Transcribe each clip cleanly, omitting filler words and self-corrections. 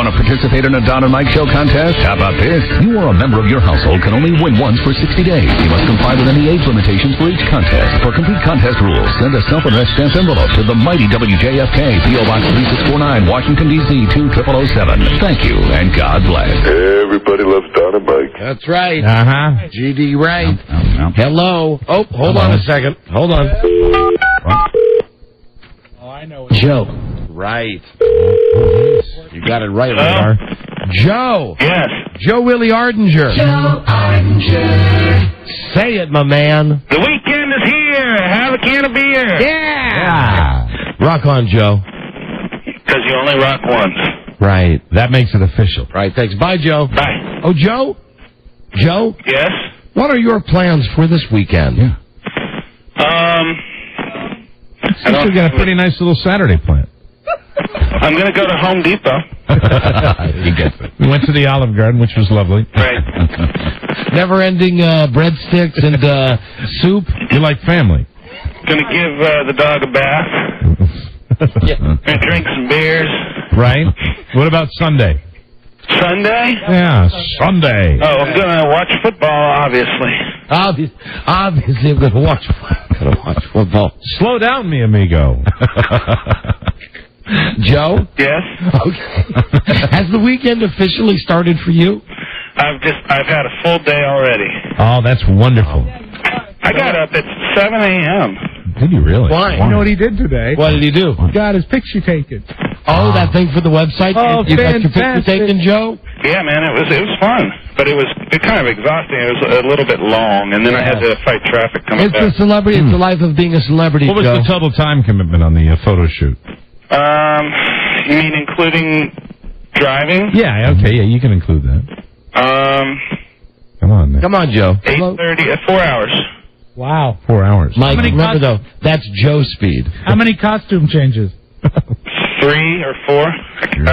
Want to participate in a Don and Mike Show contest? How about this? You or a member of your household can only win once for 60 days. You must comply with any age limitations for each contest. For complete contest rules, send a self-addressed stamped envelope to the mighty WJFK, P.O. Box 3649, Washington, D.C. 20007. Thank you, and God bless. Everybody loves Don and Mike. That's right. Uh-huh. GD right. Hello. Oh, hold on a second. Hold on. What? Oh, I know. Joe. Right. You got it right, Radar. Joe. Yes. Joe Willie Ardinger. Joe Ardinger. Say it, my man. The weekend is here. Have a can of beer. Yeah. Rock on, Joe. Because you only rock once. Right. That makes it official. Right, thanks. Bye, Joe. Bye. Oh, Joe? Joe? Yes? What are your plans for this weekend? Yeah. I don't, You got a pretty nice little Saturday plan. I'm going to go to Home Depot. He gets it. We went to the Olive Garden, which was lovely. Right. Never-ending breadsticks and soup. You like family. Going to give the dog a bath. And drink some beers. Right? What about Sunday? Sunday? Yeah, Sunday. Oh, I'm going to watch football, obviously. Obviously, I'm going to watch football. Slow down, mi amigo. Joe? Yes? Okay. Has the weekend officially started for you? I've had a full day already. Oh, that's wonderful. I got up at 7 a.m. Did you really? Why? You know what he did today? What did he do? Got his picture taken. Oh, that thing for the website? Oh, you got your picture fantastic. taken, Joe? Yeah, man, it was fun. But it was kind of exhausting. It was a little bit long, and then I had to fight traffic coming It's back. a celebrity. It's the life of being a celebrity, What was Joe. the total time commitment on the photo shoot? You mean including driving? Yeah, okay, yeah, you can include that. Come on, man. Come on, Joe. 8:30, 4 hours. Wow. 4 hours. Mike, many remember, though, that's Joe speed. How many costume changes? 3 or 4.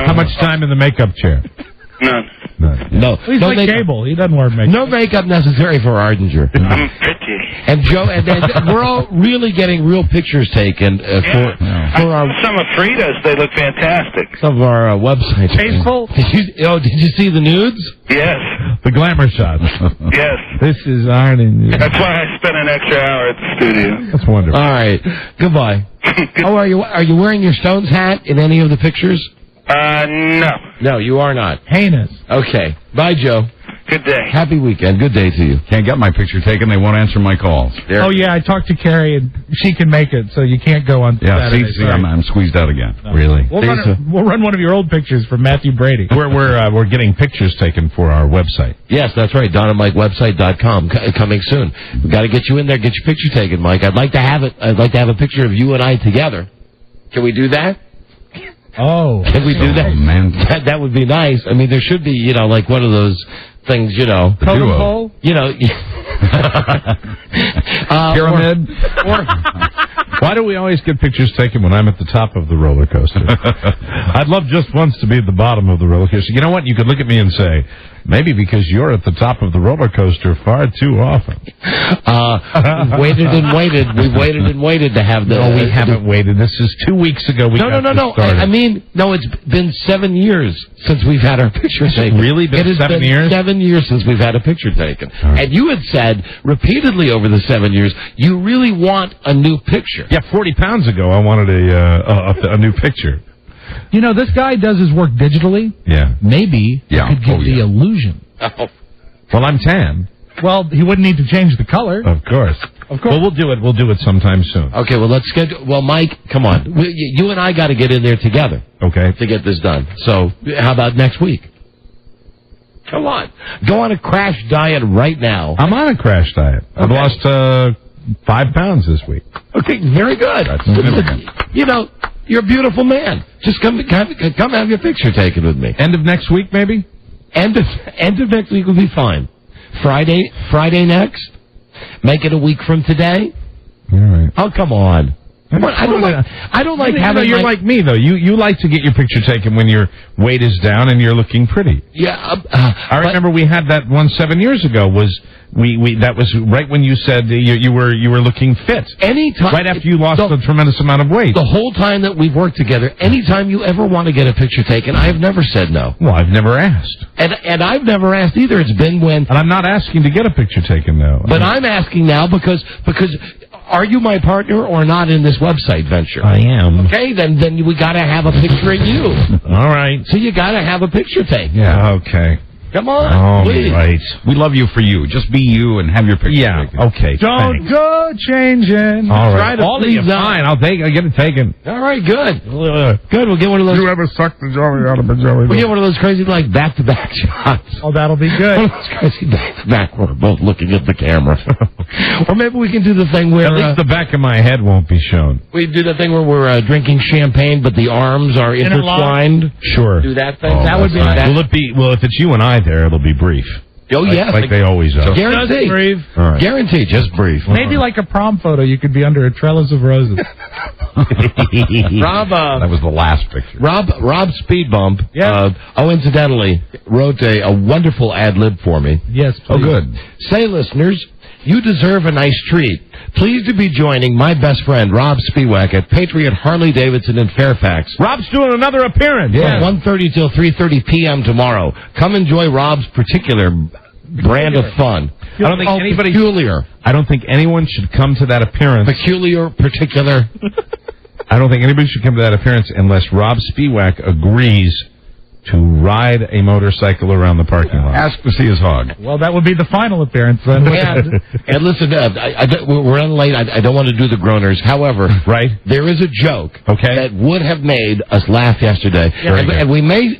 How much time in the makeup chair? None. No. He's no like makeup. Cable. He doesn't wear makeup. No makeup necessary for Ardinger. I'm pretty. And Joe, and we're all really getting real pictures taken for Some of Frida's, they look fantastic. some of our websites. Tasteful? Did you see the nudes? Yes. The glamour shots. Yes. This is Ardinger. That's why I spent an extra hour at the studio. That's wonderful. All right. Goodbye. Oh, are you wearing your Stones hat in any of the pictures? No. No, you are not. Heinous. Okay. Bye, Joe. Good day. Happy weekend. Good day to you. Can't get my picture taken. They won't answer my calls. There. Oh, yeah, I talked to Carrie, and she can make it, so you can't go on Yeah, Saturday. see, I'm squeezed out again. No. Really? We'll run one of your old pictures from Matthew Brady. We're getting pictures taken for our website. Yes, that's right. DonandMikeWebsite.com coming soon. We've got to get you in there, get your picture taken, Mike. I'd like to have it. I'd like to have a picture of you and I together. Can we do that? Oh. Can we do that? Oh, man. That would be nice. I mean, there should be, like one of those things, Totem duo. pole? Pyramid? Why do we always get pictures taken when I'm at the top of the roller coaster? I'd love just once to be at the bottom of the roller coaster. You know what? You could look at me and say, maybe because you're at the top of the roller coaster far too often. We've waited and waited. We've waited and waited to have the... No, we haven't waited. This is 2 weeks ago we got this started. I mean, no, it's been 7 years since we've had our picture taken. Really been it has 7 been years? 7 years since we've had a picture taken. Right. And you had said repeatedly over the 7 years, you really want a new picture. Yeah, 40 pounds ago I wanted a new picture. You know, this guy does his work digitally. Yeah. Maybe Yeah. he could give the illusion. Oh. Well, I'm tan. Well, he wouldn't need to change the color. Of course. Well, we'll do it. We'll do it sometime soon. Okay, well, let's schedule... Well, Mike, come on. You and I got to get in there together Okay. to get this done. So, how about next week? Come on. Go on a crash diet right now. I'm on a crash diet. I've Okay. lost 5 pounds this week. Okay, very good. That's significant. You're a beautiful man. Just come have your picture taken with me. End of next week, maybe? End of next week will be fine. Friday next. Make it a week from today. All right. Oh, come on. I don't like having. You're like me though. You like to get your picture taken when your weight is down and you're looking pretty. Yeah. I remember we had that one 7 years ago. That was right when you said you were looking fit. Anytime, right after you lost a tremendous amount of weight. The whole time that we've worked together, anytime you ever want to get a picture taken, I have never said no. Well, I've never asked. And I've never asked either. It's been when. And I'm not asking to get a picture taken now. But I'm asking now because are you my partner or not in this website venture? I am. Okay, then we got to have a picture of you. All right. So you got to have a picture taken. Yeah. Okay. Come on, all please. Right. We love you for you. Just be you and have your picture taken. Okay. Don't go changing. All Try right. to All please of you, fine. I'll get it taken. All right, good. Good. We'll get one of those. You ever sucked the jelly out of a jelly? We'll get one of those crazy back-to-back shots. Oh, that'll be good. One of those crazy back-to-back. We're both looking at the camera. Or maybe we can do the thing where at least the back of my head won't be shown. We do the thing where we're drinking champagne, but the arms are intertwined. Sure. Do that thing. Oh, that would be. Nice. Will it be? Well, if it's you and I there, it'll be brief. Oh, yes. Like they always are. Guaranteed. Just breathe. All right. Guaranteed. Just brief. Maybe like a prom photo, you could be under a trellis of roses. Rob, that was the last picture. Rob Speed Bump, Yes. incidentally, wrote a wonderful ad-lib for me. Yes, please. Oh, good. Say, listeners, you deserve a nice treat. Pleased to be joining my best friend, Rob Spiewak, at Patriot Harley-Davidson in Fairfax. Rob's doing another appearance. From 1:30 till 3:30 p.m. tomorrow. Come enjoy Rob's particular brand of fun. I don't think anybody. Peculiar. I don't think anyone should come to that appearance. Peculiar, particular. I don't think anybody should come to that appearance unless Rob Spiewak agrees to ride a motorcycle around the parking lot. Ask to see his hog. Well, that would be the final appearance then. And listen, we're running late. I don't want to do the groaners. However, right? There is a joke that would have made us laugh yesterday, and we may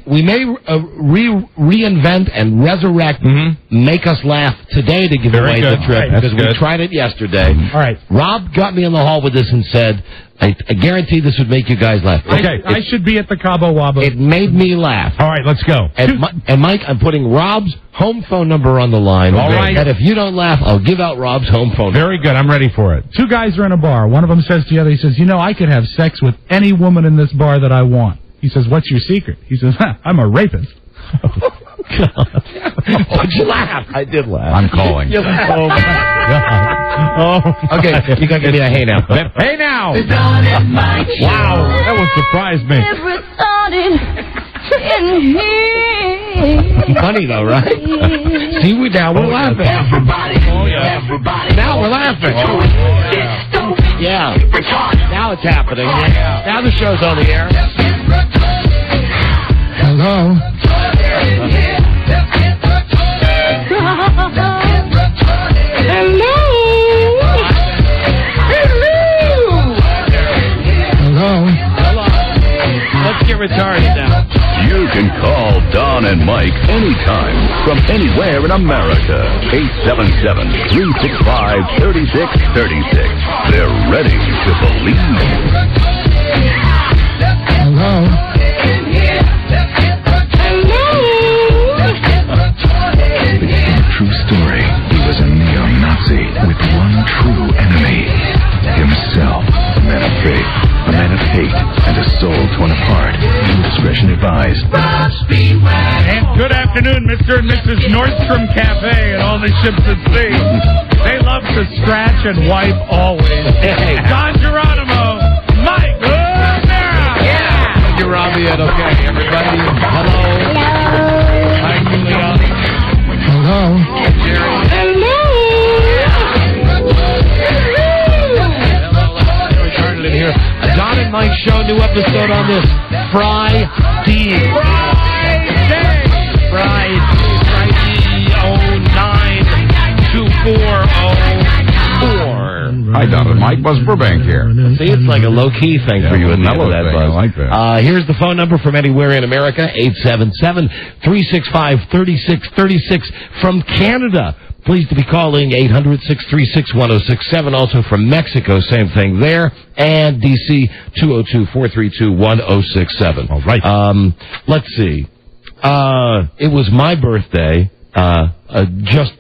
reinvent and resurrect, make us laugh today to give away the trip because we tried it yesterday. All right. Rob got me in the hall with this and said, I guarantee this would make you guys laugh. Okay. I should be at the Cabo Wabo. It made me laugh. All right, let's go. And Mike, I'm putting Rob's home phone number on the line. All right. And if you don't laugh, I'll give out Rob's home phone number. Very good. I'm ready for it. Two guys are in a bar. One of them says to the other, he says, I could have sex with any woman in this bar that I want. He says, what's your secret? He says, I'm a rapist. Why'd you laugh? I did laugh. I'm calling. You laughed. Oh, my God. Okay, you got to give me a hey now. Hey now! Don and Mike Wow, that would surprise me. Funny though, right? See, now we're laughing. Everybody, everybody. Now we're laughing. Yeah. Now it's happening. Now the show's on the air. Hello. Hello. Let's get retarded now. You can call Don and Mike anytime from anywhere in America. 877-365-3636. They're ready to believe. Hello. True story. He was a neo-Nazi with one true enemy. Himself. A man of faith, a man of hate, and a soul torn apart. Discretion advised. And good afternoon, Mr. and Mrs. Nordstrom Cafe and all the ships at sea. They love to scratch and wipe always. Don Geronimo, Mike O'Mara. Yeah. Thank you, Robbie. And okay, everybody. Hello. Hi, Julia. Hello. Hello. Retarded in here. Don and Mike show, new episode on this Friday. Friday 092404. Hi, Don and Mike. Buzz Burbank here. See, it's like a low-key thing for you in the end of that, thing. Buzz. I like that. Here's the phone number from anywhere in America, 877-365-3636 from Canada. Pleased to be calling 800-636-1067. Also from Mexico, same thing there. And D.C., 202-432-1067. All right. Let's see. It was my birthday just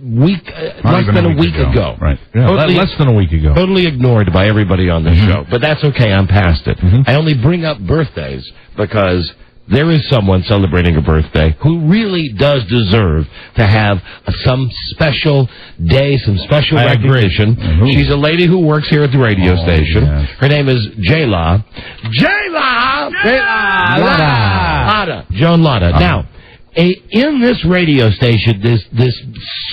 week, less than a week ago. Right. Yeah, Totally, less than a week ago. Totally ignored by everybody on the show. But that's okay. I'm past it. I only bring up birthdays because there is someone celebrating a birthday who really does deserve to have some special day, some special recognition. She's a lady who works here at the radio station. Yes. Her name is J-La. J-La! Lotta. Joan Lotta. Now, in this radio station, this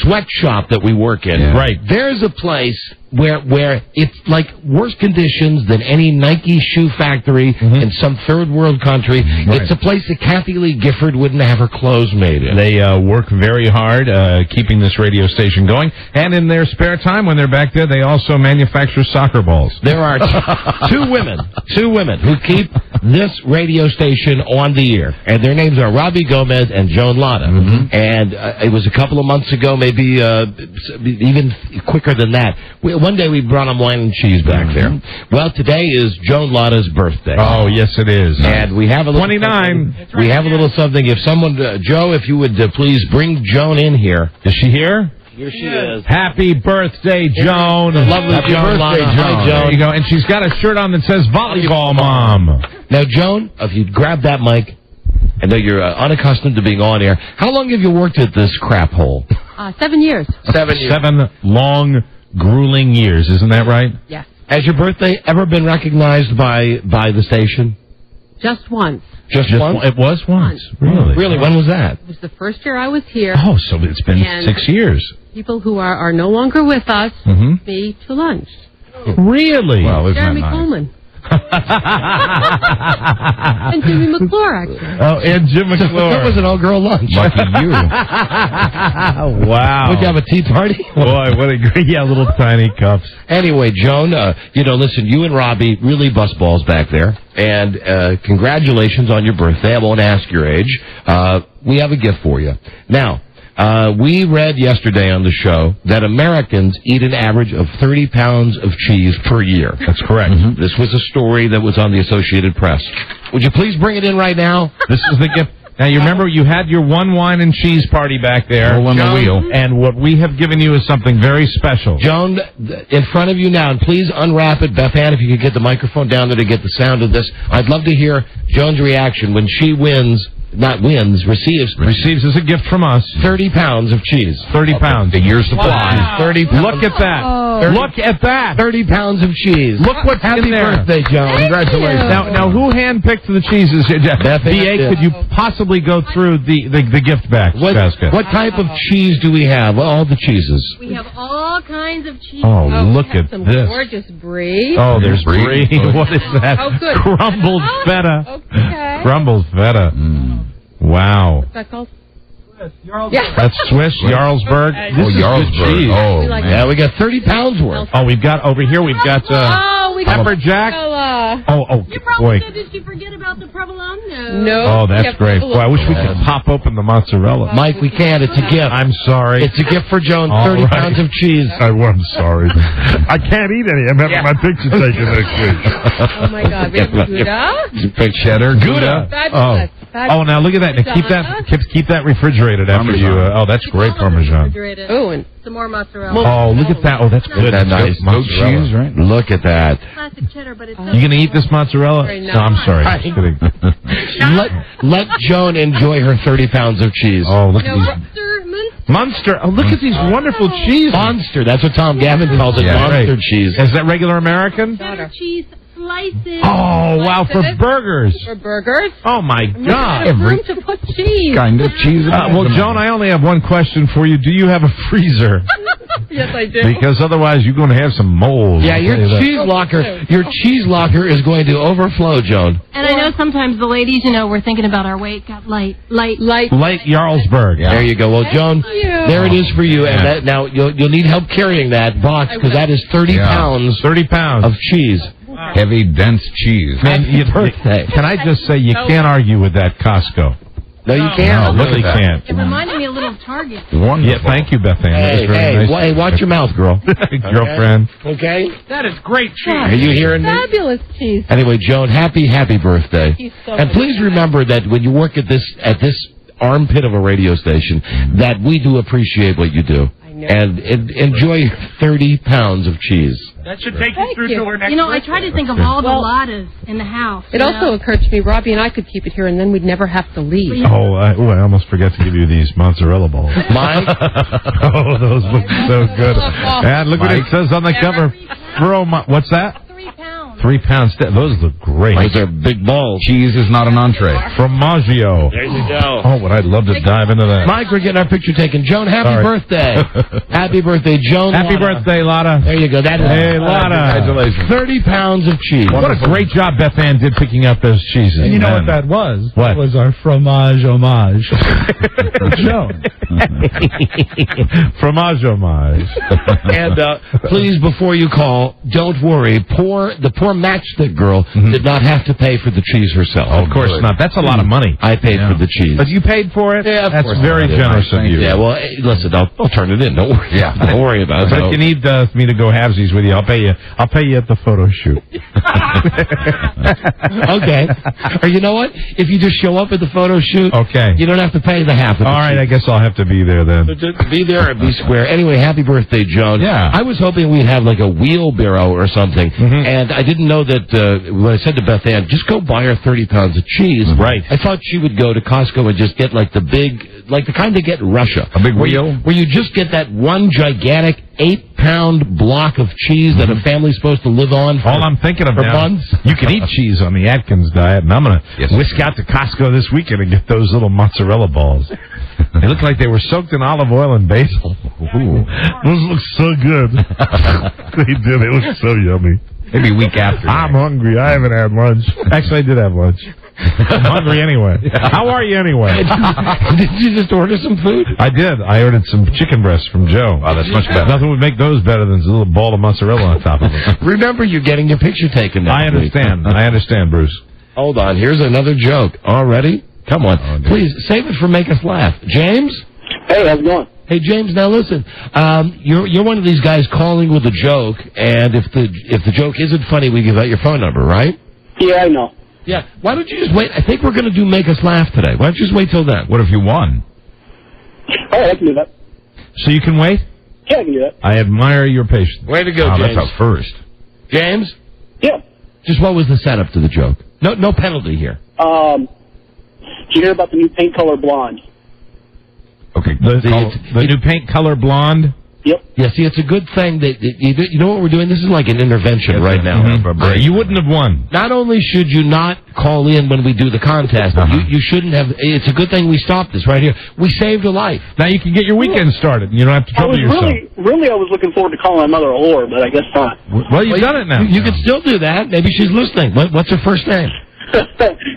sweatshop that we work in, right? There's a place where it's like worse conditions than any Nike shoe factory in some third world country. Right. It's a place that Kathy Lee Gifford wouldn't have her clothes made in. They work very hard keeping this radio station going, and in their spare time when they're back there, they also manufacture soccer balls. There are two women who keep this radio station on the air, and their names are Robbie Gomez and Joan Lotta. And it was a couple of months ago, maybe even quicker than that. One day we brought them wine and cheese back there. Well, today is Joan Lotta's birthday. Oh, yes, it is. And we have a little 29. We have a little something. If someone, Joe, if you would please bring Joan in here. Is she here? Here she is. Happy birthday, Joan. Lovely Happy Joan birthday, Lotta. Joan. Hi, Joan. There you go. And she's got a shirt on that says Volleyball Mom. Now, Joan, if you'd grab that mic, I know you're unaccustomed to being on air. How long have you worked at this crap hole? 7 years. 7 years. 7 long, grueling years. Isn't that right? Yes. Has your birthday ever been recognized by the station? Just once. Just once? It was once. Once. Really? When was that? It was the first year I was here. Oh, so it's been And 6 years. People who are no longer with us, me to lunch. Really? Well, Jeremy Coleman. And Jimmy McClure, actually. Oh, and Jim McClure. That was an all-girl lunch. Lucky you. Wow. Would you have a tea party? Boy, what a great, little tiny cups. Anyway, Joan, listen, you and Robbie really bust balls back there. And congratulations on your birthday. I won't ask your age. We have a gift for you. Now, we read yesterday on the show that Americans eat an average of 30 pounds of cheese per year. That's correct. This was a story that was on the Associated Press. Would you please bring it in right now? This is the gift. Now, you remember you had your one wine and cheese party back there. On the wheel. And what we have given you is something very special. Joan, in front of you now, and please unwrap it. Beth Ann, if you could get the microphone down there to get the sound of this. I'd love to hear Joan's reaction when she receives as a gift from us 30 pounds of cheese. 30 pounds. The year's supply. Wow. 30 pounds. Look at that. Look at that. 30 pounds of cheese. Look what's Happy in there. birthday, Joan. Congratulations. Now, who handpicked the cheeses? B.A., could you possibly go through the gift basket? What type of cheese do we have? All the cheeses. We have all kinds of cheese. Oh, look we have at some this. gorgeous brie. Oh, there's brie. What is that? Oh, good. Crumbled feta. Okay. Crumbled feta. Wow. What's that called? That's Swiss, Jarlsberg. This is good cheese. Oh, like man. Yeah, we got 30 pounds worth. Oh, we've got over here, we've got we got pepper jack. mozzarella. Oh, You probably boy. said, did she forget about the provolone? No. Oh, that's great. Boy, I wish we could pop open the mozzarella. Mike, we can't. It's a gift. I'm sorry. It's a gift for Joan. All 30 right. pounds of cheese. I'm sorry. I can't eat any. I'm having my picture taken next week. Oh, my God. We have Gouda. Cheddar, Gouda. Fabulous. Oh, now look at that. Now keep that refrigerated after Parmesan. you. Oh, that's great Parmesan. Oh, and some more mozzarella. Oh, look at that. Oh, that's good. That's nice. Goat cheese, right? Look at that. Classic cheddar, but it's You gonna eat this mozzarella? Very No, I'm sorry. nice. Just kidding. Let Joan enjoy her 30 pounds of cheese. Oh, look at these. Munster. Munster. Oh, look at these wonderful cheeses. Monster. That's what Tom Gavin calls it. Yeah, monster right. cheese. Is that regular American? Cheddar cheese slices. Oh, wow, for burgers. For burgers. Oh, my God. Room to put cheese. Kind of cheese. Well, Joan, I only have one question for you. Do you have a freezer? Yes, I do. Because otherwise you're going to have some mold. Yeah, I'll your tell you that. cheese locker is going to overflow, Joan. And I know sometimes the ladies, we're thinking about our weight, got light. Late Jarlsberg. There you go. Well, Joan, you. there it is for you. And that, now you'll need help carrying that box because that is 30 pounds 30 pounds of cheese. Heavy, dense cheese. Man, birthday. Can I just say you can't argue with that Costco? No, you can't. No, really can't. It reminded me a little of Target. Wonderful. Yeah, thank you, Beth Ann. That was very nice. Hey, watch your mouth, girl. Girlfriend. Okay? That is great cheese. Are you hearing me? Fabulous cheese. Anyway, Joan, happy birthday. Thank you so And much. please remember that when you work at this armpit of a radio station, that we do appreciate what you do. I and enjoy your 30 pounds of cheese. That should take you through to her next You know, I birthday. try to think of all the lattes in the house. It also occurred to me, Robbie and I could keep it here, and then we'd never have to leave. Oh, I almost forgot to give you these mozzarella balls. Mike? Oh, those look so good. And look what it says on the cover. What's that? 3 pounds. 3 pounds. Those look great. Those are big balls. Cheese is not an entree. Formaggio. There you go. Oh, would I love to dive into that. Mike, we're getting our picture taken. Joan, happy All right. birthday. Happy birthday, Joan. Happy Lotta. birthday, Lotta. There you go. That is Hey, Lotta. Congratulations. 30 pounds of cheese. What a great job Beth Ann did picking up those cheeses. And you know Man. what that was? What? It was our fromage homage. Joan. Fromage homage. And please, before you call, don't worry. The poor matchstick girl did not have to pay for the cheese herself. Of course not. That's a lot of money. I paid for the cheese. But you paid for it? Yeah, of That's course very I did. generous of you. Yeah, well, listen, I'll turn it in. Don't worry. Yeah. Don't worry about it. But if you need me to go halvesies with you, I'll pay you. I'll pay you at the photo shoot. Okay. Or you know what? If you just show up at the photo shoot, Okay. you don't have to pay the half of the All right, cheese. I guess I'll have to be there then. So just be there and be square. Anyway, happy birthday, Joan. Yeah. I was hoping we'd have like a wheelbarrow or something, and I didn't know that when I said to Beth Ann, just go buy her 30 pounds of cheese. Right. I thought she would go to Costco and just get like the kind they get in Russia. A big wheel? Where you just get that one gigantic 8-pound block of cheese that a family's supposed to live on for, All I'm thinking of for now, months. you can eat cheese on the Atkins diet, and I'm going to whisk out to Costco this weekend and get those little mozzarella balls. They look like they were soaked in olive oil and basil. Ooh. Those look so good. They did. They look so yummy. Maybe a week after. I'm hungry. I haven't had lunch. Actually, I did have lunch. I'm hungry anyway. How are you anyway? Did you just order some food? I did. I ordered some chicken breasts from Joe. Oh, that's much better. Nothing would make those better than a little ball of mozzarella on top of it. Remember, you're getting your picture taken next I understand. week. I understand, Bruce. Hold on. Here's another joke. Already? Come on. Please, save it for Make Us Laugh. James? Hey, how's it going? Hey, James, now listen. You're one of these guys calling with a joke, and if the joke isn't funny, we give out your phone number, right? Yeah, I know. Yeah. Why don't you just wait? I think we're going to do Make Us Laugh today. Why don't you just wait till then? What if you won? All right, I can do that. So you can wait? Yeah, I can do that. I admire your patience. Way to go, Oh, James. that's a first. James? Yeah. Just what was the setup to the joke? No penalty here. Did you hear about the new paint color blonde? Okay. The new paint color blonde? Yep. Yeah, see, it's a good thing that you know what we're doing? This is like an intervention right now. You wouldn't have won. Not only should you not call in when we do the contest, you shouldn't have. It's a good thing we stopped this right here. We saved a life. Now you can get your weekend started, and you don't have to I trouble was yourself. really, I was looking forward to calling my mother a whore, but I guess not. Well, you've done it now. You can still do that. Maybe she's listening. What's her first name?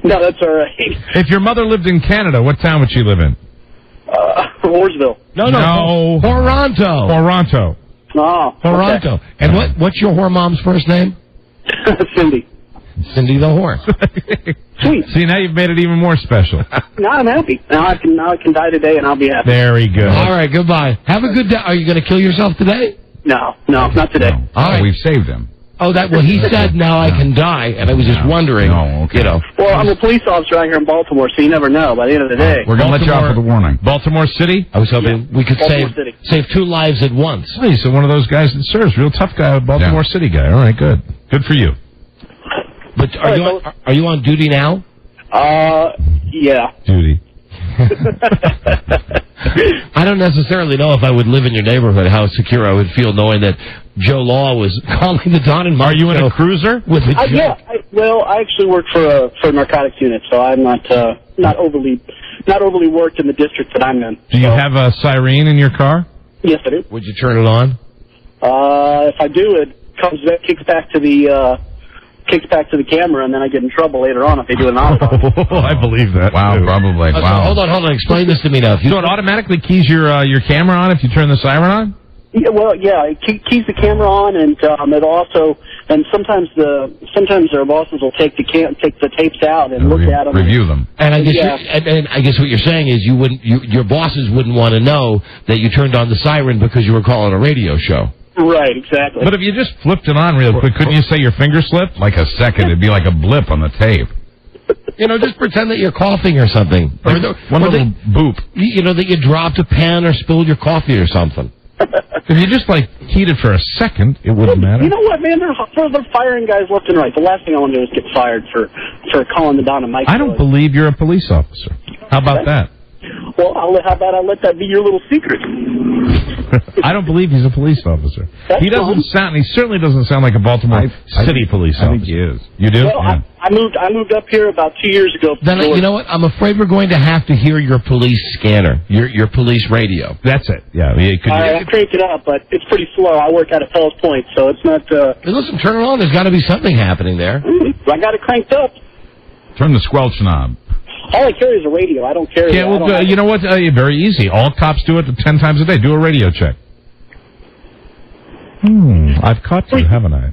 No, that's all right. If your mother lived in Canada, what town would she live in? Warsville. No. Toronto. Toronto. Oh, Toronto. okay. And what's your whore mom's first name? Cindy. Cindy the whore. Sweet. See, now you've made it even more special. Now I'm happy. Now I can die today, and I'll be happy. Very good. All right, goodbye. Have a good day. Are you going to kill yourself today? No, not today. No. All right. We've saved him. Oh, he said now I can die, and I was just wondering. No, okay. You know. Well, I'm a police officer out here in Baltimore, so you never know. By the end of the day, We're going to let you off with a warning. Baltimore City? I was hoping we could Baltimore City. save 2 lives at once. Oh, so one of those guys that serves. Real tough guy, Baltimore City guy. All right, good. Good for you. But are you on duty now? yeah. Duty. I don't necessarily know if I would live in your neighborhood, how secure I would feel knowing that Joe Law was calling the Don and Mark. Are you in a cruiser? With a Yeah. I actually work for a narcotics unit, so I'm not overly worked in the district that I'm in. Do you have a siren in your car? Yes, I do. Would you turn it on? If I do, it kicks back to the camera, and then I get in trouble later on if they do an auto. I believe that. Wow, too. probably. So Wow. hold on. Explain this to me now. So it automatically keys your camera on if you turn the siren on? Yeah, well, yeah, it keys the camera on, and it also, and sometimes their bosses will take the tapes out and look at them, Review them. And I guess Yeah. and I guess what you're saying is your bosses wouldn't want to know that you turned on the siren because you were calling a radio show. Right, exactly. But if you just flipped it on real quick, couldn't you say your finger slipped? Like a second. It'd be like a blip on the tape. You know, just pretend that you're coughing or something. One little boop. You know, that you dropped a pen or spilled your coffee or something. If you just, heated for a second, it wouldn't matter. You know what, man? They're firing guys left and right. The last thing I want to do is get fired for calling the Don and Mike. I don't believe you're a police officer. How about that? Well, how about I let that be your little secret? I don't believe he's a police officer. That's He certainly doesn't sound like a Baltimore City police officer. I think he is. You do? Well, Yeah. I moved up here about 2 years ago. Then you know what? I'm afraid we're going to have to hear your police scanner, your police radio. That's it. Yeah. I cranked it up, but it's pretty slow. I work out of Fells Point, so it's not. Hey, listen, turn it on. There's got to be something happening there. I got it cranked up. Turn the squelch knob. All I carry is a radio. I don't carry. Yeah, well, you know what? Very easy. All cops do it 10 times a day. Do a radio check. I've caught you, haven't I?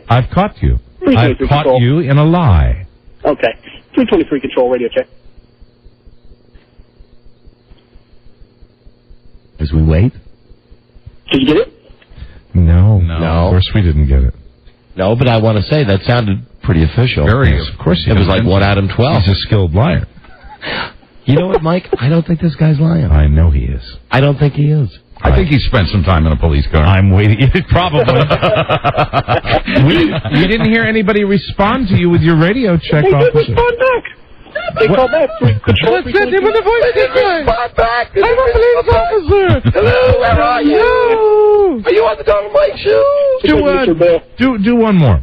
I've caught you. I've caught you in a lie. Okay. 323 control radio check. As we wait? Did you get it? No. Of course we didn't get it. No, but I want to say that sounded pretty official. Yes, of course. It was like 1 out of 12. He's a skilled liar. You know what, Mike? I don't think this guy's lying. I know he is. I don't think he is. I think he spent some time in a police car. I'm waiting. Probably. We didn't hear anybody respond to you with your radio check, They officer. did respond back. They called back. Control. What's that? With the voice different. back. I'm a police officer. Hello, where are you? No. Are you on the Don and Mike show? Do one more.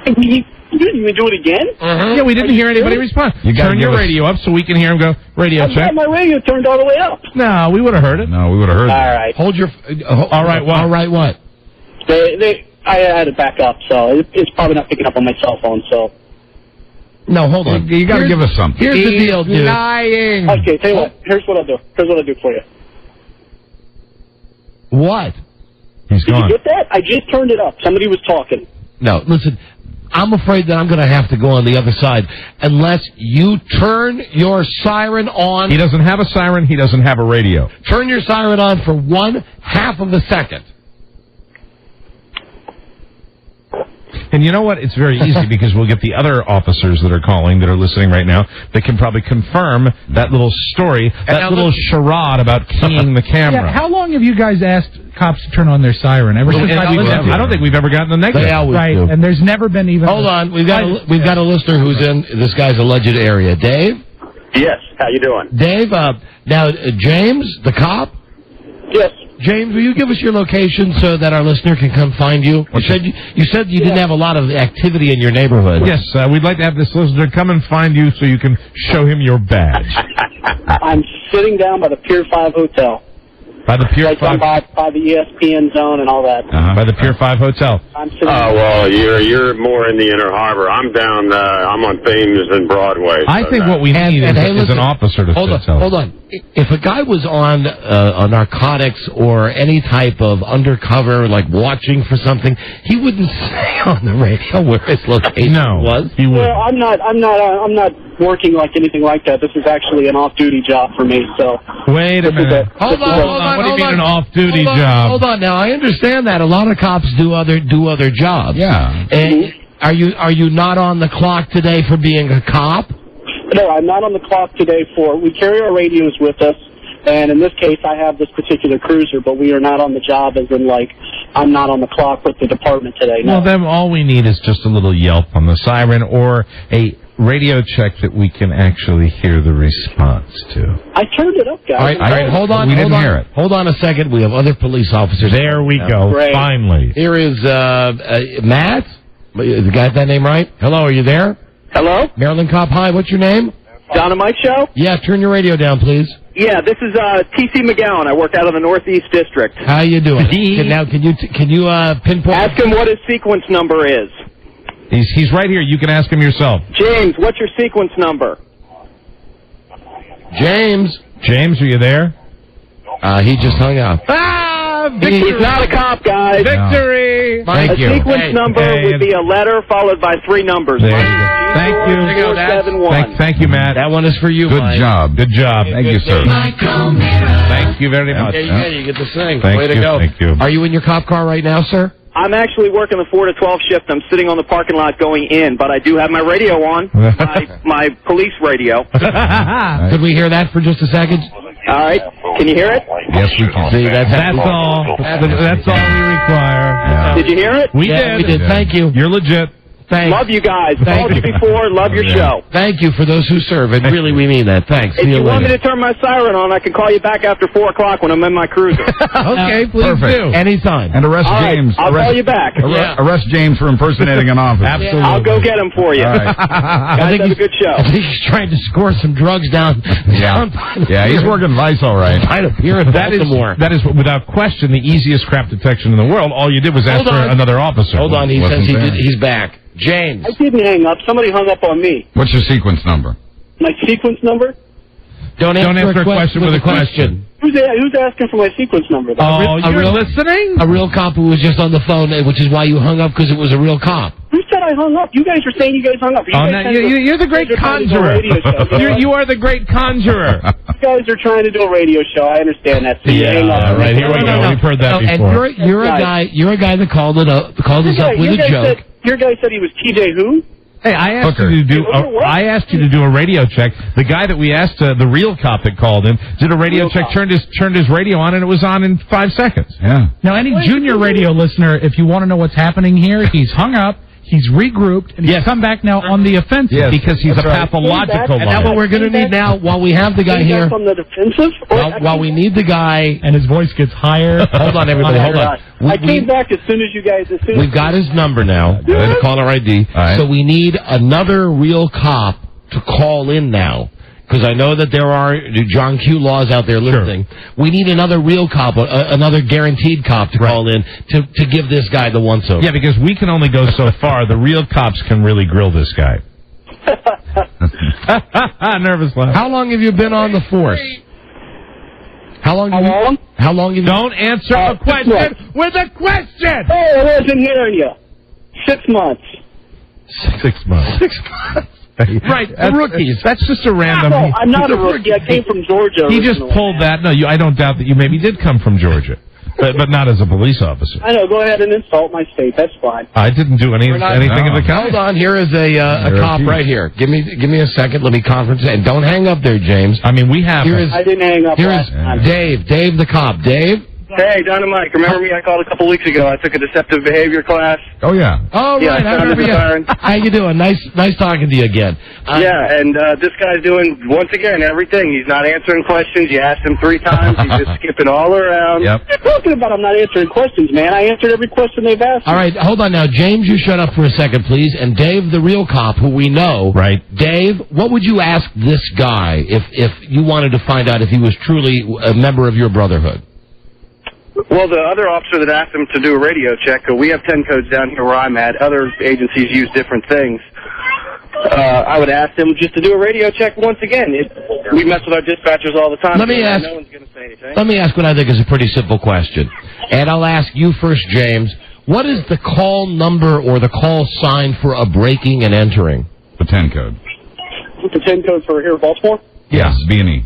You didn't do it again? Yeah, we didn't hear anybody respond. Turn your radio up so we can hear him go, radio I've check. got my radio turned all the way up. No, we would have heard it. No, we would have heard All that. right. Hold your... All right, what? All right, what? I had it back up, so it's probably not picking up on my cell phone, so... No, hold on. You got to give us something. Here's the deal, dude. Lying. Okay, tell you what. Here's what I'll do. Here's what I'll do for you. What? He's Did gone. you get that? I just turned it up. Somebody was talking. No, listen. I'm afraid that I'm going to have to go on the other side unless you turn your siren on. He doesn't have a siren. He doesn't have a radio. Turn your siren on for 1/2 of a second. And you know what? It's very easy because we'll get the other officers that are calling, that are listening right now, that can probably confirm that little story, that little charade about keying the camera. Yeah, how long have you guys asked cops to turn on their siren? Ever since I don't think we've ever gotten a negative. They always right, do. and there's never been even... Hold on. We've got a listener who's in this guy's alleged area. Dave? Yes. How you doing? Dave, now, James, the cop? Yes. James, will you give us your location so that our listener can come find you? You said you didn't have a lot of activity in your neighborhood. Yes, we'd like to have this listener come and find you so you can show him your badge. I'm sitting down by the Pier 5 Hotel. By the Pier 5? By the ESPN zone and all that. By the Pier 5 Hotel. I'm sitting well, you're more in the Inner Harbor. I'm down. I'm on Thames and Broadway. I think what we need is an officer to hold on. If a guy was on narcotics or any type of undercover, like watching for something, he wouldn't say on the radio where his location was. He would. Well, I'm not working like anything like that. This is actually an off-duty job for me. So wait a minute. Hold on. What do you mean an off-duty job? Hold on. Now I understand that a lot of cops do other jobs. Yeah. And are you not on the clock today for being a cop? No, I'm not on the clock today we carry our radios with us, and in this case I have this particular cruiser, but we are not on the job as in like I'm not on the clock with the department today. No. Well, then all we need is just a little yelp on the siren or a radio check that we can actually hear the response to. I turned it up, guys. All right, hold on. We didn't hear it. Hold on a second. We have other police officers. There we go. Great. Finally. Here is Matt. The guy, that name right? Hello, are you there? Hello? Maryland Cop, hi. What's your name? Don and Mike show? Yeah, turn your radio down, please. Yeah, this is T.C. McGowan. I work out of the Northeast District. How you doing? Can you pinpoint? Ask him what his sequence number is. He's right here. You can ask him yourself. James, what's your sequence number? James, are you there? he just hung up. He's not a cop, guys. Victory! A sequence number would be a letter followed by 3 numbers. There you go. Thank you. 471. Thank you, Matt. That one is for you, Good Mike. job. Good job. Thank you, sir. Thank you very much. Yeah, you get to sing. Thank Way to you, go. thank you. Are you in your cop car right now, sir? I'm actually working the 4 to 12 shift. I'm sitting on the parking lot going in, but I do have my radio on, my police radio. Could we hear that for just a second? All right. Can you hear it? Yes, we can. See, that's all. That's all we require. Yeah. Did you hear it? We Yeah, did. we did. Thank you. You're legit. Thanks. Love you guys. Thank Called you you. before. Love your show. Thank you for those who serve. And really, we mean that. Thanks. If See you you want me later. to turn my siren on, I can call you back after 4 o'clock when I'm in my cruiser. Okay, please Perfect. do. Anytime. And arrest All right, James. I'll arrest, call you back. Arrest James for impersonating an officer. Absolutely. I'll go get him for you. All right. Guys, have a good show. I think he's trying to score some drugs down. Yeah, he's working vice all right. Trying to appear in Baltimore. That is, without question, the easiest crap detection in the world. All you did was ask Hold for on. another officer. Hold on. He Wasn't says there. he's back. James. I didn't hang up. Somebody hung up on me. What's your sequence number? My sequence number? Don't answer a question with a question. Who's asking for my sequence number? Though? Oh, you're listening? A real cop who was just on the phone, which is why you hung up, because it was a real cop. Who said I hung up? You guys were saying you guys hung up. You're the great conjurer. You are the great conjurer. You guys are trying to do a radio show. I understand that. So you hang up. Right, here we go. We've heard that before. And you're a guy that called us up with a joke. Your guy said he was TJ who? Hey, I asked you to do a radio check. The guy that we asked, the real cop that called in, did a radio check, turned his radio on, and it was on in 5 seconds. Yeah. Now, any junior radio listener, if you want to know what's happening here, he's hung up, he's regrouped, and he's come back now on the offensive because he's a pathological And that's what we're going to need now while we have the guy here. On the defensive? While we need the guy. And his voice gets higher. Hold on, everybody. Hold on. I came back as soon as you guys... We've got his number now. The caller ID. Right. So we need another real cop to call in now. Because I know that there are John Q. laws out there listening. Sure. We need another real cop, another guaranteed cop to call in to give this guy the once-over. Yeah, because we can only go so far. The real cops can really grill this guy. Nervous laugh. How long have you been on the force? How long? Have you... Don't answer a question with a question! Oh, I wasn't hearing you. 6 months. 6 months. 6 months. Right, the rookies. That's just a random... No, I'm not a rookie. I came from Georgia. He just pulled that. No, I don't doubt that you maybe did come from Georgia, but not as a police officer. I know. Go ahead and insult my state. That's fine. I didn't do anything of the kind. Hold on. Here is a cop right here. Give me a second. Let me conference. And don't hang up there, James. I mean, we have... I didn't hang up. Here is Dave. Dave the cop. Dave? Hey, Don and Mike, remember me? I called a couple weeks ago. I took a deceptive behavior class. Oh, yeah. Oh, Yeah, right. I remember you. How you doing? Nice talking to you again. Yeah, and this guy's doing, once again, everything. He's not answering questions. You asked him 3 times. He's just skipping all around. Yep. What are you talking about? I'm not answering questions, man. I answered every question they've asked me. All right, hold on now. James, you shut up for a second, please. And Dave, the real cop, who we know. Right. Dave, what would you ask this guy if you wanted to find out if he was truly a member of your brotherhood? Well, the other officer that asked him to do a radio check, we have 10 codes down here where I'm at. Other agencies use different things. I would ask him just to do a radio check once again. We mess with our dispatchers all the time. Let me ask. No one's going to say anything. Let me ask what I think is a pretty simple question. And I'll ask you first, James. What is the call number or the call sign for a breaking and entering? The 10 code. The 10 code for here in Baltimore? Yes, B&E.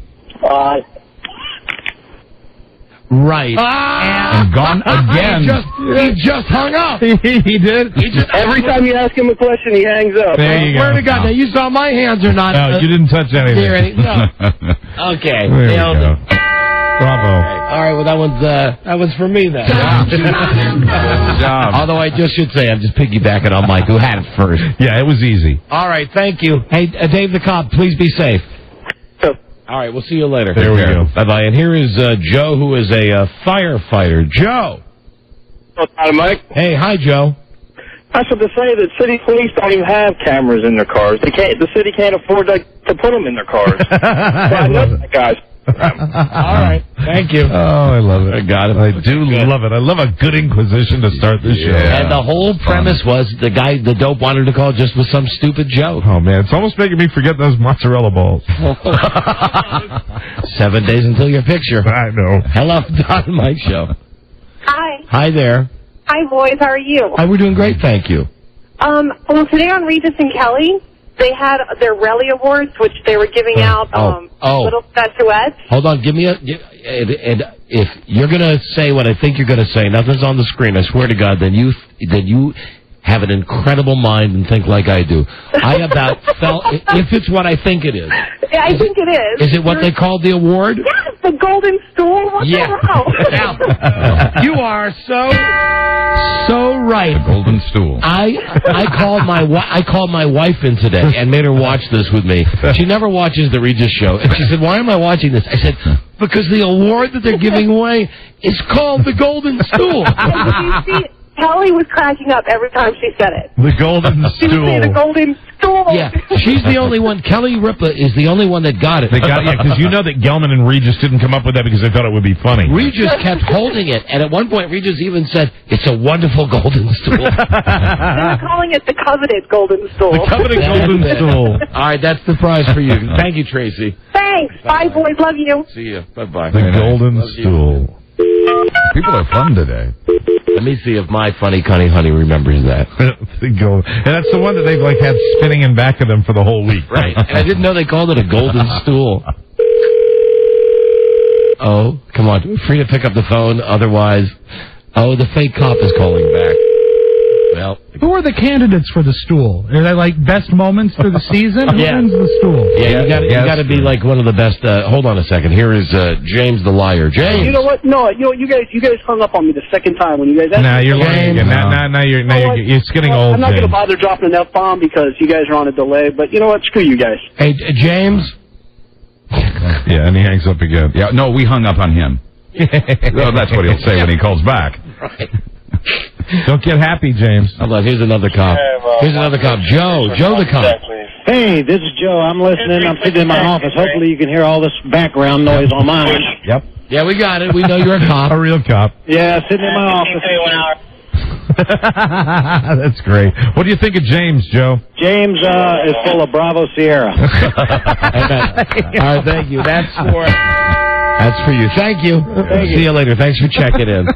Right. And gone again. He just hung up. He did? Every time you ask him a question, he hangs up. There you go. Swear to God, now you saw my hands are not... No, you didn't touch anything. No. Okay. There Nailed you go. it. Bravo. All right, well, that one's for me then. Good job. Although I just should say, I'm just piggybacking on Mike, who had it first. Yeah, it was easy. All right, thank you. Hey, Dave the cop, please be safe. All right, we'll see you later. There we go. Bye-bye. And here is Joe, who is a firefighter. Joe. Hi, Mike. Hey, hi, Joe. I was to say that city police don't even have cameras in their cars. The city can't afford to put them in their cars. I love it. Guys. All right. Thank you. Oh, I love it. I got it. I do love it. I love a good inquisition to start the show. And the whole premise was the dope wanted to call just with some stupid joke. Oh, man. It's almost making me forget those mozzarella balls. 7 days until your picture. I know. Hello, Don and Mike Show. Hi. Hi there. Hi, boys. How are you? Hi, we're doing great, thank you. Well, today on Regis and Kelly, they had their Rally Awards, which they were giving out little statuettes. Hold on, give me and if you're going to say what I think you're going to say, nothing's on the screen, I swear to God, then you have an incredible mind and think like I do. I about felt, if it's what I think it is. Yeah, I think it is. Is it what they called the award? Yes, the golden stool. What the hell? You are so right. The golden stool. I called my wife in today and made her watch this with me. She never watches the Regis show, and she said, "Why am I watching this?" I said, "Because the award that they're giving away is called the Golden Stool." Kelly was cracking up every time she said it. The golden She would say the golden stool. Yeah, she's the only one. Kelly Ripa is the only one that got it. They got because you know that Gelman and Regis didn't come up with that because they thought it would be funny. Regis kept holding it, and at one point Regis even said, "It's a wonderful golden stool." They were calling it the coveted golden stool. The coveted golden stool. All right, that's the prize for you. Thank you, Tracy. Thanks. Bye, boys. Love you. See you. Bye-bye. The golden stool. People are fun today. Let me see if my funny Connie Honey remembers that. The gold. And that's the one that they've like had spinning in back of them for the whole week. Right. And I didn't know they called it a golden stool. Oh, come on. Free to pick up the phone. Otherwise, the fake cop is calling back. Well, who are the candidates for the stool? Are they like best moments for the season? Who wins the stool? Yeah, you got to be like one of the best. Hold on a second. Here is James the Liar. James. You know what? No, you guys hung up on me the second time when you guys asked Now me. you're lying again. Now you're getting old. I'm not going to James. bother dropping an F-bomb because you guys are on a delay, but you know what? Screw you guys. Hey, James. Yeah, and he hangs up again. Yeah, no, we hung up on him. Well, that's what he'll say when he calls back. Right. Don't get happy, James. Hold on, here's another cop. Here's another cop. Joe the cop. Hey, this is Joe. I'm listening. I'm sitting in my office. Hopefully you can hear all this background noise on mine. Yep. Yeah, we got it. We know you're a cop. A real cop. Yeah, sitting in my office. That's great. What do you think of James, Joe? James is full of Bravo Sierra. All right, thank you. That's for you. Thank you. See you later. Thanks for checking in.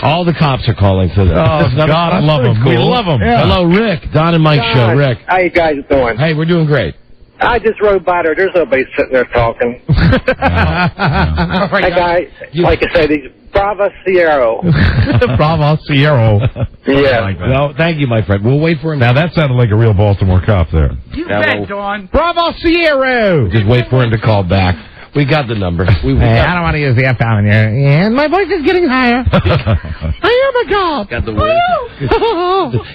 All the cops are calling for this. Oh, God, I love them. Cool. We love them. Yeah. Hello, Rick. Don and Mike show. Rick. How you guys doing? Hey, we're doing great. I just rode by there. There's nobody sitting there talking. That guy, like I said, he's Bravo Sierra. Bravo Sierra. Yeah. Well, thank you, my friend. We'll wait for him. Now, that sounded like a real Baltimore cop there. You bet, Dawn. Bravo Sierra. Just wait for him to call back. We got the number. I don't want to use the F-bomb here. And my voice is getting higher. I am a cop. Got the word.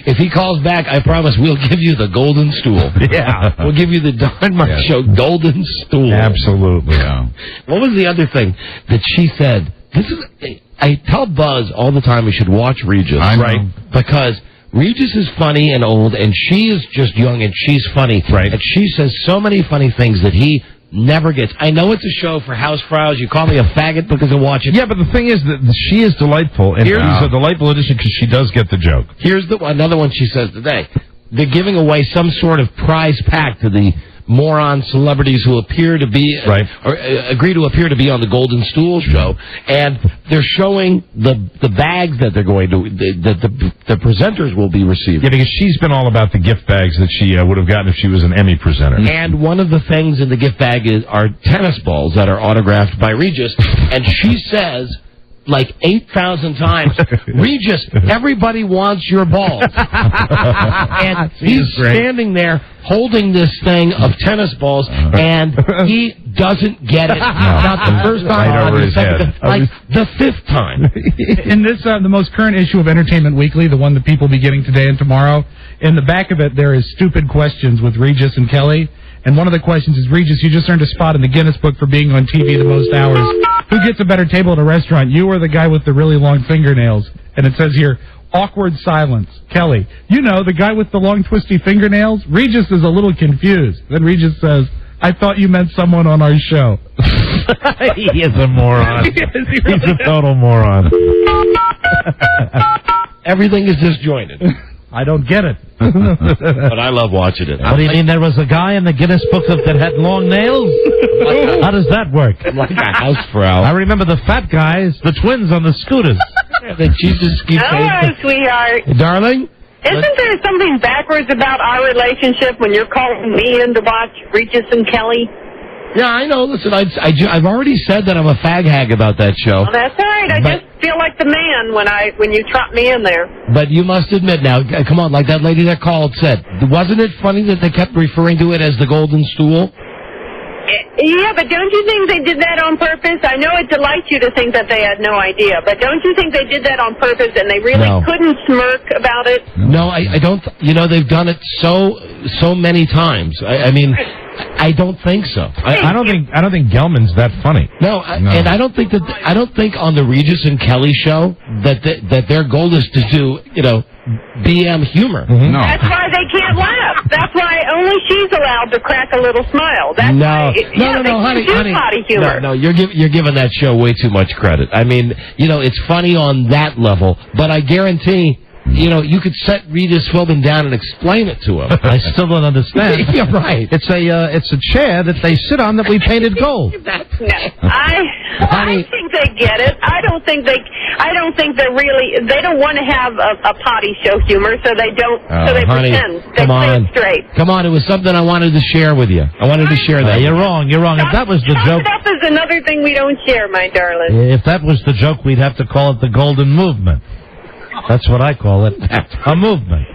If he calls back, I promise we'll give you the golden stool. Yeah. We'll give you the Don Mark Show golden stool. Absolutely. Yeah. What was the other thing that she said? I tell Buzz all the time we should watch Regis. Right. Because Regis is funny and old, and she is just young, and she's funny. Right. And she says so many funny things that he never gets. I know it's a show for housefrows. You call me a faggot because I watch it. Yeah, but the thing is that she is delightful, and she's a delightful addition because she does get the joke. Here's another one she says today. They're giving away some sort of prize pack to the moron celebrities who appear to be or agree to appear to be on the Golden Stool show, and they're showing the bags that they're going to that the presenters will be receiving. Yeah, because she's been all about the gift bags that she would have gotten if she was an Emmy presenter. And one of the things in the gift bag are tennis balls that are autographed by Regis, and she says like 8,000 times, Regis, everybody wants your balls. And he's standing there holding this thing of tennis balls, and he doesn't get it. Not the first time, right over his head. Like the fifth time. In this, the most current issue of Entertainment Weekly, the one that people will be getting today and tomorrow, in the back of it, there is stupid questions with Regis and Kelly. And one of the questions is, Regis, you just earned a spot in the Guinness Book for being on TV the most hours. Who gets a better table at a restaurant, you or the guy with the really long fingernails? And it says here, awkward silence. Kelly, you know, the guy with the long twisty fingernails? Regis is a little confused. Then Regis says, I thought you meant someone on our show. He is a moron. He's a total moron. Everything is disjointed. I don't get it. But I love watching it. What do you mean there was a guy in the Guinness Book that had long nails? How does that work? Like a housefrau. I remember the fat guys, the twins on the scooters. That Jesus keeps Hello, sweetheart. Darling? Isn't there something backwards about our relationship when you're calling me in to watch Regis and Kelly? Yeah, I know. Listen, I've already said that I'm a fag hag about that show. Well, that's all right. I just feel like the man when you trot me in there. But you must admit now, come on, like that lady that called said, wasn't it funny that they kept referring to it as the golden stool? Yeah, but don't you think they did that on purpose? I know it delights you to think that they had no idea, but don't you think they did that on purpose and they really couldn't smirk about it? No, I don't. They've done it so many times. I mean, I don't think so. I don't think Gelman's that funny. No, and I don't think on the Regis and Kelly show that their goal is to do BM humor. Mm-hmm. No, that's why they can't laugh. That's why only she's allowed to crack a little smile. That's no, honey, potty humor. No, you're giving that show way too much credit. I mean, it's funny on that level, but I guarantee. You could set Regis Philbin down and explain it to him. I still don't understand. Yeah, right. It's a chair that they sit on that we painted gold. I think they get it. I don't think they're really. They don't want to have a potty show humor, so they don't. So they pretend. They play it straight. Come on, it was something I wanted to share with you. I wanted to share that. You're wrong. If that was the joke, that is another thing we don't share, my darling. If that was the joke, we'd have to call it the Golden Movement. That's what I call it. A movement.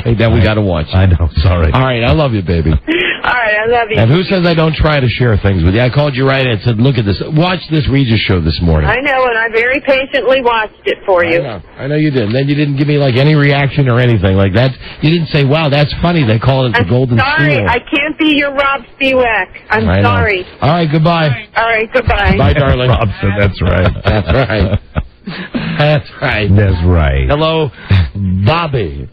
Hey, then we got to watch. I know. Sorry. All right. I love you, baby. All right. I love you. And who says I don't try to share things with you? I called you right and said, look at this. Watch this Regis show this morning. I know, and I very patiently watched it for you. I know you did. And then you didn't give me, any reaction or anything like that. You didn't say, wow, that's funny. They call it the golden sorry. stool. I can't be your Rob Spiewak. I'm sorry. All right. Goodbye. All right. Goodbye. Bye, darling. Rob said that's right. That's right. That's right. That's right. Hello, Bobby.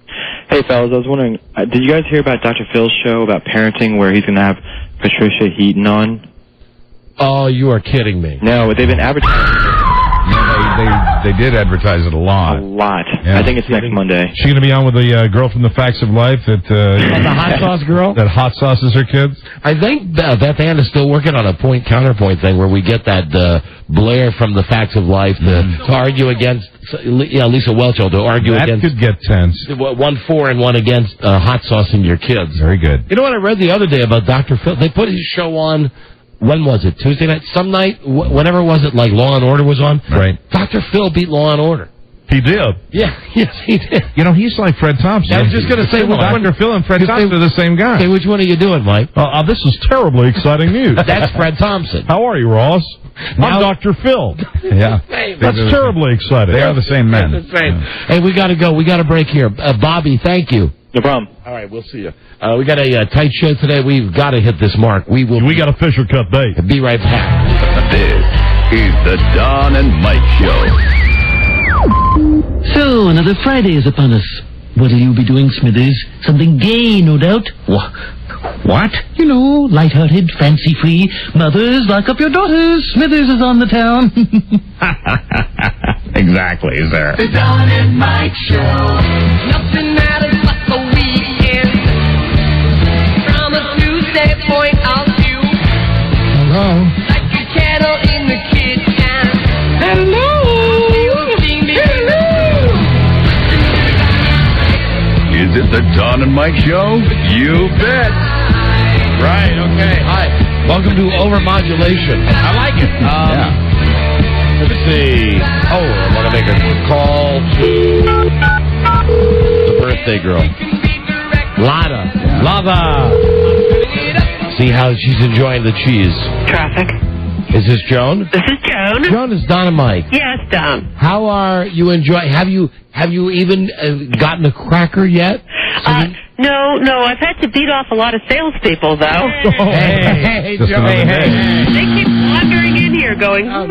Hey, fellas, I was wondering, did you guys hear about Dr. Phil's show about parenting where he's going to have Patricia Heaton on? Oh, you are kidding me. No, but they've been advertising. They did advertise it a lot. A lot. Yeah. I think it's next Monday. She's going to be on with the girl from The Facts of Life that... the hot sauce girl? That hot sauces her kids? I think Beth Ann is still working on a point-counterpoint thing where we get that Blair from The Facts of Life to argue against... Lisa Welchel to argue against... That could get tense. 1 for and 1 against hot sauce in your kids. Very good. You know what I read the other day about Dr. Phil? They put his show on... When was it? Tuesday night? Some night? Whenever was it? Like Law and Order was on? Right. Dr. Phil beat Law and Order. He did. Yeah, yes, he did. He's like Fred Thompson. I was just going to say, Dr. Phil and Fred Thompson are the same guy. Okay, which one are you doing, Mike? This is terribly exciting news. That's Fred Thompson. How are you, Ross? I'm Dr. Phil. Yeah. That's terribly exciting. They are the same men. They're the same. Hey, we got to go. We got a break here. Bobby, thank you. No problem. All right, we'll see you. We got a tight show today. We've got to hit this mark. We got a Fisher cut bait. Be right back. This is the Don and Mike Show. So, another Friday is upon us. What'll you be doing, Smithers? Something gay, no doubt. What? Light-hearted, fancy-free. Mothers, lock up your daughters. Smithers is on the town. Exactly, sir. The Don and Mike Show. Nothing matters but the weekend. From a Tuesday point of view. Hello. Like a kettle in the kitchen. Hello. Is it the Don and Mike Show? You bet. Right, okay. Hi. Welcome to Overmodulation. I like it. Let's see. I want to make a call to the birthday girl. Lava. See how she's enjoying the cheese. Traffic. Is this Joan? This is Joan. Joan, is Don and Mike. Yes, Don. How are you enjoying? Have you even gotten a cracker yet? No, I've had to beat off a lot of salespeople, though. Hey, Joan. Hey. They keep wandering in here going, Oh,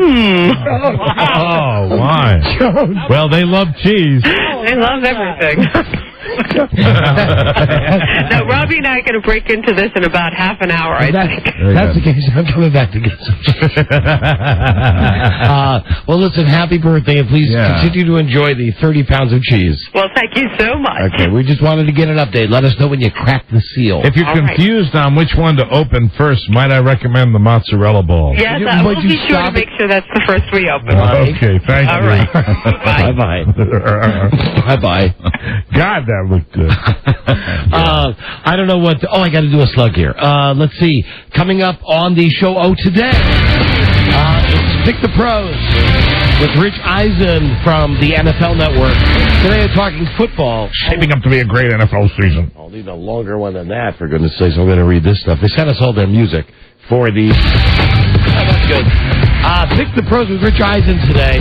why? Well, they love cheese. They love everything. Now, Robbie and I are going to break into this in about half an hour, I think. That's the case. I'm coming back to get some cheese. Well, listen, happy birthday, and please continue to enjoy the 30 pounds of cheese. Well, thank you so much. Okay, we just wanted to get an update. Let us know when you crack the seal. If you're confused on which one to open first, might I recommend the mozzarella ball? Yes, I will be sure to make sure that's the first we open. Okay, thank you. All right. Bye-bye. Bye-bye. God, that I look good. I don't know what... I got to do a slug here. Let's see. Coming up on the show, today, it's Pick the Pros with Rich Eisen from the NFL Network. Today we're talking football. Shaping up to be a great NFL season. I'll need a longer one than that, for goodness sakes. I'm going to read this stuff. They sent us all their music for the... that's good. Pick the Pros with Rich Eisen today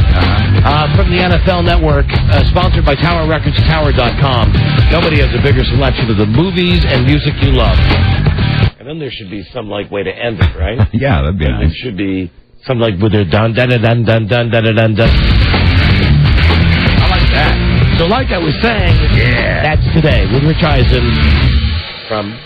from the NFL Network, sponsored by Tower Records, Tower.com. Nobody has a bigger selection of the movies and music you love. And then there should be some way to end it, right? Yeah, that'd be nice. There should be some with their dun dun dun dun dun dun dun dun dun. I like that. So like I was saying, that's today with Rich Eisen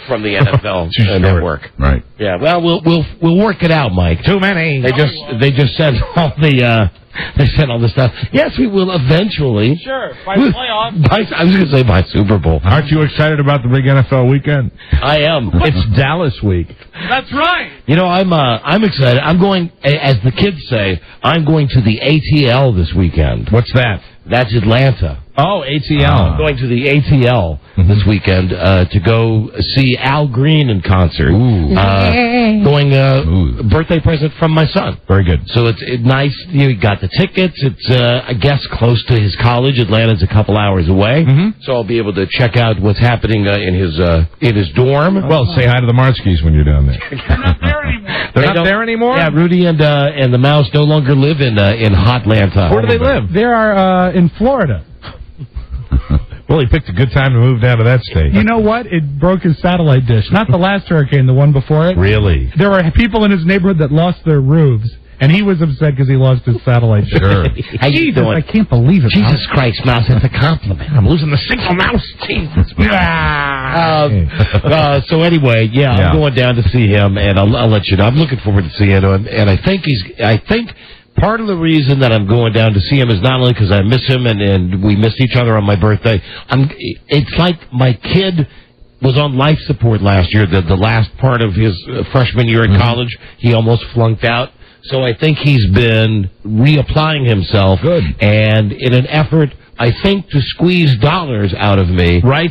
from the NFL Network. Right. Yeah. Well, we'll work it out, Mike. Too many. They just sent all the stuff. Yes, we will eventually. Sure. By the playoffs. I was going to say by Super Bowl. Aren't you excited about the big NFL weekend? I am. It's Dallas week. That's right. I'm excited. I'm going, as the kids say, I'm going to the ATL this weekend. What's that? That's Atlanta. Oh, ATL. I'm going to the ATL this weekend to go see Al Green in concert. Going birthday present from my son. Very good. So it's nice. You got the tickets. It's I guess close to his college. Atlanta's a couple hours away, so I'll be able to check out what's happening in his dorm. Well, say hi to the Marskis when you're down there. They're not there anymore. They're not there anymore? Yeah, Rudy and the mouse no longer live in hot Atlanta. Where do they live? They are in Florida. Well, he picked a good time to move down to that state. You know what? It broke his satellite dish. Not the last hurricane, the one before it. Really? There were people in his neighborhood that lost their roofs, and he was upset because he lost his satellite dish. Sure. How you doing? I can't believe it. Jesus Christ, Mouse, that's a compliment. I'm losing the single mouse. Jesus. So anyway, I'm going down to see him, and I'll let you know. I'm looking forward to seeing him, and I think part of the reason that I'm going down to see him is not only because I miss him and we missed each other on my birthday. It's like my kid was on life support last year, the last part of his freshman year in college. He almost flunked out. So I think he's been reapplying himself. Good. And in an effort, I think, to squeeze dollars out of me. Right.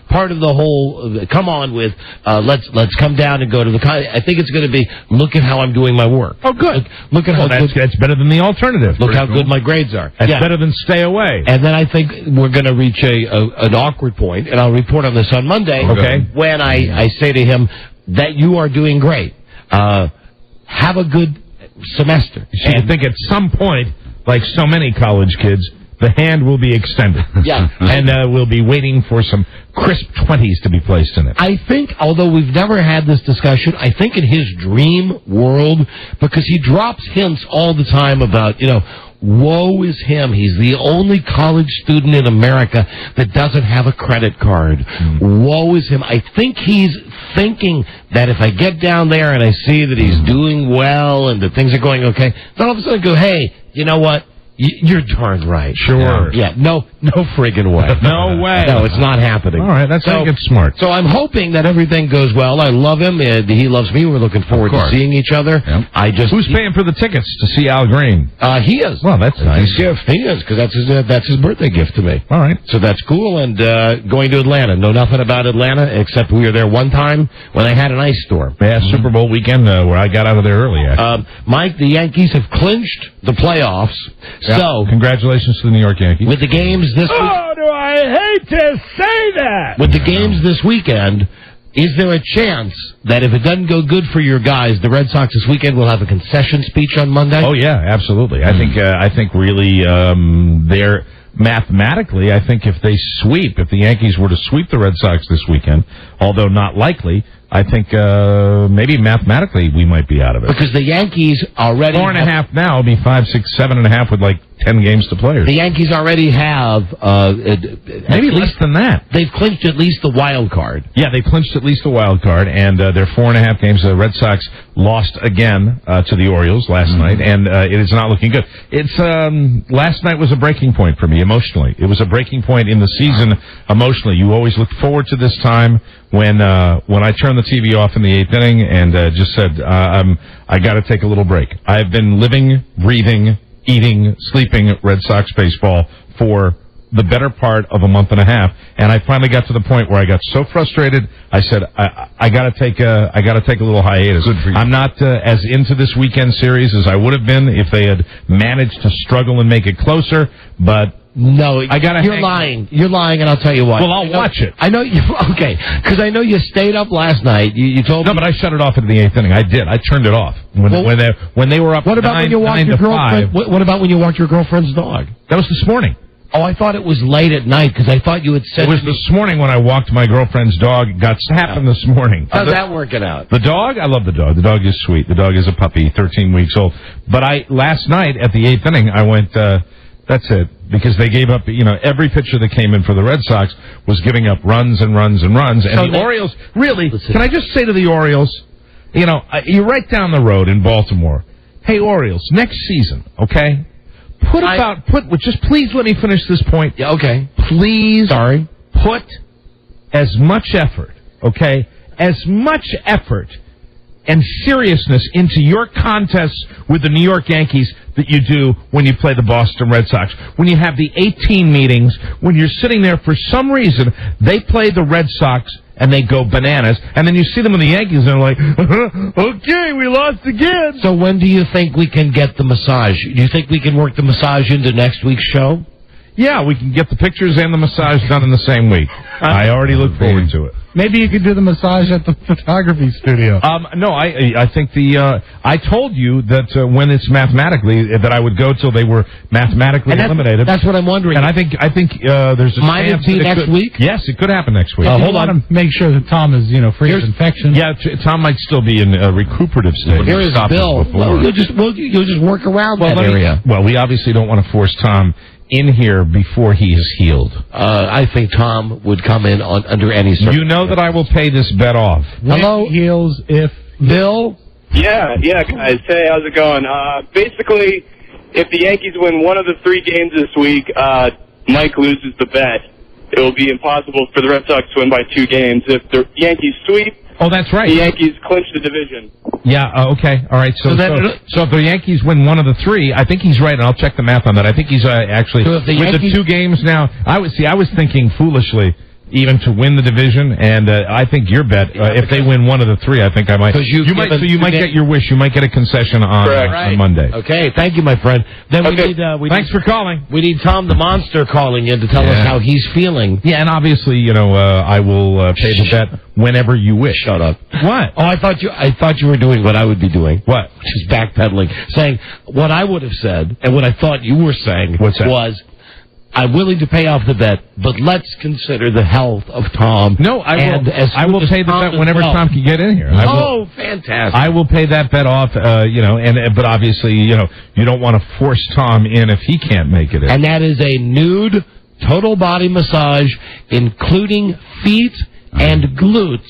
Part of the whole, come on with, let's come down and go to the college. I think it's going to be, look at how I'm doing my work. Oh, good. Look at how that's better than the alternative. Look how good my grades are. That's better than stay away. And then I think we're going to reach an awkward point, and I'll report on this on Monday. Okay. When I say to him that you are doing great. Have a good semester. So you think at some point, like so many college kids, the hand will be extended. Yeah. And we'll be waiting for some crisp 20s to be placed in it. I think, although we've never had this discussion, I think in his dream world, because he drops hints all the time about, woe is him. He's the only college student in America that doesn't have a credit card. Woe is him. I think he's thinking that if I get down there and I see that he's doing well and that things are going okay, then all of a sudden I go, hey, you know what? You're darn right. Sure. Yeah, no friggin' way. No way. No, it's not happening. All right, that's how you get smart. So I'm hoping that everything goes well. I love him, and he loves me. We're looking forward to seeing each other. Yep. Who's paying for the tickets to see Al Green? He is. Well, that's nice. His gift. He is, because that's his birthday gift to me. All right. So that's cool, and going to Atlanta. Know nothing about Atlanta, except we were there one time when they had an ice storm. Yeah, Super Bowl weekend where I got out of there early, actually. Mike, the Yankees have clinched the playoffs. Yep. So congratulations to the New York Yankees. With the games this week. Oh, do I hate to say that? With the games this weekend, is there a chance that if it doesn't go good for your guys, the Red Sox this weekend will have a concession speech on Monday? Oh, yeah, absolutely. I think really they're mathematically, I think if the Yankees were to sweep the Red Sox this weekend, although not likely, I think maybe mathematically we might be out of it. Because the Yankees already 4.5 now will be 5, 6, 7.5 with like 10 games to play. The Yankees already have maybe less than that. They've clinched at least the wild card. Yeah, they clinched at least the wild card, and they're 4.5 games. The Red Sox lost again to the Orioles last night, and it is not looking good. It's last night was a breaking point for me emotionally. It was a breaking point in the season emotionally. You always look forward to this time when I turned the TV off in the 8th inning and just said, I got to take a little break. I've been living, breathing, eating, sleeping Red Sox baseball for the better part of a month and a half, and I finally got to the point where I got so frustrated. I said, I got to take a little hiatus. Good for you. I'm not as into this weekend series as I would have been if they had managed to struggle and make it closer, but. No, you're lying. You're lying, and I'll tell you why. Well, I'll watch it. I know you. Okay, because I know you stayed up last night. You told me. No, but I shut it off at the 8th inning. I did. I turned it off when they were up. What about when you walked your girlfriend? What about when you walked your girlfriend's dog? That was this morning. Oh, I thought it was late at night because I thought you had said it was this morning when I walked my girlfriend's dog. Got happened this morning. How's that working out? The dog, I love the dog. The dog is sweet. The dog is a puppy, 13 weeks old. But last night at the 8th inning, I went. That's it. Because they gave up, every pitcher that came in for the Red Sox was giving up runs and runs and runs. And the Orioles, really, can I just say to the Orioles, you're right down the road in Baltimore. Hey, Orioles, next season, okay? Just please let me finish this point. Yeah, okay. Please. Sorry. Put as much effort, okay? As much effort and seriousness into your contests with the New York Yankees that you do when you play the Boston Red Sox. When you have the 18 meetings, when you're sitting there for some reason, they play the Red Sox and they go bananas, and then you see them in the Yankees and they're like, okay, we lost again. So when do you think we can get the massage? Do you think we can work the massage into next week's show? Yeah, we can get the pictures and the massage done in the same week. I already look forward to it. Maybe you could do the massage at the photography studio. No, I think I told you that when it's mathematically that I would go till they were mathematically eliminated. That's what I'm wondering. And I think there's a Might chance it be next week? Yes, it could happen next week. Hold on. To make sure that Tom is free of infection. Yeah, Tom might still be in a recuperative state. Here is Bill. Well, you'll just work around that area. Well, we obviously don't want to force Tom in here before he is healed. I think Tom would come in under any circumstances. You know that I will pay this bet off. Hello, heals if Bill. Yeah, guys. Hey, how's it going? Basically, if the Yankees win one of the 3 games this week, Mike loses the bet. It will be impossible for the Red Sox to win by 2 games. If the Yankees sweep, oh, that's right. The Yankees clinch the division. Yeah, okay. All right. So if the Yankees win one of the 3, I think he's right, and I'll check the math on that. I think he's actually, with the 2 games now, I was thinking foolishly even to win the division, and I think your bet, if they win one of the 3, I think I might. You might get your wish. You might get a concession on Monday. Okay, thank you, my friend. Then Thanks for calling. We need Tom the Monster calling in to tell us how he's feeling. Yeah, and obviously, I will pay the bet whenever you wish. Shut up. What? Oh, I thought you were doing what I would be doing. What? Just backpedaling, saying what I would have said and what I thought you were saying. What's that? Was, I'm willing to pay off the bet, but let's consider the health of Tom. No, I will. I will pay the bet whenever Tom can get in here. Fantastic! I will pay that bet off. But obviously, you don't want to force Tom in if he can't make it in. And that is a nude, total body massage, including feet and glutes,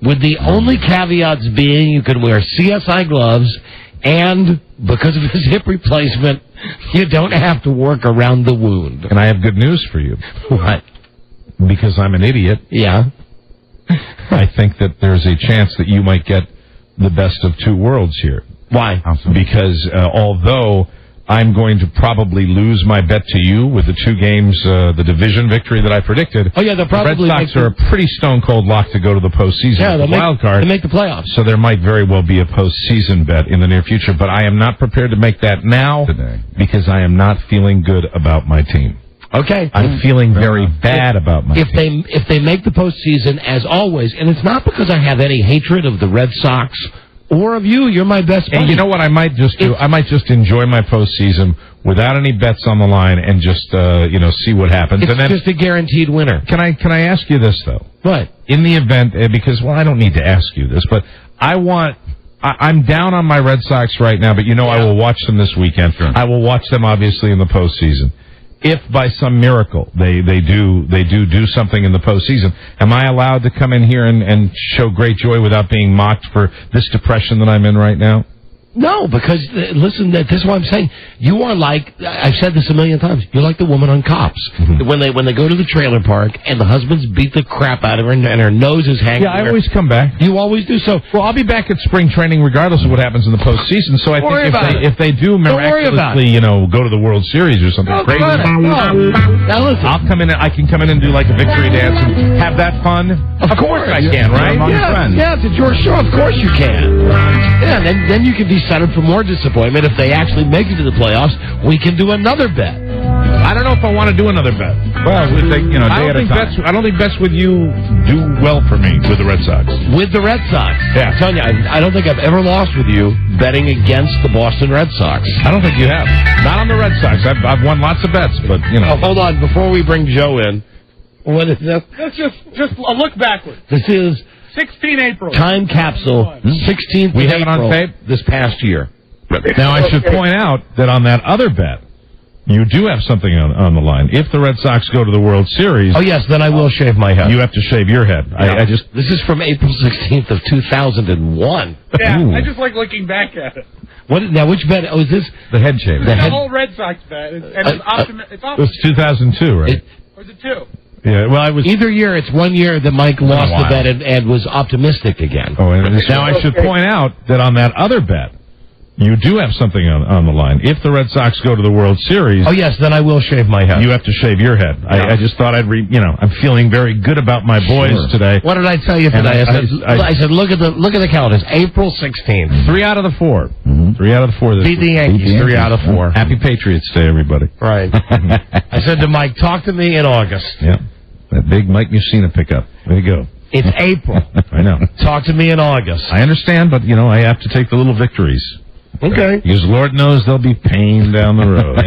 with the only caveats being you can wear CSI gloves, and because of his hip replacement, you don't have to work around the wound. And I have good news for you. What? Because I'm an idiot. Yeah. I think that there's a chance that you might get the best of 2 worlds here. Why? Because although I'm going to probably lose my bet to you with the 2 games, the division victory that I predicted. Oh, yeah, they'll probably the Red Sox are a pretty stone-cold lock to go to the postseason. Yeah, the wild card. They make the playoffs. So there might very well be a postseason bet in the near future, but I am not prepared to make that now because I am not feeling good about my team. Okay. I'm feeling very bad about my team. If they make the postseason, as always, and it's not because I have any hatred of the Red Sox or of you, you're my best buddy. And you know what I might just do? I might just enjoy my postseason without any bets on the line and just, see what happens. It's and then, just a guaranteed winner. Can I ask you this, though? What? In the event, because, I don't need to ask you this, but I'm down on my Red Sox right now, but I will watch them this weekend. Sure. I will watch them, obviously, in the postseason. If by some miracle they do something in the postseason, am I allowed to come in here and show great joy without being mocked for this depression that I'm in right now? No, because, listen, this is what I'm saying. You are like, I've said this a million times, you're like the woman on Cops. When they go to the trailer park and the husband's beat the crap out of her and her nose is hanging. Yeah, I always come back. You always do so. Well, I'll be back at spring training regardless of what happens in the postseason, so I think if they do miraculously, go to the World Series or something crazy. Now listen. I can come in and do like a victory dance and have that fun. Of course I can, right? Yeah, it's your show. Of course you can. Yeah, then you can be set up for more disappointment. If they actually make it to the playoffs, we can do another bet. I don't know if I want to do another bet. Well, we take, day at a time. I don't think bets with you do well for me with the Red Sox. With the Red Sox? Yeah. I'm telling you, I don't think I've ever lost with you betting against the Boston Red Sox. I don't think you have. Not on the Red Sox. I've won lots of bets, but, Oh, hold on. Before we bring Joe in, what is this? Let's just a look backwards. This is 16 April. Time capsule, 16th We of have it on April tape? this past year. Now, I should point out that on that other bet, you do have something on the line. If the Red Sox go to the World Series... Oh, yes, then I will shave my head. You have to shave your head. Yeah. This is from April 16th of 2001. Yeah, Ooh. I just like looking back at it. Now, which bet? Oh, is this... The head shave. The whole Red Sox bet. It's It's 2002, right? Or is it 2? Yeah, well, I was... Either year, it's 1 year that Mike lost the bet and was optimistic again. Oh, and now I should point out that on that other bet, you do have something on the line. If the Red Sox go to the World Series... Oh, yes, then I will shave my head. You have to shave your head. I just thought I'm feeling very good about my boys today. What did I tell you today? I said, look at the calendars. April 16th. 3 out of the 4. 3 out of the 4 this Beat the week. Yankees. 3 out of 4. Happy Patriots Day, everybody. Right. I said to Mike, talk to me in August. Yeah. That big Mike Mussina pickup. There you go. It's April. I know. Talk to me in August. I understand, but, I have to take the little victories. Okay. Because Lord knows there'll be pain down the road.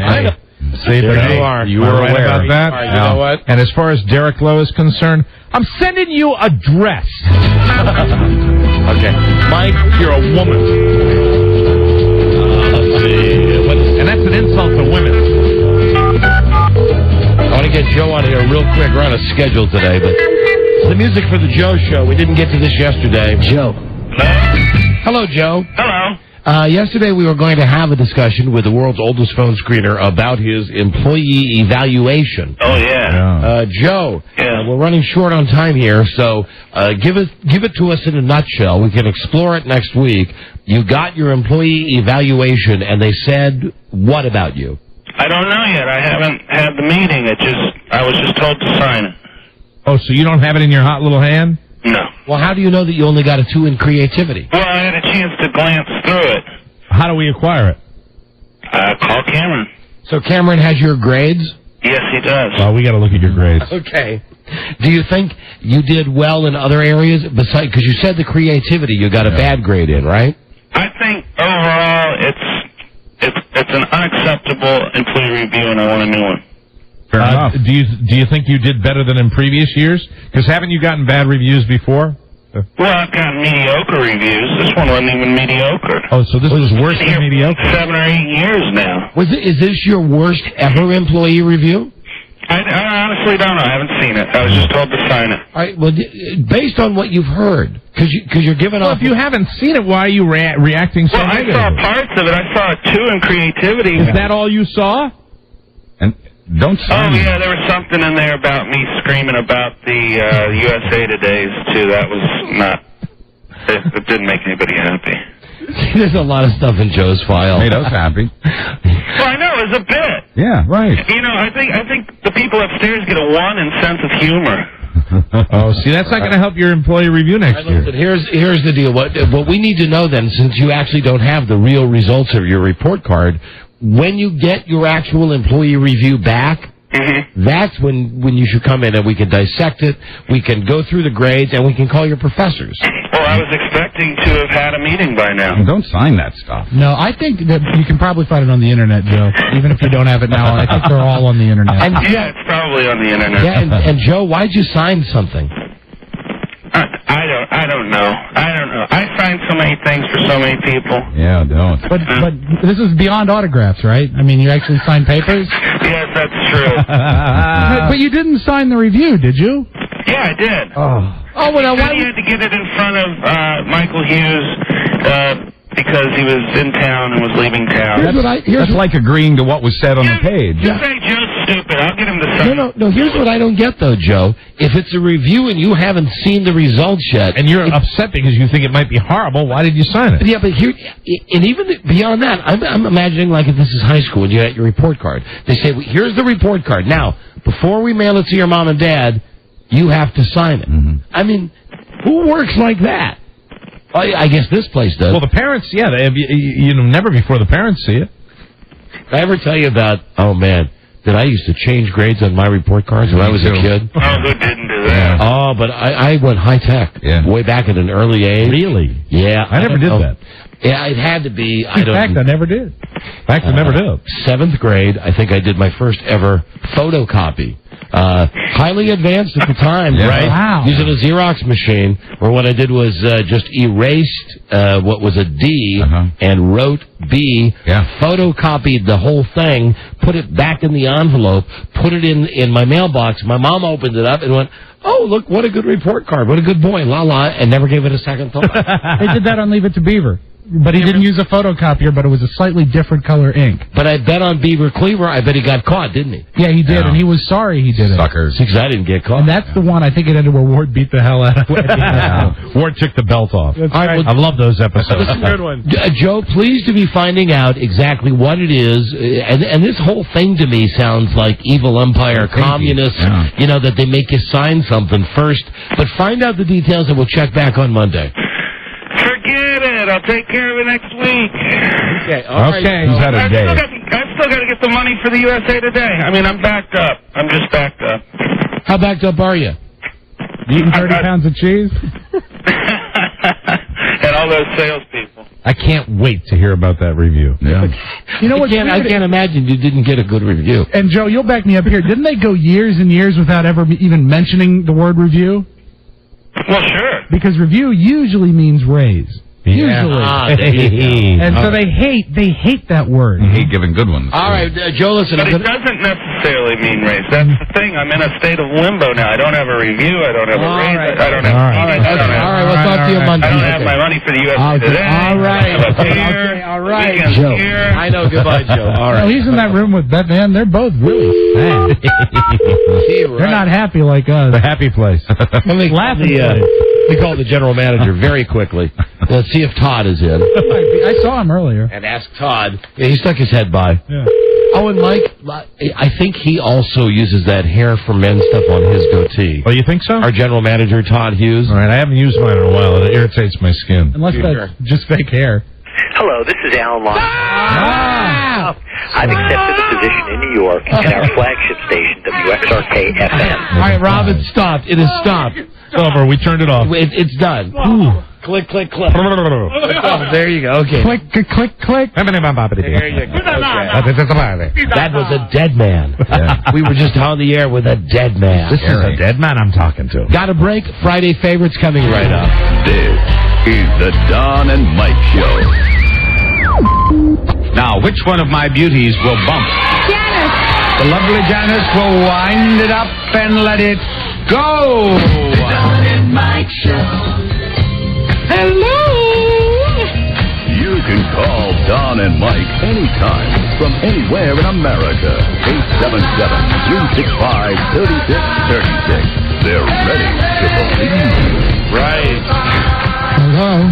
See, but There you are. You were right aware. about that. All right, you know what? And as far as Derek Lowe is concerned, I'm sending you a dress. Okay. Mike, you're a woman. Let's see. And that's an insult to women. I want to get Joe on here real quick. We're on a schedule today, but the music for the Joe Show. We didn't get to this yesterday. Joe. Hello, Joe. Hello. Yesterday we were going to have a discussion with the world's oldest phone screener about his employee evaluation. Oh, yeah. Joe, we're running short on time here, so give it to us in a nutshell. We can explore it next week. You got your employee evaluation, and they said what about you? I don't know yet. I haven't had the meeting. I was just told to sign it. Oh, so you don't have it in your hot little hand? No. Well, how do you know that you only got a 2 in creativity? Well, I had a chance to glance through it. How do we acquire it? Call Cameron. So Cameron has your grades? Yes, he does. Well, we got to look at your grades. Okay. Do you think you did well in other areas besides? Because you said the creativity you got a bad grade in, right? I think overall it's an unacceptable employee review, and I want a new one. Fair enough. Do you think you did better than in previous years? Because haven't you gotten bad reviews before? Well, I've gotten mediocre reviews. This one wasn't even mediocre. Oh, so this was worse than mediocre? 7 or 8 years now. Is this your worst ever employee review? I honestly don't know. I haven't seen it. I was just told to sign it. All right. Well, based on what you've heard, because you're giving off. If you haven't seen it, why are you reacting so negatively? I saw parts of it. I saw a 2 in creativity. Is that all you saw? And don't sign yeah, there was something in there about me screaming about the USA Today's too. That was not. It didn't make anybody happy. There's a lot of stuff in Joe's file. Made us happy. Well, I know, it was a bit. Yeah, right. I think the people upstairs get a 1 in sense of humor. Oh, see, that's not going to help your employee review next year. Listen, here's the deal. What we need to know then, since you actually don't have the real results of your report card, when you get your actual employee review back, that's when you should come in and we can dissect it, we can go through the grades, and we can call your professors. Well, I was expecting to have had a meeting by now. Don't sign that stuff. No, I think that you can probably find it on the internet, Joe. Even if you don't have it now, I think they're all on the internet. Yeah, it's probably on the internet. Yeah, and Joe, why'd you sign something? I don't know. I signed so many things for so many people. Yeah, don't. But this is beyond autographs, right? I mean, you actually signed papers? Yes, that's true. But you didn't sign the review, did you? Yeah, I did. Oh, well, now why? You had to get it in front of Michael Hughes, because he was in town and was leaving town. That's like agreeing to what was said on the page. You say Joe's stupid. I'll get him to sign. No. Here's what I don't get, though, Joe. If it's a review and you haven't seen the results yet, and you're upset because you think it might be horrible, why did you sign it? Yeah, but here, and even beyond that, I'm imagining like if this is high school and you got your report card. They say, well, here's the report card. Now, before we mail it to your mom and dad, you have to sign it. Mm-hmm. I mean, who works like that? I guess this place does. Well, the parents, yeah, never before the parents see it. Did I ever tell you about, oh, man, that I used to change grades on my report cards when I was a kid? Oh, who didn't do that? Oh, but I went high-tech way back at an early age. Really? Yeah. I never did that. Yeah, it had to be. In fact, I never did. I never did. 7th grade, I think I did my first ever photocopy. Highly advanced at the time, right? Wow. Using a Xerox machine, where what I did was just erased what was a D and wrote B, photocopied the whole thing, put it back in the envelope, put it in my mailbox. My mom opened it up and went, oh, look, what a good report card. What a good boy, la-la, and never gave it a second thought. They did that on Leave It to Beaver. But he didn't use a photocopier, but it was a slightly different color ink. But I bet on Beaver Cleaver, I bet he got caught, didn't he? Yeah, he did, and he was sorry he did it. Suckers. Because I didn't get caught. And that's the one, I think it ended where Ward beat the hell out of it. Ward took the belt off. That's right. I love those episodes. That's a good one. Joe, pleased to be finding out exactly what it is. And this whole thing to me sounds like evil empire communists, that they make you sign something first. But find out the details and we'll check back on Monday. Forget it. I'll take care of it next week. Okay. All right. He's had a day. I've still got to get the money for the USA Today. I mean, I'm backed up. I'm just backed up. How backed up are you? You eating 30 pounds of cheese? And all those salespeople. I can't wait to hear about that review. Yeah. You know what? I can't imagine you didn't get a good review. And Joe, you'll back me up here. Didn't they go years and years without ever even mentioning the word review? Well, sure. Because review usually means raise. Usually. And so they hate that word. Hate giving good ones. All right, Joe, listen. But it doesn't necessarily mean raise. That's the thing. I'm in a state of limbo now. I don't have a review. I don't have a raise. Right. I don't have. All right, we'll talk to you Monday. I don't have my money for the USA Today. All right. All right. Joe. I know. Goodbye, Joe. All right. No, he's in that room with Beth Ann. They're both really sad. They're not happy like us. The happy place. We call the general manager very quickly. Let's see if Todd is in. I saw him earlier. And ask Todd. Yeah, he stuck his head by. Yeah. Oh, and Mike, I think he also uses that hair for men stuff on his goatee. Oh, you think so? Our general manager, Todd Hughes. All right, I haven't used mine in a while, and it irritates my skin. Unless that's just fake hair. Hello, this is Alan Long. I've accepted a position in New York at our flagship station, WXRK-FM. All right, Rob, it stopped. It has stopped. It's over. We turned it off. It's done. Click, click, click. There you go. Okay. Click, click, click. There you go. Okay. That was a dead man. Yeah. We were just on the air with a dead man. This is a dead man I'm talking to. Got a break? Friday favorites coming right up. This is the Don and Mike Show. Now, which one of my beauties will bump? Janice. The lovely Janice will wind it up and let it go. The Don and Mike Show. Hello. You can call Don and Mike anytime from anywhere in America. 877-365-3636. They're ready to believe you. Right. Hello.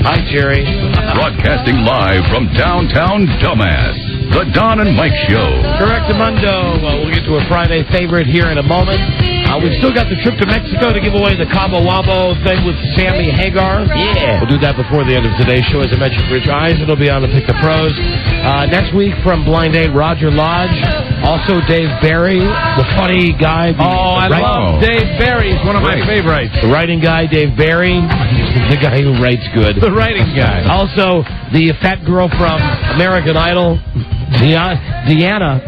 Hi, Jerry. Broadcasting live from downtown Dumbass. The Don and Mike Show. Correctamundo. We'll get to a Friday favorite here in a moment. We've still got the trip to Mexico to give away the Cabo Wabo thing with Sammy Hagar. Yeah. We'll do that before the end of today's show. As I mentioned, Rich Eisen will be on to pick the pros. Next week from Blind Date, Roger Lodge. Also Dave Barry, the funny guy. I love Dave Barry. He's one of my favorites. The writing guy, Dave Barry. The guy who writes good. The writing guy. Also, the fat girl from American Idol, Deanna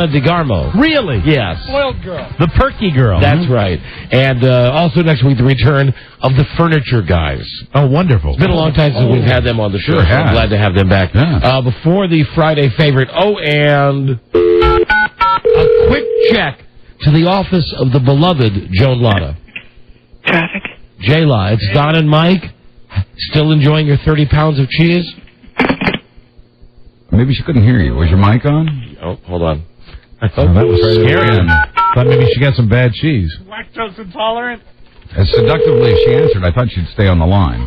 DeGarmo. Really? Yes. Spoiled girl. The perky girl. That's right. And also next week, the return of the Furniture Guys. Oh, wonderful. It's been a long time since we've had them on the show, Sure so I'm glad to have them back. Yeah. Before the Friday favorite, and a quick check to the office of the beloved Joan Latta. Traffic. J-La, it's Don and Mike. Still enjoying your 30 pounds of cheese? Maybe she couldn't hear you. Was your mic on? Oh, hold on. That was scary. Thought maybe she got some bad cheese. Lactose intolerant? As seductively as she answered, I thought she'd stay on the line.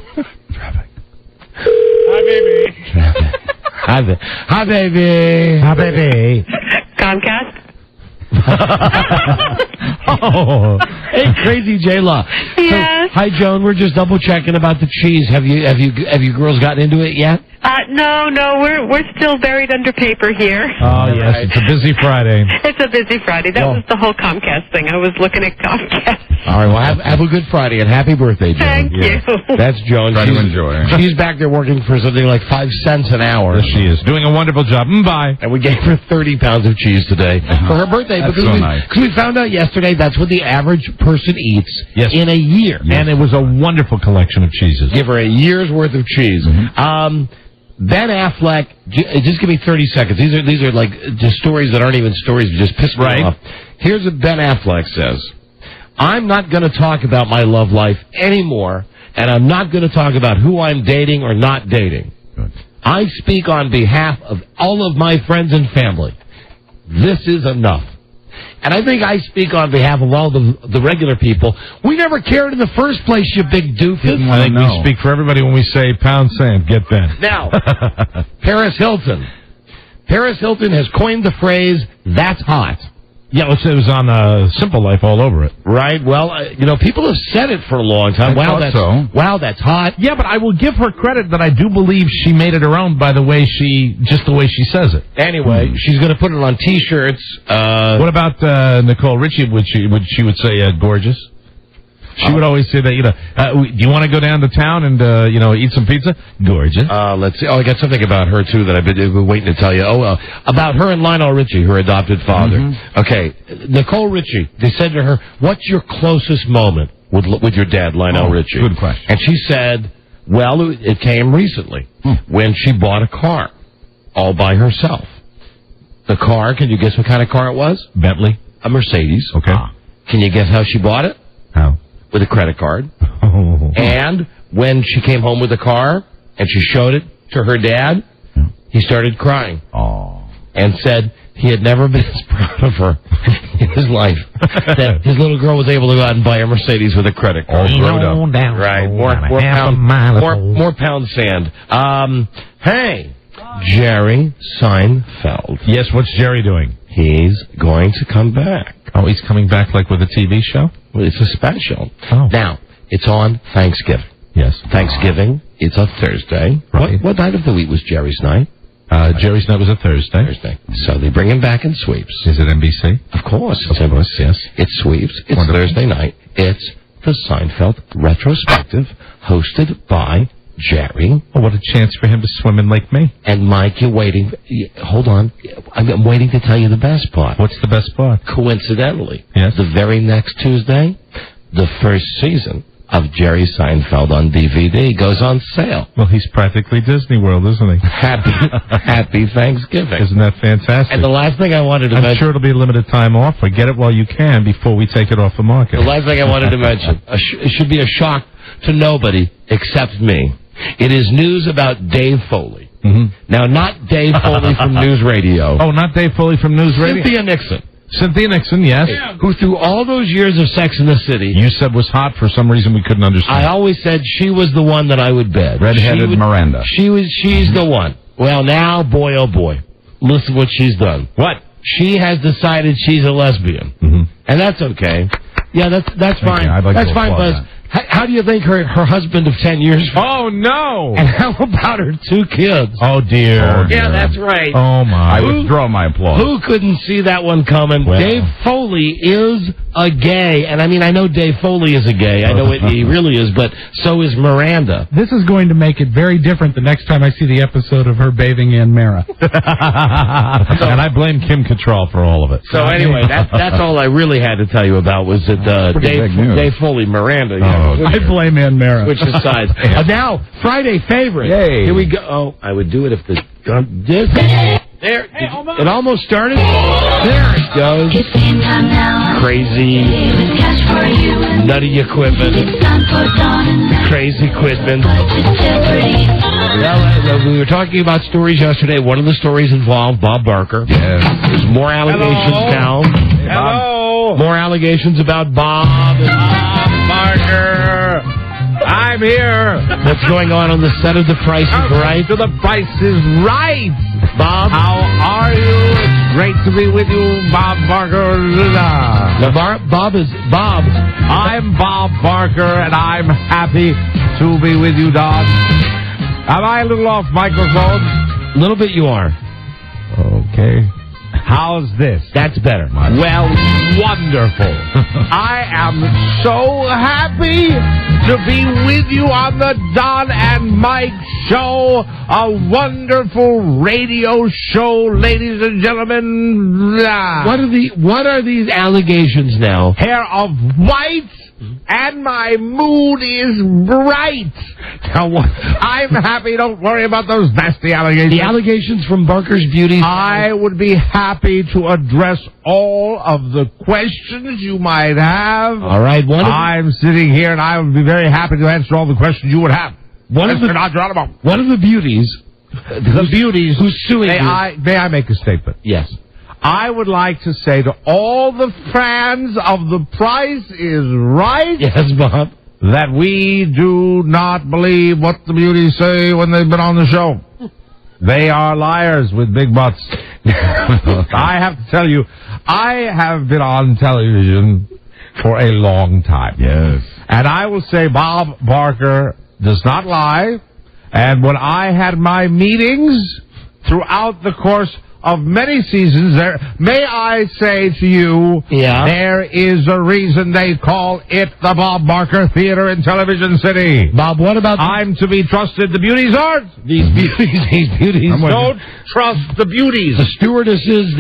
Hi, baby. Hi, baby. Hi, baby. Comcast? Oh, hey, crazy J-Law. Yes. Hi, Joan. We're just double checking about the cheese. Have you girls gotten into it yet? No, we're still buried under paper here. Oh, yes, it's a busy Friday. It's a busy Friday. That was the whole Comcast thing. I was looking at Comcast. All right, well, have a good Friday, and happy birthday, Joan. Thank you. That's Joan. Try to enjoy. She's back there working for something like 5 cents an hour. Yes, she is. Doing a wonderful job. Bye. And we gave her 30 pounds of cheese today for her birthday. That's so nice. Because we found out yesterday that's what the average person eats in a year. Yes. And it was a wonderful collection of cheeses. Give her a year's worth of cheese. Ben Affleck, just give me 30 seconds. These are like just stories that aren't even stories, just piss me off. Here's what Ben Affleck says. I'm not going to talk about my love life anymore, and I'm not going to talk about who I'm dating or not dating. Good. I speak on behalf of all of my friends and family. This is enough. And I think I speak on behalf of all the regular people. We never cared in the first place, you big doofus. I think we speak for everybody when we say pound sand, get Ben. Now, Paris Hilton. Paris Hilton has coined the phrase, that's hot. Yeah, it was on Simple Life all over it. Right. Well, people have said it for a long time. Wow, that's hot. Yeah, but I will give her credit that I do believe she made it her own by the way she says it. Anyway, she's going to put it on T-shirts. What about Nicole Richie? She would say gorgeous? She would always say that, do you want to go down to town and, eat some pizza? Gorgeous. Let's see. Oh, I got something about her, too, that I've been waiting to tell you. About her and Lionel Richie, her adopted father. Okay, Nicole Richie, they said to her, what's your closest moment with your dad, Lionel Richie? Good question. And she said, well, it came recently, when she bought a car, all by herself. The car, can you guess what kind of car it was? Bentley. A Mercedes. Okay. Can you guess how she bought it? How? With a credit card. And when she came home with the car and she showed it to her dad, he started crying. And said he had never been as proud of her in his life. That his little girl was able to go out and buy a Mercedes with a credit card. All grown up. Right. More pound sand. Hey, Jerry Seinfeld. Yes, what's Jerry doing? He's going to come back. Oh, he's coming back like with a TV show? Well, it's a special. Oh. Now, it's on Thanksgiving. Yes. Thanksgiving, it's a Thursday. Right. What night of the week was Jerry's night? Jerry's night was a Thursday. So they bring him back in sweeps. Is it NBC? Of course. Of course, yes. It's sweeps. It's Wonderful. Thursday night. It's the Seinfeld Retrospective, hosted by Jerry. Oh, what a chance for him to swim in Lake May. And Mike, you're waiting. Hold on. I'm waiting to tell you the best part. What's the best part? Coincidentally, yes, the very next Tuesday, the first season of Jerry Seinfeld on DVD goes on sale. Well, he's practically Disney World, isn't he? Happy Thanksgiving. Isn't that fantastic? And the last thing I wanted to mention... I'm sure it'll be a limited time offer. Get it while you can before we take it off the market. The last thing I wanted to mention, it should be a shock to nobody except me. It is news about Dave Foley. Now, not Dave Foley from News Radio. Oh, not Dave Foley from News Radio? Cynthia Nixon, yes. Who through all those years of Sex in the City... You said was hot for some reason we couldn't understand. I always said she was the one that I would bed. Red-headed Miranda. She's the one. Well, now, boy, oh boy. Listen what she's done. What? She has decided she's a lesbian. And that's okay. Yeah, that's fine. I'd like that's to fine, applaud Buzz. that. How do you think her husband of 10 years... Oh, no! And how about her 2 kids? Oh, dear. Yeah, that's right. Oh, my. I withdraw my applause. Who couldn't see that one coming? Well. Dave Foley is a gay. And, I know Dave Foley is a gay. I know he really is, but so is Miranda. This is going to make it very different the next time I see the episode of her bathing in Mara. And I blame Kim Cattrall for all of it. So, anyway, that's all I really had to tell you about was that Dave Foley, Miranda. I blame Ann Mara. Switch the sides. Now, Friday favorite. Yay. Here we go. Oh, I would do it if the... There, it almost started. There it goes. Crazy, nutty equipment. Crazy equipment. Well, we were talking about stories yesterday. One of the stories involved Bob Barker. Yes. There's more allegations now. Hello. More allegations about Bob and Barker. I'm here. What's going on the set of The Price is Right? To The Price is Right. Bob, how are you? It's great to be with you, Bob Barker. Now, Bob is Bob. I'm Bob Barker, and I'm happy to be with you, Don. Am I a little off microphone? A little bit you are. Okay. How's this? That's better. Well, wonderful. I am so happy to be with you on the Don and Mike show. A wonderful radio show, ladies and gentlemen. What are these allegations now? Hair of white, and my mood is bright. Now, I'm happy. Don't worry about those nasty allegations. The allegations from Barker's Beauty. I would be happy to address all of the questions you might have. All right. I'm sitting here, and I would be very happy to answer all the questions you would have. One of the beauties. The beauties who's suing you. May I make a statement? Yes. I would like to say to all the fans of The Price is Right. Yes, Bob. That we do not believe what the beauties say when they've been on the show. They are liars with big butts. I have to tell you, I have been on television for a long time. Yes. And I will say Bob Barker does not lie. And when I had my meetings throughout the course of many seasons, may I say to you, there is a reason they call it the Bob Barker Theater in Television City. Bob, what about... I'm to be trusted. The beauties aren't. These beauties. Don't trust the beauties. The stewardesses,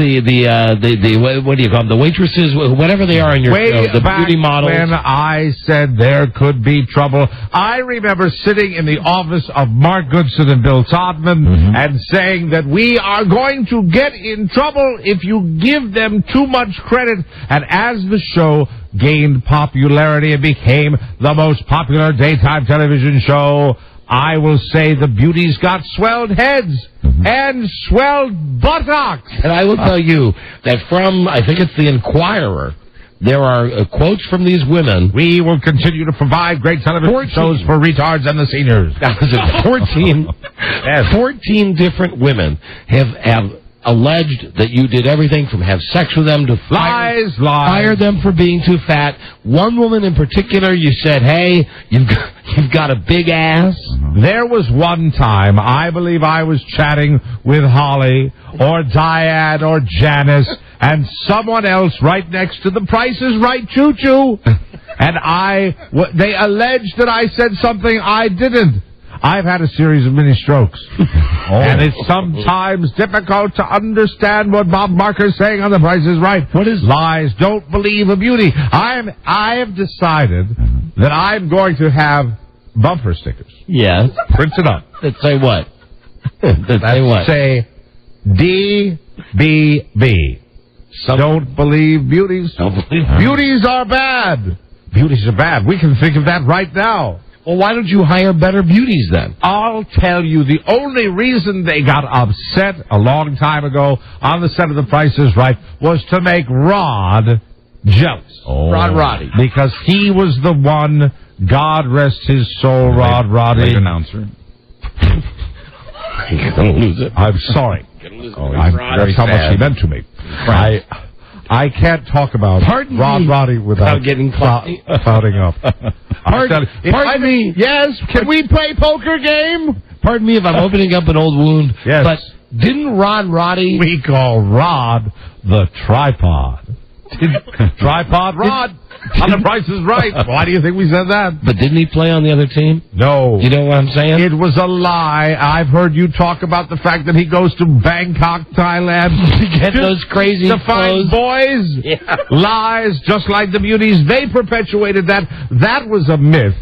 what do you call them? The waitresses, whatever they are in your show, the beauty models. When I said there could be trouble, I remember sitting in the office of Mark Goodson and Bill Todman and saying that we are going to get in trouble if you give them too much credit. And as the show gained popularity and became the most popular daytime television show, I will say the beauties got swelled heads and swelled buttocks. And I will tell you that from, I think it's the Inquirer, there are quotes from these women. We will continue to provide great television shows for retards and the seniors. That was it. 14 different women have alleged that you did everything from have sex with them to fire them for being too fat. One woman in particular, you said, hey, you've got a big ass. There was one time, I believe I was chatting with Holly or Diane or Janice and someone else right next to The Price is Right choo-choo. And they alleged that I said something I didn't. I've had a series of mini strokes. And it's sometimes difficult to understand what Bob Barker's saying on The Price is Right. What is lies? Don't believe a beauty. I have decided that I'm going to have bumper stickers. Yes. Printed up. That say what? Say DBB. Don't believe beauties. Don't believe beauties are bad. Beauties are bad. We can think of that right now. Well, why don't you hire better beauties then? I'll tell you, the only reason they got upset a long time ago on the set of The Price is Right was to make Rod jealous. Rod Roddy. Because he was the one, God rest his soul, Rod Roddy. Great announcer. You're going to lose it. I'm sorry. That's how much he meant to me. I can't talk about Rod Roddy without getting clouding up. Pardon me. Yes, can we play poker game? Pardon me if I'm opening up an old wound. Yes. But didn't Rod Roddy... We call Rod the tripod. Tripod Rod on The Price is Right. Why do you think we said that? But didn't he play on the other team? No. You know what I'm saying? It was a lie. I've heard you talk about the fact that he goes to Bangkok, Thailand to get those crazy to find boys. Yeah. Lies, just like the beauties. They perpetuated that. That was a myth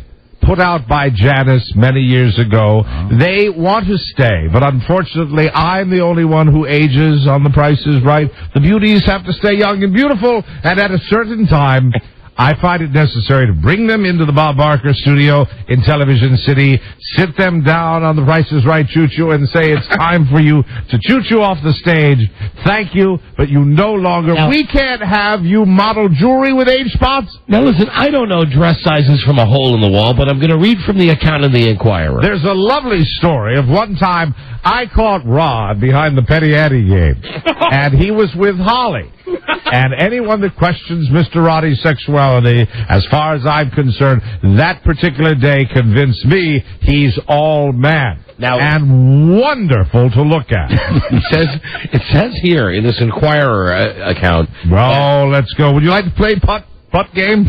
put out by Janice many years ago. They want to stay, but unfortunately, I'm the only one who ages on The Price is Right. The beauties have to stay young and beautiful, and at a certain time, I find it necessary to bring them into the Bob Barker studio in Television City, sit them down on The Price is Right choo-choo, and say it's time for you to choo-choo off the stage. Thank you, but you no longer... we can't have you model jewelry with age spots. Now, listen, I don't know dress sizes from a hole in the wall, but I'm going to read from the account of the Inquirer. There's a lovely story of one time I caught Rod behind the Petty Ante game, and he was with Holly. And anyone that questions Mr. Roddy's sexuality, as far as I'm concerned, that particular day convinced me he's all man. And wonderful to look at. It says here in this Inquirer account. Well, let's go. Would you like to play putt game?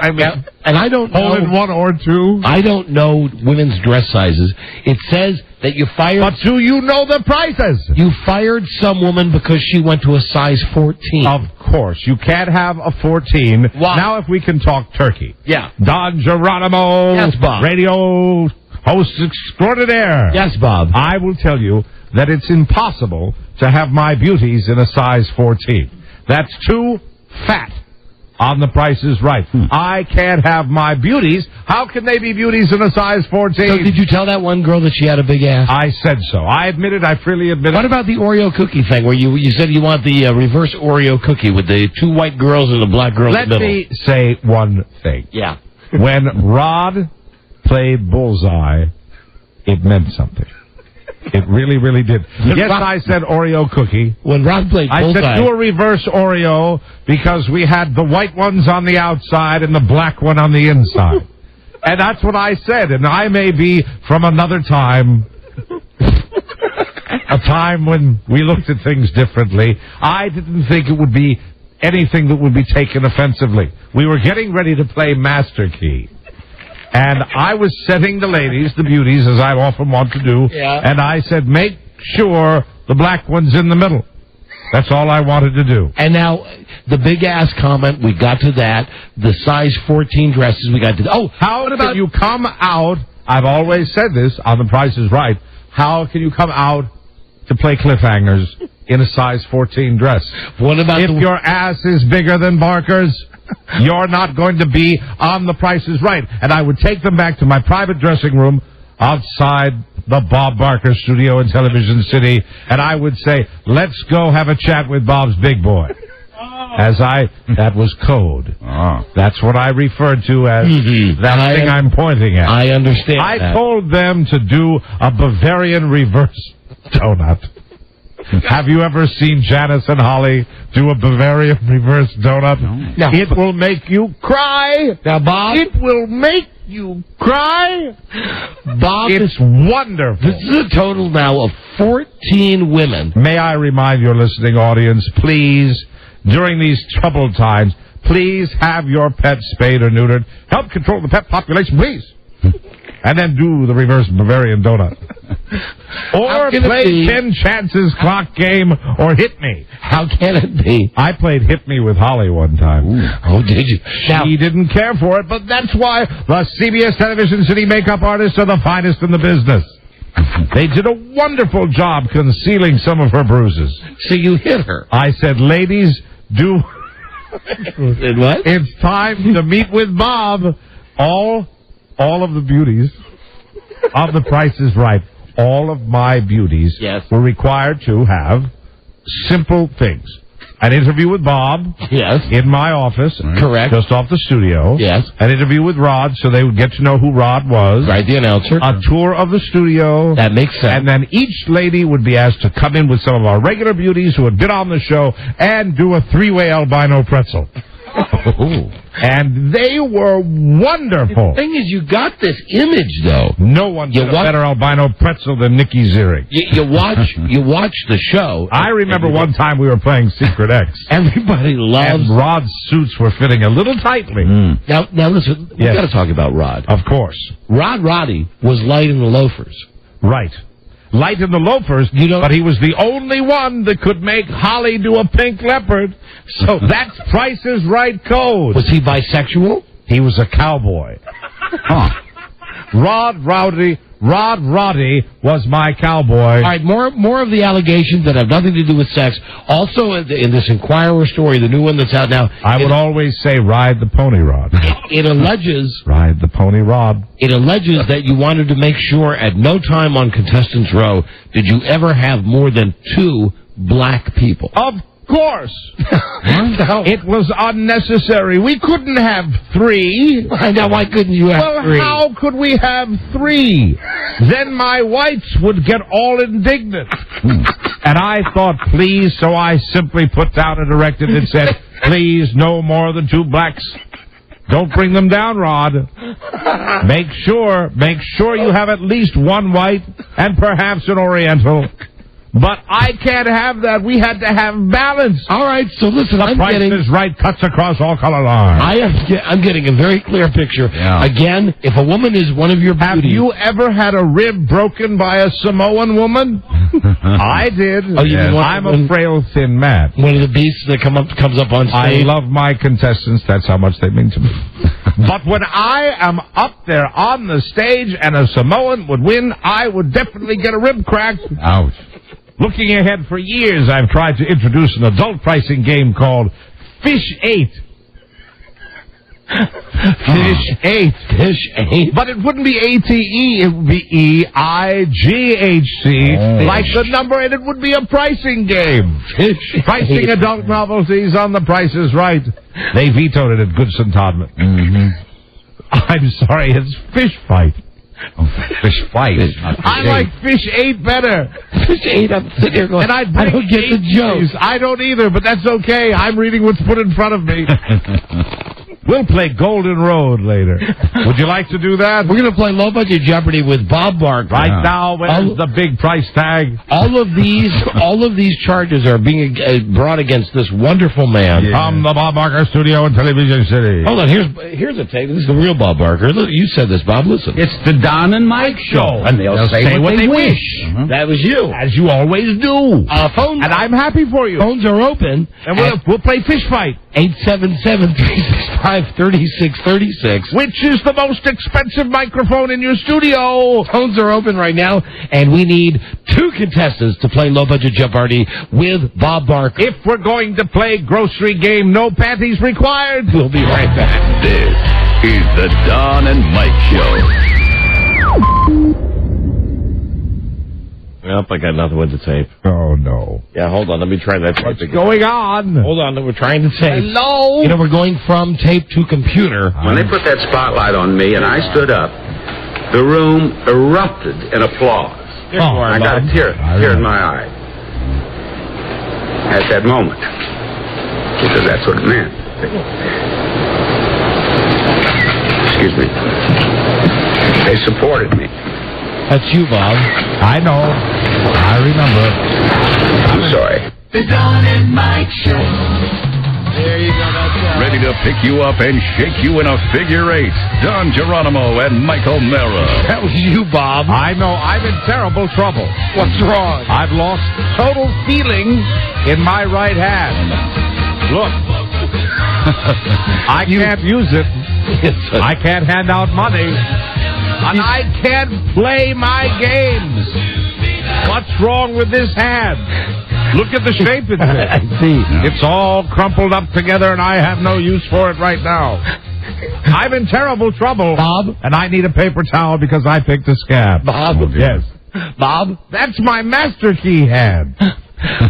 I mean, and I don't know. Hole in one or two. I don't know women's dress sizes. It says that you fired. But do you know the prices? You fired some woman because she went to a size 14. Of course. You can't have a 14. Why? Now, if we can talk turkey. Yeah. Don Geronimo. Yes, Bob. Radio host extraordinaire. Yes, Bob. I will tell you that it's impossible to have my beauties in a size 14. That's too fat. On The Price is Right. I can't have my beauties. How can they be beauties in a size 14? So did you tell that one girl that she had a big ass? I said so. I admit it. I freely admit it. What about the Oreo cookie thing where you said you want the reverse Oreo cookie with the two white girls and the black girl in the middle? Let me say one thing. Yeah. When Rod played Bullseye, it meant something. It really, really did. Yes, I said Oreo cookie. When Rod played Bullseye. I said do a reverse Oreo because we had the white ones on the outside and the black one on the inside. And that's what I said. And I may be from another time, a time when we looked at things differently. I didn't think it would be anything that would be taken offensively. We were getting ready to play Master Key. And I was setting the ladies, the beauties, as I often want to do. Yeah. And I said, make sure the black one's in the middle. That's all I wanted to do. And now, the big ass comment, we got to that. The size 14 dresses, we got to... Oh, how can you come out... I've always said this on The Price is Right. How can you come out to play cliffhangers in a size 14 dress? What about if your ass is bigger than Barker's? You're not going to be on The Price is Right. And I would take them back to my private dressing room outside the Bob Barker studio in Television City, and I would say, let's go have a chat with Bob's big boy. That was code. That's what I referred to as that thing I'm pointing at. I understand I told them to do a Bavarian reverse donut. Have you ever seen Janice and Holly do a Bavarian reverse donut? No. It will make you cry. Now, Bob. It will make you cry. Bob. It's wonderful. This is a total now of 14 women. May I remind your listening audience, please, during these troubled times, please have your pets spayed or neutered. Help control the pet population, please. And then do the reverse Bavarian donut. Or play 10 chances clock game or hit me. How can it be? I played hit me with Holly one time. Ooh. Oh, did you? She didn't care for it, but that's why the CBS Television City makeup artists are the finest in the business. They did a wonderful job concealing some of her bruises. So you hit her. I said, ladies, do... What? It's time to meet with Bob. All of the beauties of The Price is Right, all of my beauties were required to have simple things. An interview with Bob in my office. Correct. Just off the studio. Yes. An interview with Rod so they would get to know who Rod was. Right, the announcer. A tour of the studio. That makes sense. And then each lady would be asked to come in with some of our regular beauties who had been on the show and do a three-way albino pretzel. And they were wonderful. The thing is, you got this image, though. No one did a better albino pretzel than Nikki Ziering. You watch the show. I remember one time we were playing Secret X. Everybody loves... And Rod's suits were fitting a little tightly. Now listen, we've got to talk about Rod. Of course. Roddy was light in the loafers. Right. Light in the loafers, but he was the only one that could make Holly do a pink leopard. So that's Price is Right code. Was he bisexual? He was a cowboy. Rod Roddy was my cowboy. All right, more of the allegations that have nothing to do with sex. Also, in this Inquirer story, the new one that's out now, I would always say, ride the pony rod. It alleges... Ride the pony rod. It alleges that you wanted to make sure at no time on Contestants Row did you ever have more than 2 black people. Of course. It was unnecessary. We couldn't have 3. Now, why couldn't you have 3? Well, how could we have 3? Then my whites would get all indignant. And I thought, please, so I simply put down a directive that said, please, no more than 2 blacks. Don't bring them down, Rod. Make sure you have at least 1 white and perhaps an Oriental. But I can't have that. We had to have balance. All right, so listen, the Price is Right cuts across all color lines. I'm getting a very clear picture. Yeah. Again, if a woman is one of your beauties... Have you ever had a rib broken by a Samoan woman? I did. Oh, you mean I'm a frail, thin man. One of the beasts that comes up on stage? I love my contestants. That's how much they mean to me. But when I am up there on the stage and a Samoan would win, I would definitely get a rib cracked. Ouch. Looking ahead, for years, I've tried to introduce an adult pricing game called Fish 8. Fish 8. Fish 8. But it wouldn't be ATE, it would be EIGHC, like the number, and it would be a pricing game. Fish Pricing 8. adult novelties on The Price is Right. They vetoed it at Goodson Todman. I'm sorry, it's Fish Fight. Fish fight. I like Fish 8 better. Fish 8, I'm sitting here going, and I don't get the joke. I don't either, but that's okay. I'm reading what's put in front of me. We'll play Golden Road later. Would you like to do that? We're going to play Low Budget Jeopardy with Bob Barker. Right now, where's the big price tag? All of these charges are being brought against this wonderful man. From the Bob Barker Studio in Television City. Hold on, here's a tape. This is the real Bob Barker. Look, you said this, Bob. Listen. It's the Don and Mike show, and they'll say what they wish. That was you. As you always do. Phones, and I'm happy for you. Phones are open. And we'll play Fish Fight. 877-365-3636. Which is the most expensive microphone in your studio? Phones are open right now, and we need 2 contestants to play Low Budget Jeopardy with Bob Barker. If we're going to play grocery game, no panties required. We'll be right back. This is the Don and Mike Show. Nope, I got nothing with the tape. Oh, no. Yeah, hold on. Let me try that tape. What's going on? Hold on. We're trying to tape. Hello? You know, we're going from tape to computer. When they put that spotlight on me and I stood up, the room erupted in applause. There you are, I got a Bob. tear in my eye at that moment, because that's what it meant. Excuse me. They supported me. That's you, Bob. I know. I remember. I'm sorry. The Don and Mike Show. There you go. That's Ready to pick you up and shake you in a figure 8. Don Geronimo and Mike O'Mara. That was you, Bob. I know. I'm in terrible trouble. What's wrong? I've lost total feeling in my right hand. Look. I can't use it. I can't hand out money. And I can't play my games. What's wrong with this hand? Look at the shape it's in. I see. It's all crumpled up together, and I have no use for it right now. I'm in terrible trouble, Bob. And I need a paper towel because I picked a scab. Bob. Yes. Bob. That's my master key hand.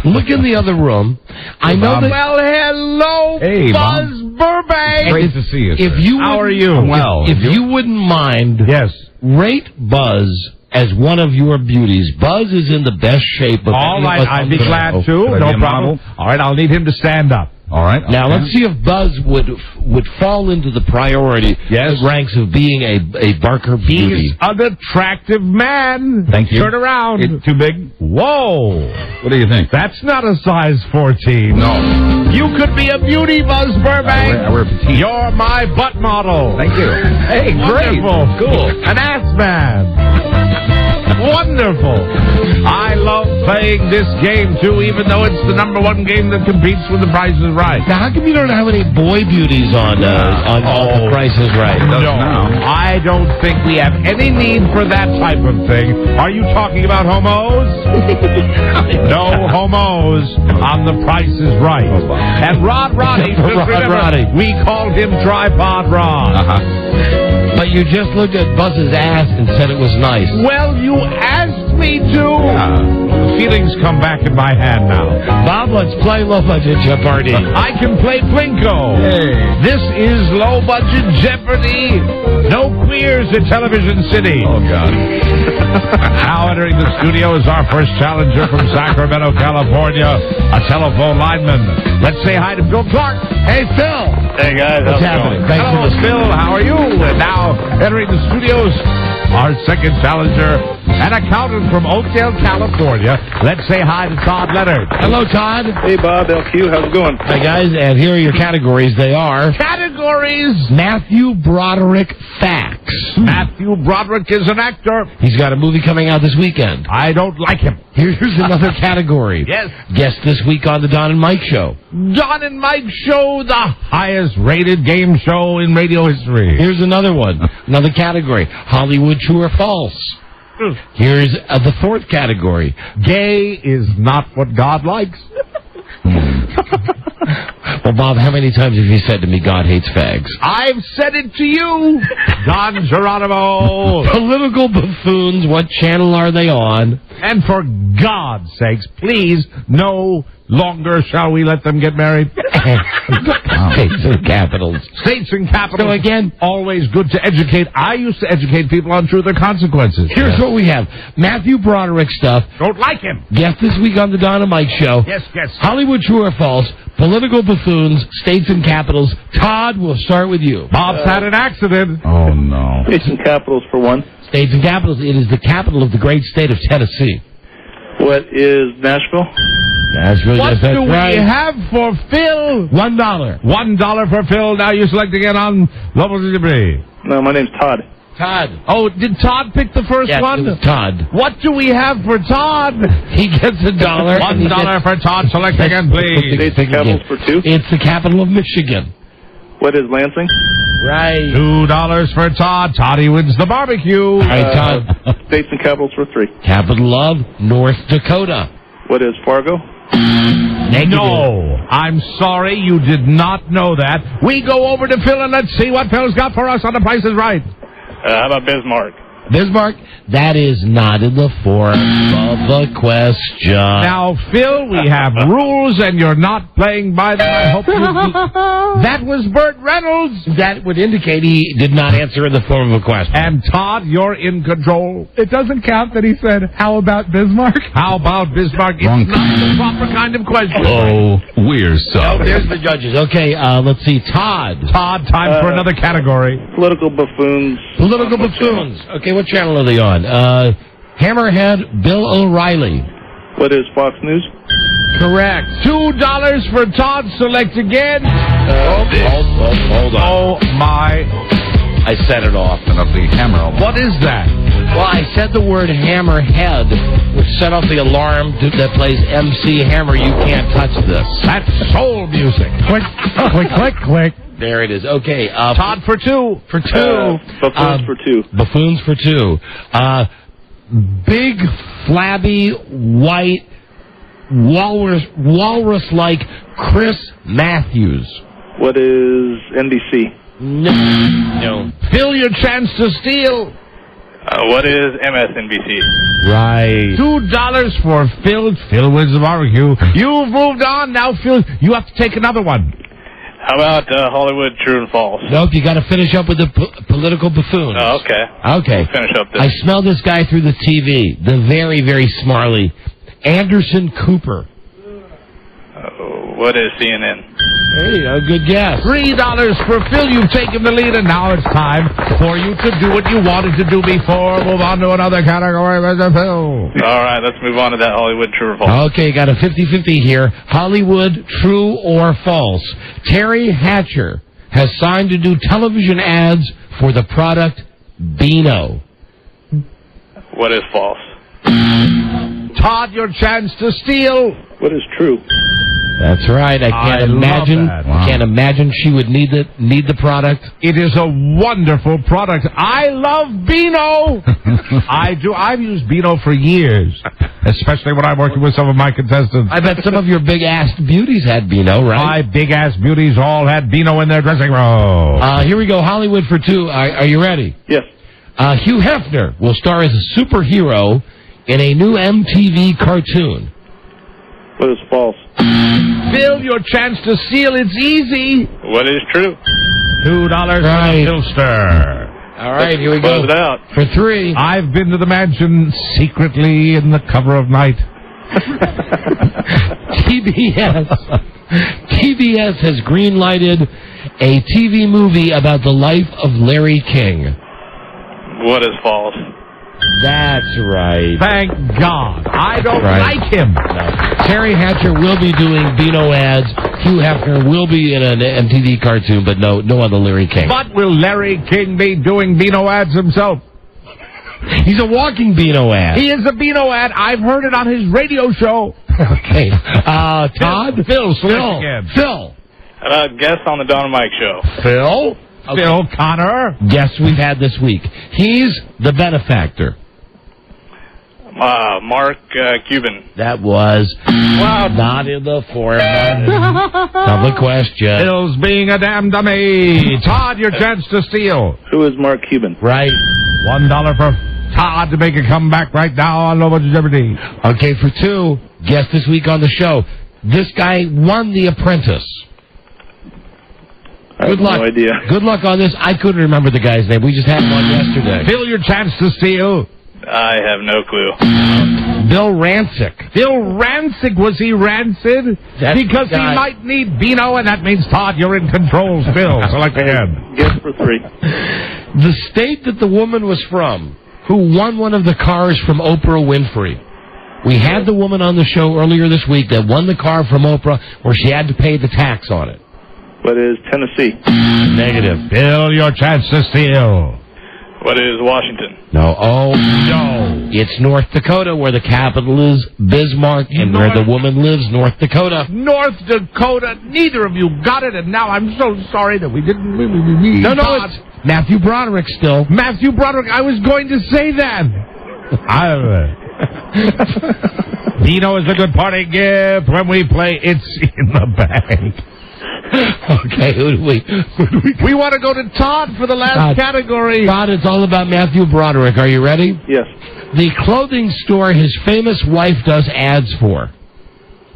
Look in the other room. I know that. Well, hello, Hey, Buzz Burbank. Great to see you, sir. How are you? Well. If you wouldn't mind, Yes. rate Buzz as one of your beauties. Buzz is in the best shape of All any of right, us I'd on be the glad show. to. Could I No be a problem. model? All right, I'll need him to stand up. All right. Now, okay. let's see if Buzz would fall into the priority ranks of being a Barker beauty. He's an attractive man. Thank you. Turn around. Too big? Whoa. What do you think? That's not a size 14. No. You could be a beauty, Buzz Burbank. I wear petite. You're my butt model. Thank you. Hey, great. Wonderful. Cool. An ass man. Wonderful. I love playing this game, too, even though it's the number one game that competes with The Price is Right. Now, how come you don't have any boy beauties on The Price is Right? No, I don't think we have any need for that type of thing. Are you talking about homos? No homos on The Price is Right. And Rod Roddy, just remember, we called him Tripod Rod. But you just looked at Buzz's ass and said it was nice. Well, you asked me to. Feelings come back in my hand now. Bob, let's play Low Budget Jeopardy. I can play Plinko. Hey. This is Low Budget Jeopardy. No queers at Television City. Oh, God. Now entering the studio is our first challenger from Sacramento, California, a telephone lineman. Let's say hi to Bill Clark. Hey, Phil. Hey, guys. What's happening? Hello, Phil. How are you? And now entering the studios, our second challenger, an accountant from Oakdale, California. Let's say hi to Todd Leonard. Hello, Todd. Hey, Bob, LQ. How's it going? Hi, guys. And here are your categories. They are... Categories. Matthew Broderick Facts. Matthew Broderick is an actor. He's got a movie coming out this weekend. I don't like him. Here's another category. Yes. Guest this week on the Don and Mike Show. Don and Mike Show, the highest rated game show in radio history. Here's another one. Another category. Hollywood True or False. Here's the fourth category. Gay is not what God likes. Well, Bob, how many times have you said to me, God hates fags? I've said it to you, Don Geronimo. Political buffoons, what channel are they on? And for God's sakes, please, no longer shall we let them get married. States and capitals. States and capitals. So again, always good to educate. I used to educate people on truth or consequences. Here's what we have. Matthew Broderick stuff. Don't like him. Guest this week on the Don and Mike Show. Yes. Hollywood True or False. Political buffoons. States and capitals. Todd, we'll start with you. Bob's had an accident. Oh, no. States and capitals for one. States and capitals. It is the capital of the great state of Tennessee. What is Nashville? Nashville, What yes, that's do right. we have for Phil? $1. $1 for Phil. Now you select again on Level Debris. No, my name's Todd. Todd. Oh, did Todd pick the first Yes, one? it was Todd. What do we have for Todd? He gets $1. $1 for Todd. Select again, please. States and capitals for two. It's the capital of Michigan. What is Lansing? Right. $2 for Todd. Toddy wins the barbecue. All right, Todd. States and capitals for three. Capital of North Dakota. What is Fargo? Negative. No, I'm sorry, you did not know that. We go over to Phil and let's see what Phil's got for us on The Price is Right. How about Bismarck? Bismarck, that is not in the form of the question. Now, Phil, we have rules, and you're not playing by them. I hope you... That was Burt Reynolds. That would indicate he did not answer in the form of a question. And, Todd, you're in control. It doesn't count that he said, how about Bismarck? How about Bismarck? Wrong It's not the proper kind of question. Oh, we're Oh, sorry. there's the judges. Okay, let's see. Todd, Todd, time for another category. Political buffoons. political buffoons. Okay, what channel are they on? Hammerhead, Bill O'Reilly. What is Fox News? Correct. $2 for Todd. Select again. Hold on. Oh, my. I set it off. Set up the hammer. What is that? Well, I said the word hammerhead, which set off the alarm that plays MC Hammer. You can't touch this. That's soul music. Click, click, click, click. There it is. Okay. Todd for two. For two. Buffoons for two. Buffoons for two. Big, flabby, white, walrus-like Chris Matthews. What is NBC? No. Fill your chance to steal. What is MSNBC? Right. $2 for Phil. Phil wins the barbecue. You've moved on. Now, Phil, you have to take another one. How about Hollywood True and False? Nope, you got to finish up with the political buffoons. Oh, okay. Okay. We'll finish up this. I smell this guy through the TV. The very, very smarly Anderson Cooper. What is CNN? Hey, a good guess. $3 for Phil. You've taken the lead, and now it's time for you to do what you wanted to do before. Move on to another category, Mr. Phil. All right, let's move on to that Hollywood True or False. Okay, got a 50-50 here. Hollywood, true or false? Terry Hatcher has signed to do television ads for the product Beano. What is false? Todd, your chance to steal. What is true? That's right. I can't imagine. Love that. Wow. Can't imagine she would need the product. It is a wonderful product. I love Beano. I do. I've used Beano for years, especially when I'm working with some of my contestants. I bet some of your big-ass beauties had Beano, right? My big-ass beauties all had Beano in their dressing room. Here we go. Hollywood for two. Are you ready? Yes. Hugh Hefner will star as a superhero in a new MTV cartoon. What is false? Phil, your chance to steal. It's easy. What is true? $2 Right. for the Filster. All right, here we go. Close it out. For three. I've been to the mansion secretly in the cover of night. TBS has green-lighted a TV movie about the life of Larry King. What is false? That's right. Thank God. I don't Right. like him. No. Terry Hatcher will be doing Beano ads. Hugh Hefner will be in an MTV cartoon, but no other Larry King. But will Larry King be doing Beano ads himself? He's a walking Beano ad. He is a Beano ad. I've heard it on his radio show. Okay. Todd? Phil, again. Phil. Guest on the Don and Mike show. Phil? Okay. Phil Connor. Guess we've had this week. He's the benefactor. Mark Cuban. That was not in the format. Public question. Phil's being a damn dummy. Todd, your chance to steal. Who is Mark Cuban? Right. $1 for Todd to make a comeback right now on Low Budget Jeopardy. Okay, for two, guess this week on the show. This guy won The Apprentice. Good luck. No idea. Good luck on this. I couldn't remember the guy's name. We just had one yesterday. Phil, your chance to steal. I have no clue. Bill Rancic. Bill Rancic, was he rancid? That's Because the he guy. might need Beano, and that means, Todd, you're in control still. Select again. Guess for three. The state that the woman was from, who won one of the cars from Oprah Winfrey. We had the woman on the show earlier this week that won the car from Oprah where she had to pay the tax on it. What is Tennessee? Negative. Bill, your chance to steal. What is Washington? No. Oh, no. It's North Dakota, where the capital is Bismarck, and where the woman lives, North Dakota. North Dakota. Neither of you got it, and now I'm so sorry that we didn't. No, it's Matthew Broderick still. Matthew Broderick. I was going to say that. Beano is a good party gift when we play It's in the Bag. Okay, who do we want to go to Todd for the last category. Todd, it's all about Matthew Broderick. Are you ready? Yes. The clothing store his famous wife does ads for.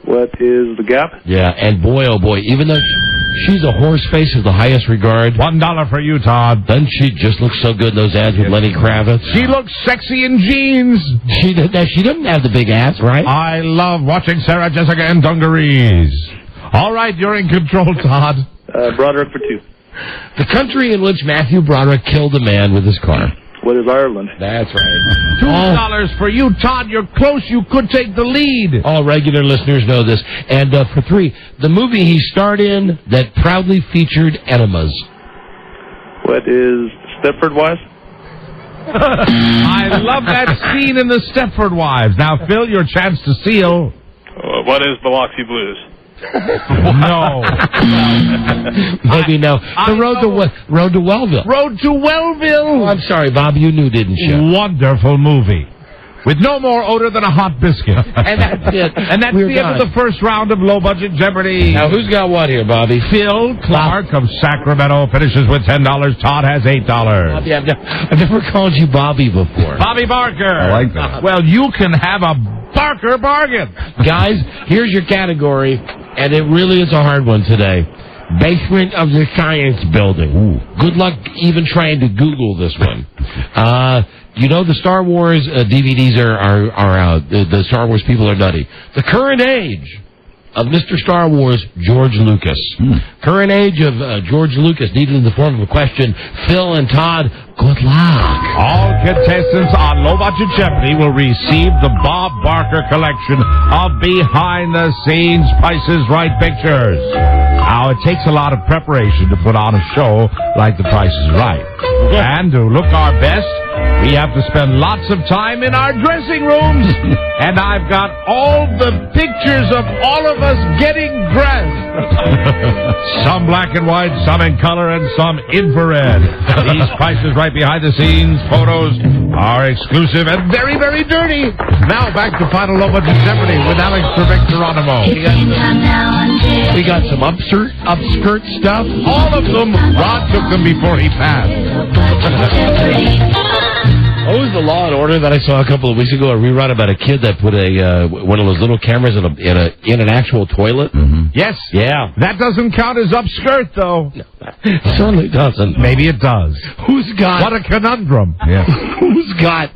What is the Gap? Yeah, and boy, oh boy, even though she's a horse face of the highest regard. $1 for you, Todd. Doesn't she just look so good in those ads with Lenny Kravitz? She looks sexy in jeans. She doesn't have the big ass, right? I love watching Sarah Jessica in dungarees. All right, you're in control, Todd. Broderick for two. The country in which Matthew Broderick killed a man with his car. What is Ireland? That's right. $2 for you, Todd. You're close. You could take the lead. All regular listeners know this. And for three, the movie he starred in that proudly featured enemas. What is Stepford Wives? I love that scene in the Stepford Wives. Now, Phil, your chance to steal. What is Biloxi Blues? No. Maybe no. The Road to Wellville. Road to Wellville. Oh, I'm sorry, Bob. You knew, didn't you? Wonderful movie. With no more odor than a hot biscuit. And that's it. And that's the end of the first round of Low Budget Jeopardy. Now, who's got what here, Bobby? Phil Clark of Sacramento finishes with $10. Todd has $8. Bobby, I've never called you Bobby before. Bobby Barker. I like that. Well, you can have a Barker bargain. Guys, here's your category, and it really is a hard one today. Basement of the Science Building. Ooh. Good luck even trying to Google this one. You know the Star Wars DVDs are out. The Star Wars people are nutty. The current age of Mr. Star Wars, George Lucas. Current age of George Lucas, needed in the form of a question. Phil and Todd, good luck. All contestants on Low Budget Jeopardy will receive the Bob Barker collection of behind-the-scenes Price is Right pictures. Now, it takes a lot of preparation to put on a show like The Price is Right. And to look our best, we have to spend lots of time in our dressing rooms. And I've got all the pictures of all of us getting dressed. Some black and white, some in color, and some infrared. These Prices Right behind the scenes photos are exclusive and very, very dirty. Now back to Final Low Budget Jeopardy with Alex Trebek Geronimo. We got some upskirt stuff. All of them, Rod took them before he passed. What was the Law and Order that I saw a couple of weeks ago? A rerun about a kid that put one of those little cameras in an actual toilet. Mm-hmm. Yes. Yeah. That doesn't count as upskirt, though. No, it certainly doesn't. Maybe it does. Who's got? What a conundrum. Yeah. Who's got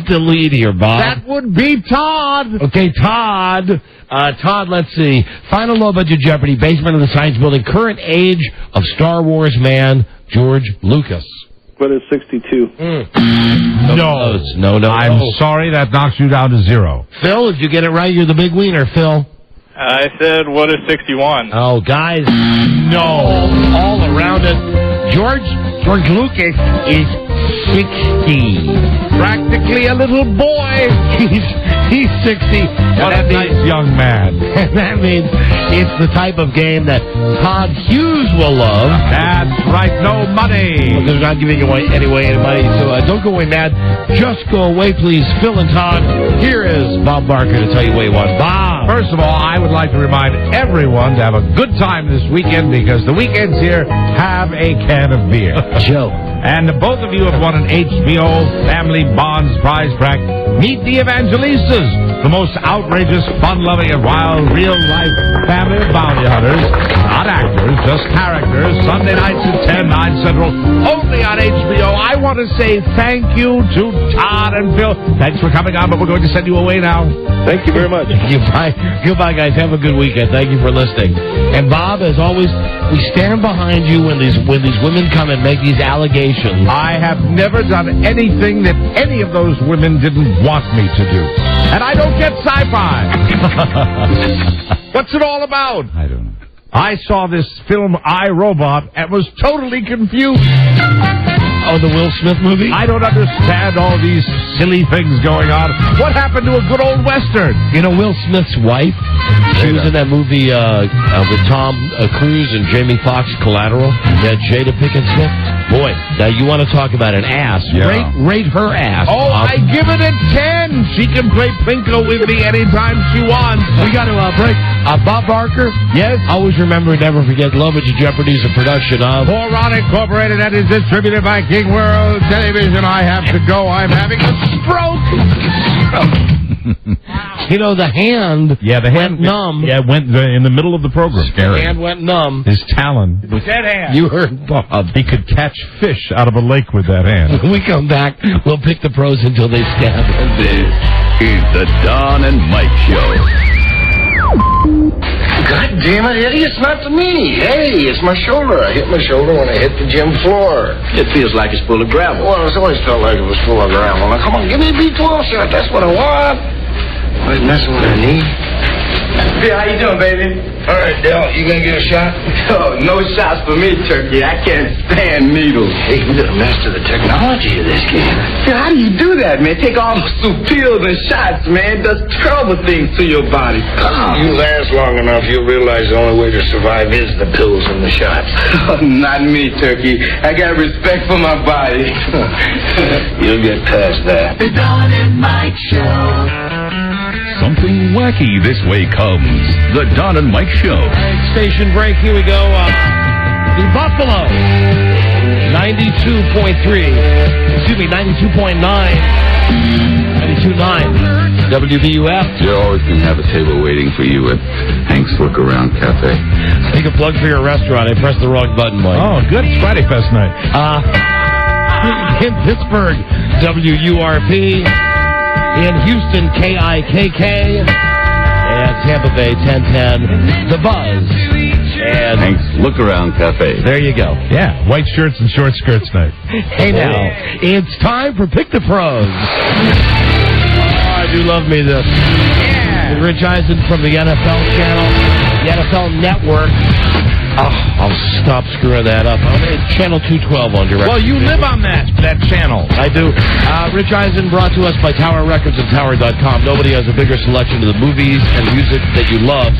the lead here, Bob? That would be Todd. Okay, Todd. Todd, let's see. Final Low Budget Jeopardy, basement of the Science Building. Current age of Star Wars man George Lucas. What is 62? No. I'm sorry, that knocks you down to 0. Phil, if you get it right, you're the big wiener, Phil. I said, what is 61? Oh, guys, no. All around it. George Lucas is 60. Practically a little boy. He's 60. What a nice young man. And that means it's the type of game that Todd Hughes will love. That's right, no money. Because we're not giving away any money, so don't go away mad. Just go away, please. Phil and Todd, here is Bob Barker to tell you where you won. Bob. First of all, I would like to remind everyone to have a good time this weekend because the weekends here have a can of beer. Joe. And both of you have won an HBO Family Bonds prize pack. Meet the Evangelistas, the most outrageous, fun-loving, and wild, real-life family of bounty hunters. Not actors, just characters. Sunday nights at 10, 9 Central, only on HBO. I want to say thank you to Todd and Phil. Thanks for coming on, but we're going to send you away now. Thank you very much. Goodbye, guys. Have a good weekend. Thank you for listening. And Bob, as always, we stand behind you when these women come and make these allegations. I have never done anything that any of those women didn't want me to do. And I don't get sci-fi. What's it all about? I don't know. I saw this film, I, Robot, and was totally confused. Oh, the Will Smith movie? I don't understand all these silly things going on. What happened to a good old Western? You know, Will Smith's wife, she was in that movie with Tom Cruise and Jamie Foxx, Collateral. Yeah, Jada Pinkett Smith. Boy, now you want to talk about an ass. Yeah. Rate her ass. Oh, I give it a 10. She can play Plinko with me anytime she wants. We got to break. Bob Barker? Yes? Always remember, never forget, Low Budget Jeopardy is a production of For Ron Incorporated and is distributed by King World Television. I have to go. I'm having a stroke. You know, the hand went numb. Yeah, went in the middle of the program. The hand went numb. His talon. Dead hand. You heard Bob. He could catch fish out of a lake with that hand. When we come back, we'll pick the pros until they stab. This is the Don and Mike Show. God damn it, Eddie, it's not to me. Hey, it's my shoulder. I hit my shoulder when I hit the gym floor. It feels like it's full of gravel. Well, it's always felt like it was full of gravel. Now, come on, give me a B12 shot. That's what I want. Quit messing with my knee. Hey, how you doing, baby? All right, Del, you gonna get a shot? Oh, no shots for me, Turkey. I can't stand needles. Hey, you gotta master the technology of this game. Yeah, how do you do that, man? Take all those pills and shots, man. Does terrible things to your body. You last long enough, you'll realize the only way to survive is the pills and the shots. Oh, not me, Turkey. I got respect for my body. You'll get past that. The Don and Mike Show. Something wacky this way comes. The Don and Mike Show. Station break. Here we go. The Buffalo. 92.3. Excuse me, 92.9. 92.9. WBUF. You always can have a table waiting for you at Hank's Look Around Cafe. Take a plug for your restaurant. I pressed the wrong button, Mike. Oh, good. It's Friday Fest night. In Pittsburgh, WURP. In Houston, KIKK. And Tampa Bay, 1010. The Buzz. And Hank's Look Around Cafe. There you go. Yeah, white shirts and short skirts night. Hey now, it's time for Pick the Pros. Oh, I do love me this. Yeah. Rich Eisen from the NFL channel, the NFL Network. I'll stop screwing that up. I'm at Channel 212 on direct. Well, you live on that channel. I do. Rich Eisen brought to us by Tower Records and Tower.com. Nobody has a bigger selection of the movies and music that you love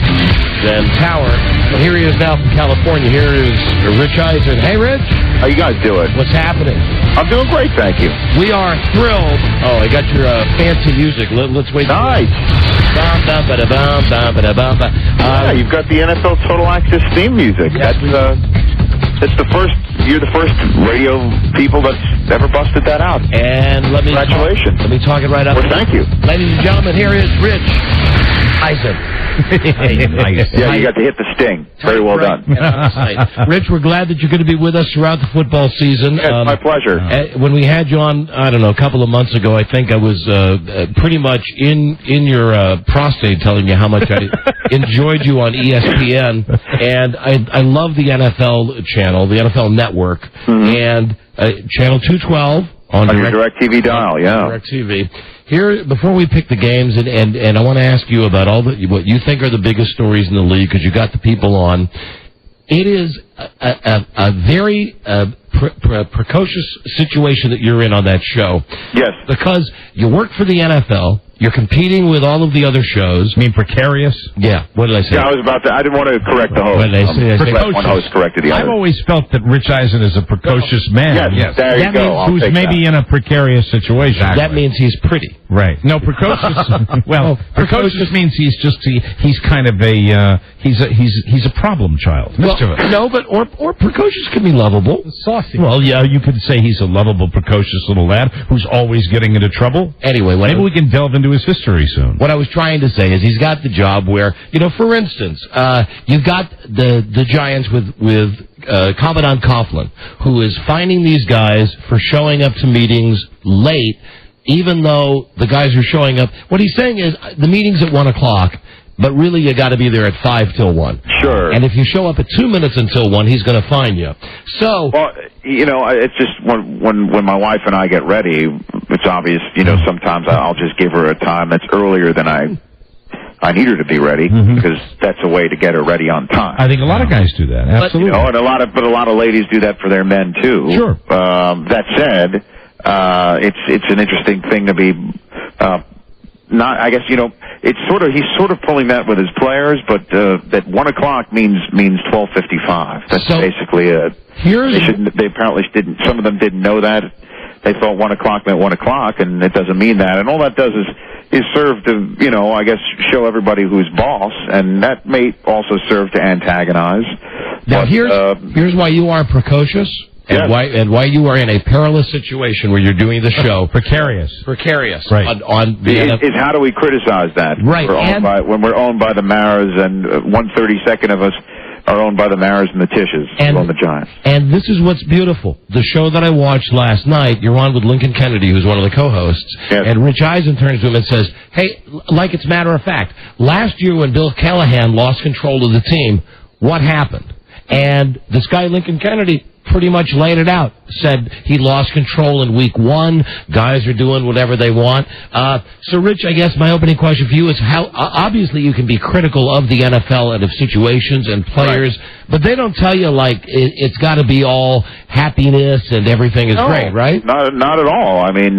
than Tower. And here he is now from California. Here is Rich Eisen. Hey, Rich. How you guys doing? What's happening? I'm doing great, thank you. We are thrilled. Oh, I got your fancy music. Let's wait. Nice. Yeah, you've got the NFL Total Access theme music. Yes, That's the first. You're the first radio people that's ever busted that out. And congratulations. Let me talk it right up. Well, thank you, ladies and gentlemen. Here is Rich Eisen. Nice. Yeah, you got to hit the sting. Very well done. Rich, we're glad that you're going to be with us throughout the football season. Yeah, it's my pleasure. When we had you on, I don't know, a couple of months ago, I think I was pretty much in your prostate telling you how much I enjoyed you on ESPN. And I love the NFL channel, the NFL Network, and Channel 212 on your DirecTV dial, yeah. DirecTV. Here, before we pick the games, and I want to ask you about what you think are the biggest stories in the league, because you got the people on. It is a very precocious situation that you're in on that show. Yes. Because you work for the NFL. You're competing with all of the other shows. You mean precarious? Yeah. What did I say? Yeah, I was about to. I didn't want to correct the host. What did I say? Precocious. One host corrected the other. I've always felt that Rich Eisen is a precocious man. Yes. There you go. Who's maybe in a precarious situation. Exactly. That means he's pretty. Right. No, precocious. Well, precocious means he's kind of he's a problem child. Mischievous. No, but or precocious can be lovable. Saucy. Well, yeah, you could say he's a lovable, precocious little lad who's always getting into trouble. Anyway, maybe we can delve into his history soon. What I was trying to say is he's got the job where, for instance, you've got the Giants with Commandant Coughlin, who is finding these guys for showing up to meetings late, even though the guys are showing up. What he's saying is the meeting's at 1 o'clock. But really, you got to be there at 5 till 1. Sure. And if you show up at 2 minutes until 1, he's going to fine you. So, well, it's just when my wife and I get ready, it's obvious. Sometimes I'll just give her a time that's earlier than I need her to be ready, because that's a way to get her ready on time. I think a lot of guys do that. Absolutely. And a lot of ladies do that for their men too. Sure. That said, it's an interesting thing to be. It's he's sort of pulling that with his players, but that 1 o'clock means 12:55. That's basically it. They apparently didn't. Some of them didn't know that. They thought 1 o'clock meant 1 o'clock, and it doesn't mean that. And all that does is serve to show everybody who's boss, and that may also serve to antagonize. Now here's why you are precocious. And why you are in a perilous situation where you're doing the show. Precarious. Right. Is how do we criticize that? Right. When we're owned by the Maras, and 1/32 of us are owned by the Maras and the Tishes, who own the Giants. And this is what's beautiful. The show that I watched last night, you're on with Lincoln Kennedy, who's one of the co-hosts. Yes. And Rich Eisen turns to him and says, hey, like it's matter of fact, last year when Bill Callahan lost control of the team, what happened? And this guy, Lincoln Kennedy, pretty much laid it out. Said he lost control in week 1. Guys are doing whatever they want. So, Rich, I guess my opening question for you is how obviously you can be critical of the NFL and of situations and players, but they don't tell you it's got to be all happiness and everything is great, right? Not at all. I mean,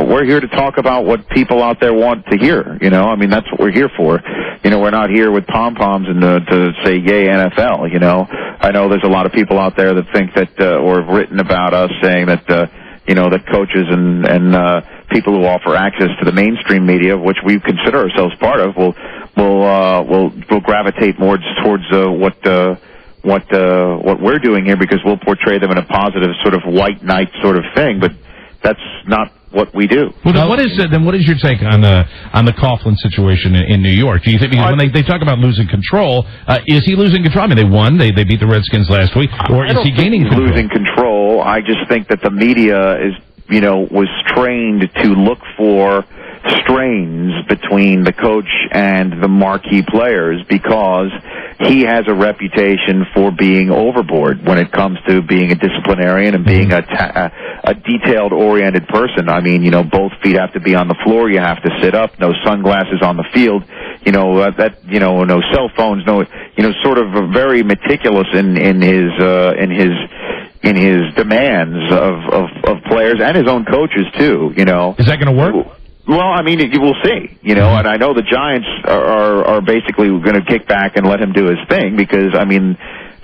we're here to talk about what people out there want to hear. That's what we're here for. We're not here with pom-poms and to say yay NFL. I know there's a lot of people out there that think that or have written about us saying that that coaches and people who offer access to the mainstream media, which we consider ourselves part of, will gravitate more towards what we're doing here, because we'll portray them in a positive sort of white knight sort of thing, but that's not what we do. Well, then what is your take on the Coughlin situation in New York? Do you think, because when they talk about losing control, is he losing control? I mean, they won, they beat the Redskins last week, or is he gaining control? Losing control. I just think that the media was trained to look for strains between the coach and the marquee players, because he has a reputation for being overboard when it comes to being a disciplinarian and being a detailed-oriented person. I mean, you know, both feet have to be on the floor. You have to sit up. No sunglasses on the field. You know, no cell phones. No, you know, sort of very meticulous in his demands of players and his own coaches too. You know, is that going to work? Well, I mean, you will see, you know, and I know the Giants are basically going to kick back and let him do his thing because, I mean,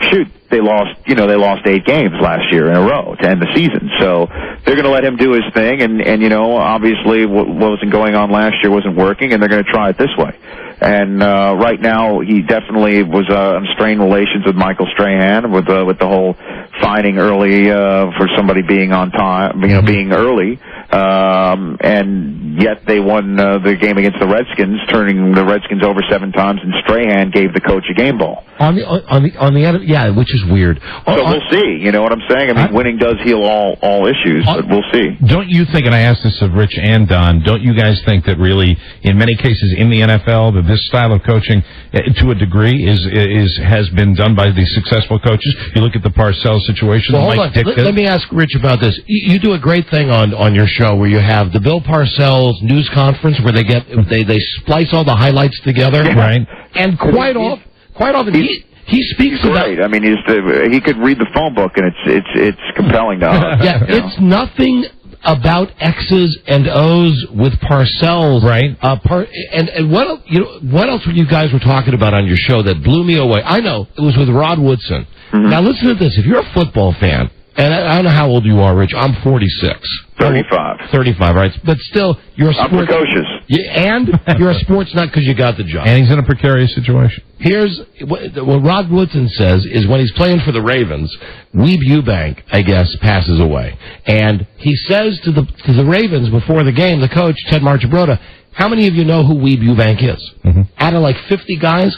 shoot, they lost 8 games last year in a row to end the season. So they're going to let him do his thing, and you know, obviously what wasn't going on last year wasn't working, and they're going to try it this way. And right now, he definitely was on strained relations with Michael Strahan with the whole fining early for somebody being on time, you know, being early. And yet they won the game against the Redskins, turning the Redskins over 7 times, and Strahan gave the coach a game ball. On the other, yeah, which is weird. So we'll see. You know what I'm saying? I mean, winning does heal all issues, but we'll see. Don't you think, and I asked this of Rich and Don, don't you guys think that really, in many cases in the NFL, that this style of coaching, to a degree, has been done by the successful coaches? You look at the Parcells situation. Well, hold on. Let me ask Rich about this. You do a great thing on your show where you have the Bill Parcells news conference where they splice all the highlights together, right? And quite often he speaks great. I mean, he could read the phone book, and it's compelling to us. Yeah, it's nothing about X's and O's with Parcells, right? And what else were you guys were talking about on your show that blew me away? I know it was with Rod Woodson. Mm-hmm. Now listen to this: if you're a football fan, and I don't know how old you are, Rich. I'm 46. 35. 35, right? But still, you're a sports... I'm precocious. And you're a sports nut because you got the job. And he's in a precarious situation. Here's what Rod Woodson says is when he's playing for the Ravens, Weeb Ewbank, I guess, passes away. And he says to the Ravens before the game, the coach, Ted Marchibroda, how many of you know who Weeb Ewbank is? Mm-hmm. Out of like 50 guys,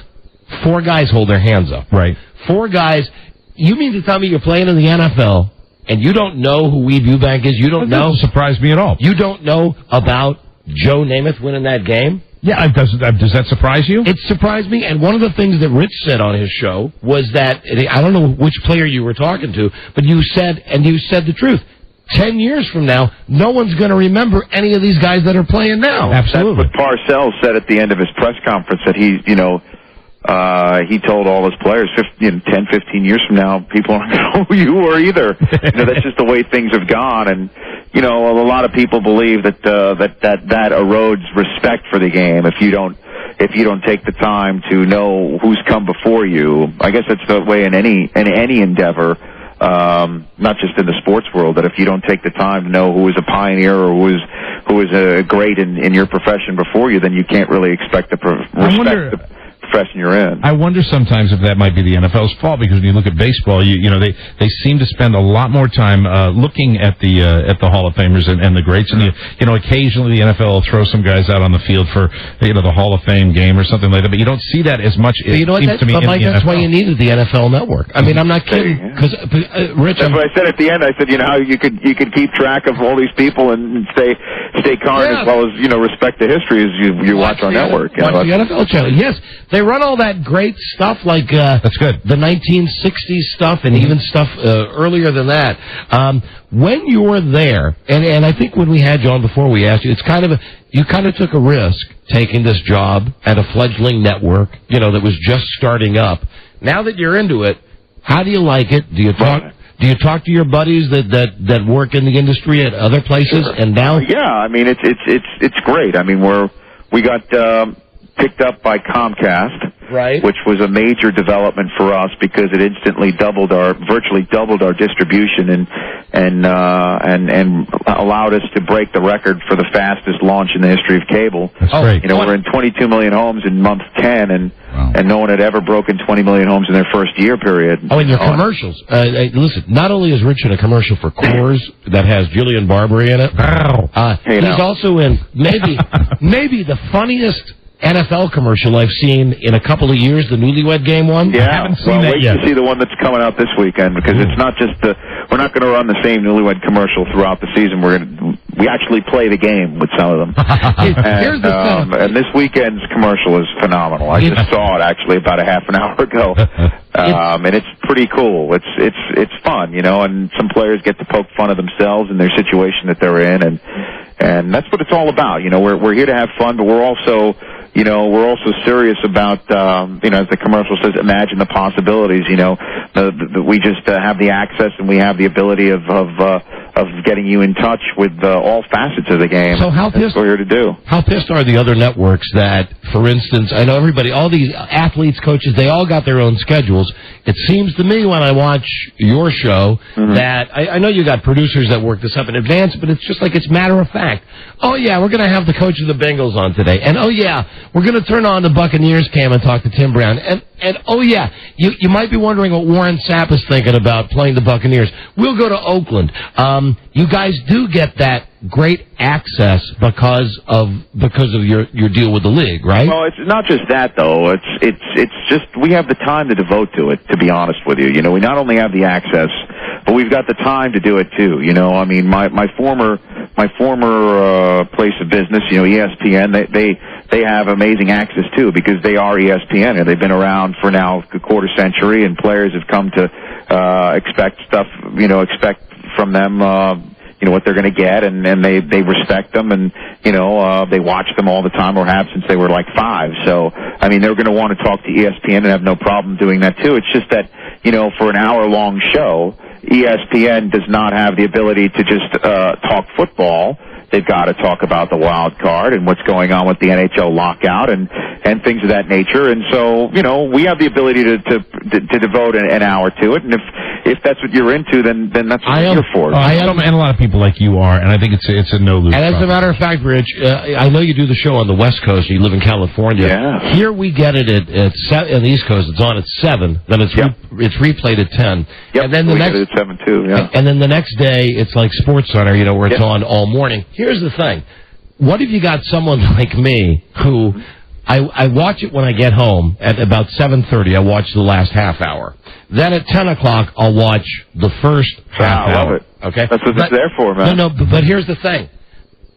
4 guys hold their hands up. Right. 4 guys... You mean to tell me you're playing in the NFL and you don't know who Weeb Ewbank is? You don't know? That doesn't surprise me at all. You don't know about Joe Namath winning that game? Yeah, does that surprise you? It surprised me, and one of the things that Rich said on his show was that, I don't know which player you were talking to, but you said the truth. 10 years from now, no one's going to remember any of these guys that are playing now. Absolutely. That's what Parcells said at the end of his press conference, that he told all his players, 10, 15 years from now, people aren't going to know who you were either. That's just the way things have gone. And, a lot of people believe that erodes respect for the game if you don't take the time to know who's come before you. I guess that's the way in any endeavor, not just in the sports world, that if you don't take the time to know who was a pioneer or who was a great in your profession before you, then you can't really expect the respect the profession you're in. I wonder sometimes if that might be the NFL's fault, because when you look at baseball, they seem to spend a lot more time looking at the Hall of Famers and the greats, and occasionally the NFL will throw some guys out on the field for the Hall of Fame game or something like that, but you don't see that as much. It seems to me, but Mike, that's why you needed the NFL Network. I mean, I'm not kidding. Because Rich, that's what I said at the end. I said, how you could keep track of all these people and stay current, as well as respect the history as you watch our network. Watch the NFL channel. Yes. They run all that great stuff like that's good. The 1960s stuff and even stuff earlier than that. When you're there, and I think when we had you on before, we asked you, you kind of took a risk taking this job at a fledgling network, that was just starting up. Now that you're into it, how do you like it? Do you talk to your buddies that work in the industry at other places? Sure. And now, yeah, I mean it's great. I mean we got picked up by Comcast, right? Which was a major development for us because it instantly virtually doubled our distribution and allowed us to break the record for the fastest launch in the history of cable. That's great. We're in 22 million homes in month 10, and no one had ever broken 20 million homes in their first year period. Oh, and your commercials. Listen, not only is Rich in a commercial for Coors that has Julian Barbary in it, he's also in maybe the funniest NFL commercial I've seen in a couple of years, the Newlywed Game one. Yeah, I haven't seen that wait yet. to see the one that's coming out this weekend, because it's not just we're not going to run the same Newlywed commercial throughout the season. we actually play the game with some of them. Here's the thing. And this weekend's commercial is phenomenal. I just saw it actually about a half an hour ago. And it's pretty cool. It's fun, you know, and some players get to poke fun of themselves and their situation that they're in, and that's what it's all about. You know, we're here to have fun, but we're also serious about, you know, as the commercial says, imagine the possibilities. You know, we just have the access and we have the ability of getting you in touch with all facets of the game. So how pissed, that's what we're here to do. How pissed are the other networks that, for instance, I know everybody, all these athletes, coaches, they all got their own schedules. It seems to me when I watch your show that, I know you got producers that work this up in advance, but it's just like it's matter of fact. Oh, yeah, we're going to have the coach of the Bengals on today. And, oh, yeah, we're going to turn on the Buccaneers cam and talk to Tim Brown. And oh, yeah, you might be wondering what Warren Sapp is thinking about playing the Buccaneers. We'll go to Oakland. You guys do get that great access because of your deal with the league, right? Well, it's not just that though. It's just we have the time to devote to it. To be honest with you, you know, we not only have the access, but we've got the time to do it too. You know, I mean, my former place of business, you know, ESPN, they have amazing access too because they are ESPN and they've been around for now a quarter century, and players have come to expect from them, you know, what they're going to get, and they respect them, and, you know, they watch them all the time, or have since they were like 5. So, I mean, they're going to want to talk to ESPN and have no problem doing that too. It's just that, you know, for an hour-long show, ESPN does not have the ability to just talk football. They've got to talk about the wild card and what's going on with the NHL lockout and things of that nature. And so, you know, we have the ability to devote an hour to it. And if that's what you're into, then that's what we're here for. And a lot of people like you are, and I think it's a no-lose. And as a matter of fact, Rich, I know you do the show on the West Coast. You live in California. Yeah. Here we get it at 7, on the East Coast. It's on at 7. Then it's replayed at 10. Yep. And then the next, get it at 7 too. Yeah. And then the next day, it's like Sports Center, you know, where it's on all morning. Here's the thing. What if you got someone like me who I watch it when I get home at about 7:30. I watch the last half hour. Then at 10 o'clock, I'll watch the first half hour. I love it. Okay? That's what it's there for, man. No, but here's the thing.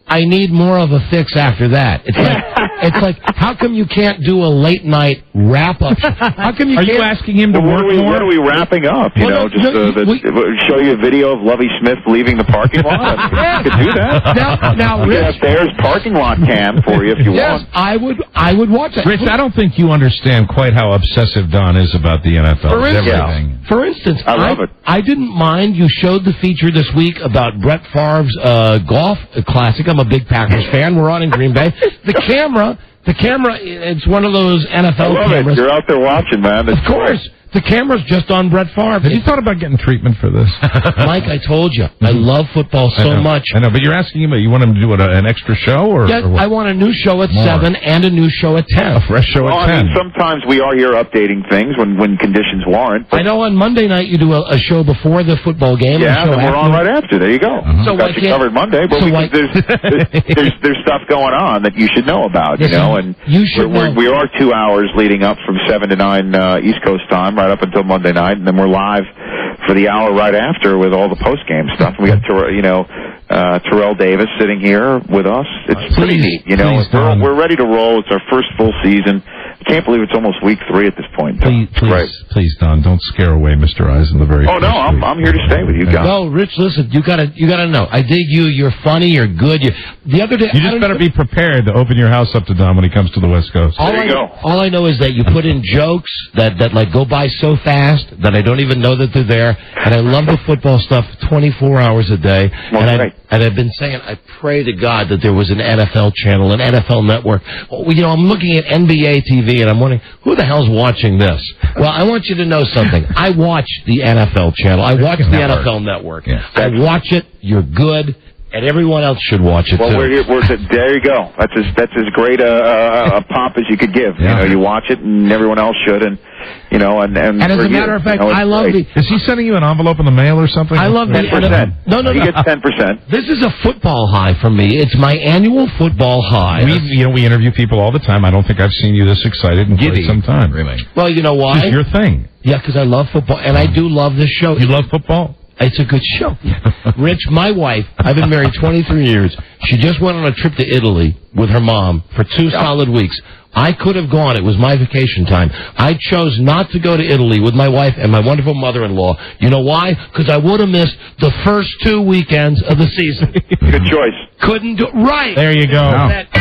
I need more of a fix after that. It's like, how come you can't do a late night wrap up? How come you Are can't? you asking him to work more? What are we wrapping up? You know, show you a video of Lovie Smith leaving the parking lot. I mean, you could do that. Now, Rich, there's parking lot cam for you if you want. I would watch that. Rich, I don't think you understand quite how obsessive Don is about the NFL. For instance, I love it. I didn't mind you showed the feature this week about Brett Favre's golf classic. I'm a big Packers fan. We're on in Green Bay. The camera, it's one of those NFL cameras. You're out there watching, man. Of course. The camera's just on Brett Favre. Have you thought about getting treatment for this? Mike, I told you. I love football so much. I know, but you're asking him, you want him to do an extra show? Or what? I want a new show at 7 and a new show at 10. A fresh show at 10. I mean, sometimes we are here updating things when conditions warrant. I know on Monday night you do a show before the football game. Yeah, and we're on right after. There you go. So got you covered Monday, but there's stuff going on that you should know about, you know. And we are 2 hours leading up from 7 to 9 East Coast time, right up until Monday night, and then we're live for the hour right after with all the post-game stuff. We got Terrell Davis sitting here with us. It's pretty neat, you know. We're ready to roll. It's our first full season. I can't believe it's almost week 3 at this point. Please, Don, don't scare away Mr. Eisen the very. Oh no, I'm here to stay with you guys. No, Rich, listen, you gotta know. I dig you. You're funny. You're good. The other day, you just better be prepared to open your house up to Don when he comes to the West Coast. There you go. All I know is that you put in jokes that like go by so fast that I don't even know that they're there. And I love the football stuff 24 hours a day. And I've been saying, I pray to God that there was an NFL channel, an NFL network. You know, I'm looking at NBA TV, and I'm wondering, who the hell's watching this? Well, I want you to know something. I watch the NFL channel. I watch the NFL network. Yeah. I watch it. You're good. And everyone else should watch it, too. Well, there you go. That's as great a pop as you could give. Yeah. You know, you watch it, and everyone else should. And you know, and as a matter of fact, I love the. Is he sending you an envelope in the mail or something? I love 10%. No. He gets 10%. This is a football high for me. It's my annual football high. We interview people all the time. I don't think I've seen you this excited in quite some time. Really? Well, you know why? It's your thing. Yeah, because I love football, and I do love this show. You love football? It's a good show. Rich, my wife, I've been married 23 years. She just went on a trip to Italy with her mom for 2 solid weeks. I could have gone. It was my vacation time. I chose not to go to Italy with my wife and my wonderful mother-in-law. You know why? Because I would have missed the first 2 weekends of the season. Good choice. Couldn't do... Right. There you go. Good choice.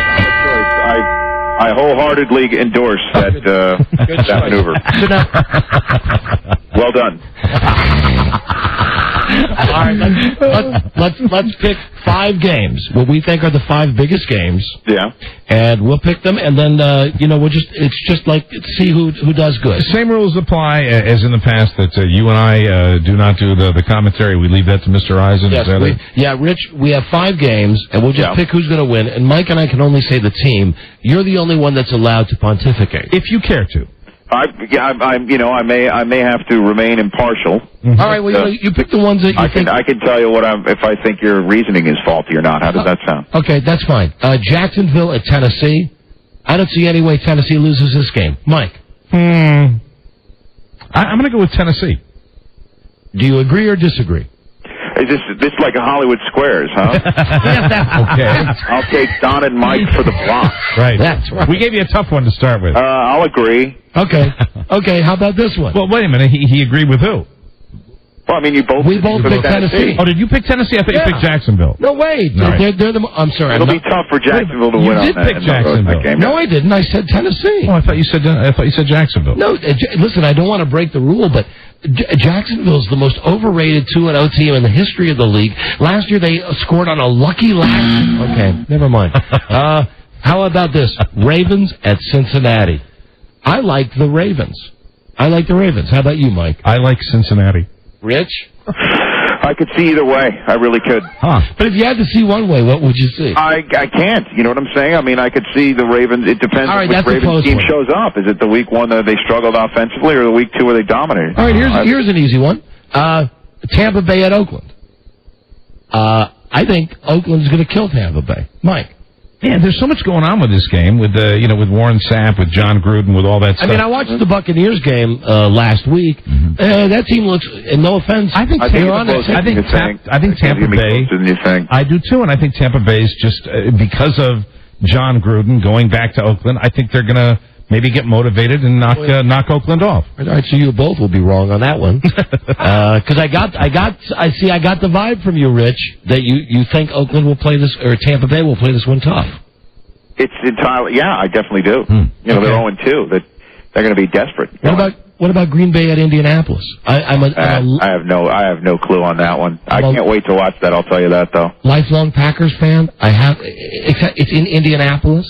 I wholeheartedly endorse that that maneuver. Well done. All right, let's pick 5 games. What we think are the 5 biggest games. Yeah. And we'll pick them, and then it's just like see who does good. The same rules apply as in the past. That you and I do not do the commentary. We leave that to Mr. Eisen. Yes, Rich. We have 5 games, and we'll just pick who's going to win. And Mike and I can only say the team. You're the only one that's allowed to pontificate, if you care to. I may have to remain impartial. Mm-hmm. All right, well, you pick the ones that you think... I can tell you if I think your reasoning is faulty or not. How does that sound? Okay, that's fine. Jacksonville at Tennessee. I don't see any way Tennessee loses this game. Mike? I'm going to go with Tennessee. Do you agree or disagree? Is this like a Hollywood Squares, huh? Okay. I'll take Don and Mike for the block. Right. That's right. We gave you a tough one to start with. I'll agree. Okay, how about this one? Well, wait a minute. He agreed with who? Well, I mean, we both picked Tennessee. Oh, did you pick Tennessee? I thought you picked Jacksonville. No, wait. Right. They're the... I'm sorry. It'll be tough for Jacksonville to win on that. You did pick Jacksonville. Game. No, I didn't. I said Tennessee. Oh, I thought you said Jacksonville. No, listen, I don't want to break the rule, but Jacksonville's the most overrated 2-0 team in the history of the league. Last year they scored on a lucky last... Okay, never mind. How about this? Ravens at Cincinnati. I like the Ravens. How about you, Mike? I like Cincinnati. Rich? I could see either way. I really could. But if you had to see one way, what would you see? I can't. You know what I'm saying? I mean, I could see the Ravens. It depends on which Ravens team shows up. Is it the week 1 that they struggled offensively or the week 2 where they dominated? All right, here's an easy one. Tampa Bay at Oakland. I think Oakland's going to kill Tampa Bay. Mike? Yeah, there's so much going on with this game, with with Warren Sapp, with John Gruden, with all that stuff. I mean, I watched the Buccaneers game last week. That team looks, and no offense, I think Tampa Bay. I do too, and I think Tampa Bay's just because of John Gruden going back to Oakland. I think they're gonna maybe get motivated and knock Oakland off. All right, so you both will be wrong on that one. Because I got the vibe from you, Rich, that you think Oakland will play this, or Tampa Bay will play this one tough. It's entirely, I definitely do. They're 0-2. They're going to be desperate. What about Green Bay at Indianapolis? I have no clue on that one. I can't wait to watch that. I'll tell you that though. Lifelong Packers fan. It's in Indianapolis.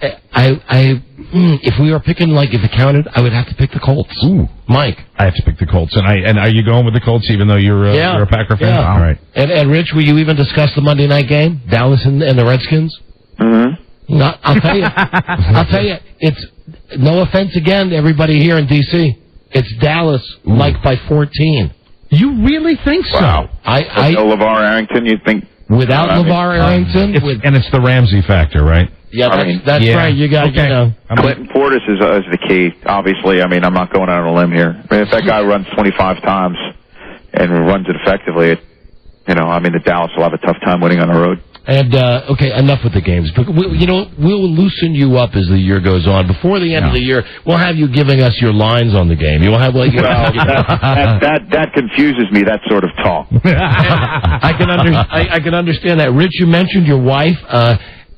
If we were picking, if it counted, I would have to pick the Colts. Ooh, Mike, I have to pick the Colts, and are you going with the Colts even though you're a Packer fan? Yeah. All right. And Rich, will you even discuss the Monday night game, Dallas and the Redskins? Mm-hmm. No, I'll tell you, it's no offense again to everybody here in D.C. It's Dallas, by 14. You really think so? Wow. No LeVar Arrington, you think? Without LeVar Arrington, and it's the Ramsey factor, right? Yeah, that's right. You got Clinton Portis is the key. Obviously, I mean, I'm not going out on a limb here. I mean, if that guy runs 25 times and runs it effectively, the Dallas will have a tough time winning on the road. And enough with the games. But we'll loosen you up as the year goes on. Before the end of the year, we'll have you giving us your lines on the game. You'll have that confuses me. That sort of talk. I can understand that. Rich, you mentioned your wife.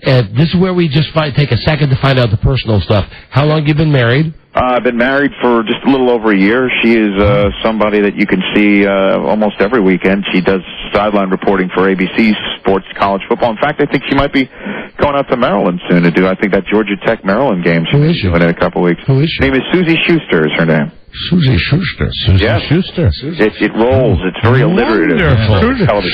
This is where we just take a second to find out the personal stuff. How long have you been married? I've been married for just a little over a year. She is somebody that you can see almost every weekend. She does sideline reporting for ABC Sports College Football. In fact, I think she might be going out to Maryland soon to do, I think, that Georgia Tech-Maryland game. Who is she? In a couple of weeks. Who is she? Her name is Susie Schuster is her name. Susie Schuster. Schuster. It rolls. It's very alliterative.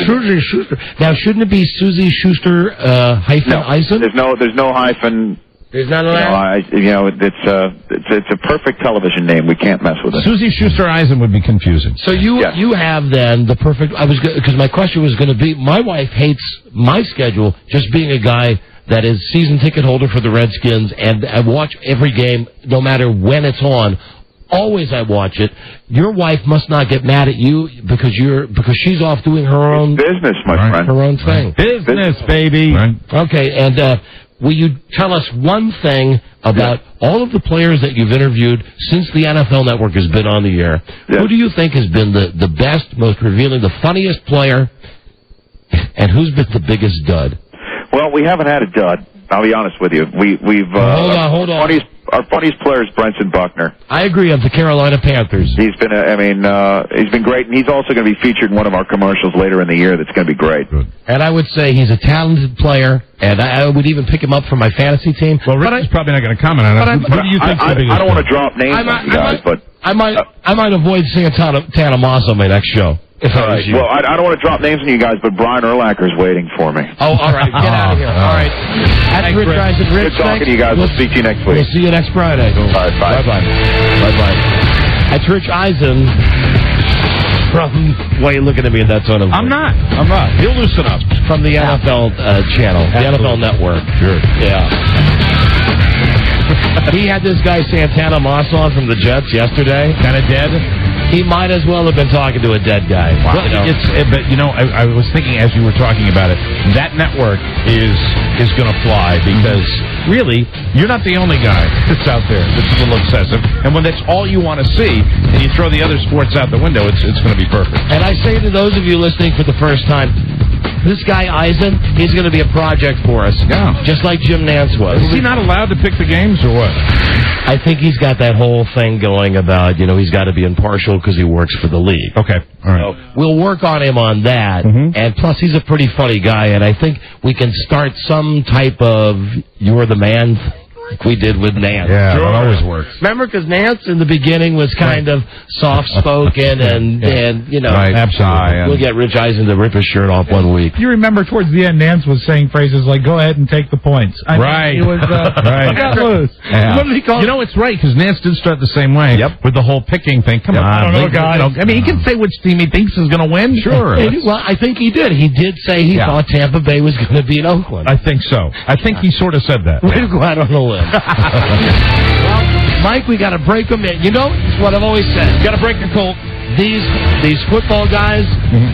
Susie Schuster. Now, shouldn't it be Susie Schuster hyphen Eisen? There's no hyphen. There's none of that? It's a perfect television name. We can't mess with it. Susie Schuster Eisen would be confusing. So you have then the perfect. Because my question was going to be, my wife hates my schedule just being a guy that is season ticket holder for the Redskins, and I watch every game no matter when it's on. always I watch it. Your wife must not get mad at you because she's off doing her own business, my friend. Her own thing. Business, baby. Right. Okay, and will you tell us one thing about all of the players that you've interviewed since the NFL Network has been on the air? Yeah. Who do you think has been the best, most revealing, the funniest player, and who's been the biggest dud? Well, we haven't had a dud. I'll be honest with you. We've hold on. Our funniest player is Brenton Buckner. I agree, of the Carolina Panthers. He's been, he's been great, and he's also going to be featured in one of our commercials later in the year. That's going to be great. Good. And I would say he's a talented player, and I would even pick him up for my fantasy team. Well, Rick's probably not going to comment on it. What do you think? I don't want to drop names on you guys, but I might avoid Santana Moss on my next show. If I was you. Well, I don't want to drop names on you guys, but Brian Urlacher's waiting for me. Oh, all right. Get out of here. All right. That's Rich Eisen. Rich, good talking to you guys. We'll speak to you next week. We'll see you next Friday. All right, bye. Bye-bye. Bye-bye. That's Rich Eisen from... Why are you looking at me in that tone of voice? I'm not. He'll loosen up. From the NFL channel, the NFL Network. Sure. Yeah. He had this guy Santana Moss on from the Jets yesterday. Kind of dead. He might as well have been talking to a dead guy. Wow. But I was thinking as you were talking about it, that network is going to fly because really, you're not the only guy that's out there that's a little obsessive. And when that's all you want to see, and you throw the other sports out the window, it's going to be perfect. And I say to those of you listening for the first time, this guy Eisen, he's going to be a project for us. Yeah. Just like Jim Nance was. Is he not allowed to pick the games or what? I think he's got that whole thing going about, he's got to be impartial because he works for the league. Okay. All right. So we'll work on him on that. Mm-hmm. And plus, he's a pretty funny guy, and I think we can start some type of you're the man thing. Like we did with Nance. Yeah, sure. That always works. Remember, because Nance in the beginning was kind of soft-spoken and Right. Absolutely. We'll get Rich Eisen to rip his shirt off one week. You remember towards the end, Nance was saying phrases like, go ahead and take the points. Right. He was, right. got loose. Yeah. What did he call it? It's right, because Nance did start the same way. Yep. With the whole picking thing. Come on. I don't know, guys. I mean, he can say which team he thinks is going to win. Sure. Well, I think he did. He did say he thought Tampa Bay was going to beat Oakland. I think so. I think he sort of said that. Way to go out on a limb. Well, Mike, we got to break them in. It's what I've always said. Got to break the colt. These football guys,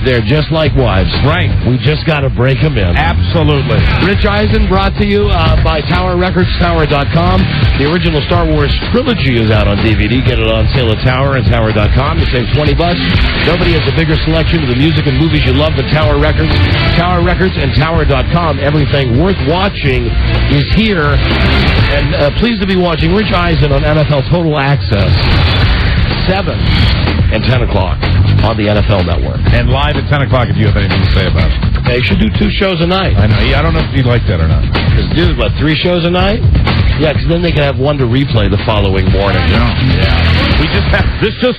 they're just like wives. Right. We just got to break them in. Absolutely. Rich Eisen, brought to you by Tower Records, Tower.com. The original Star Wars trilogy is out on DVD. Get it on sale at Tower and Tower.com. You save $20. Nobody has a bigger selection of the music and movies you love than Tower Records. Tower Records and Tower.com. Everything worth watching is here. And pleased to be watching Rich Eisen on NFL Total Access. 7 and 10 o'clock on the NFL Network. And live at 10 o'clock if you have anything to say about it. They should do 2 shows a night. I know. I don't know if you'd like that or not. Because, dude, 3 shows a night? Yeah, because then they can have one to replay the following morning. Yeah. We just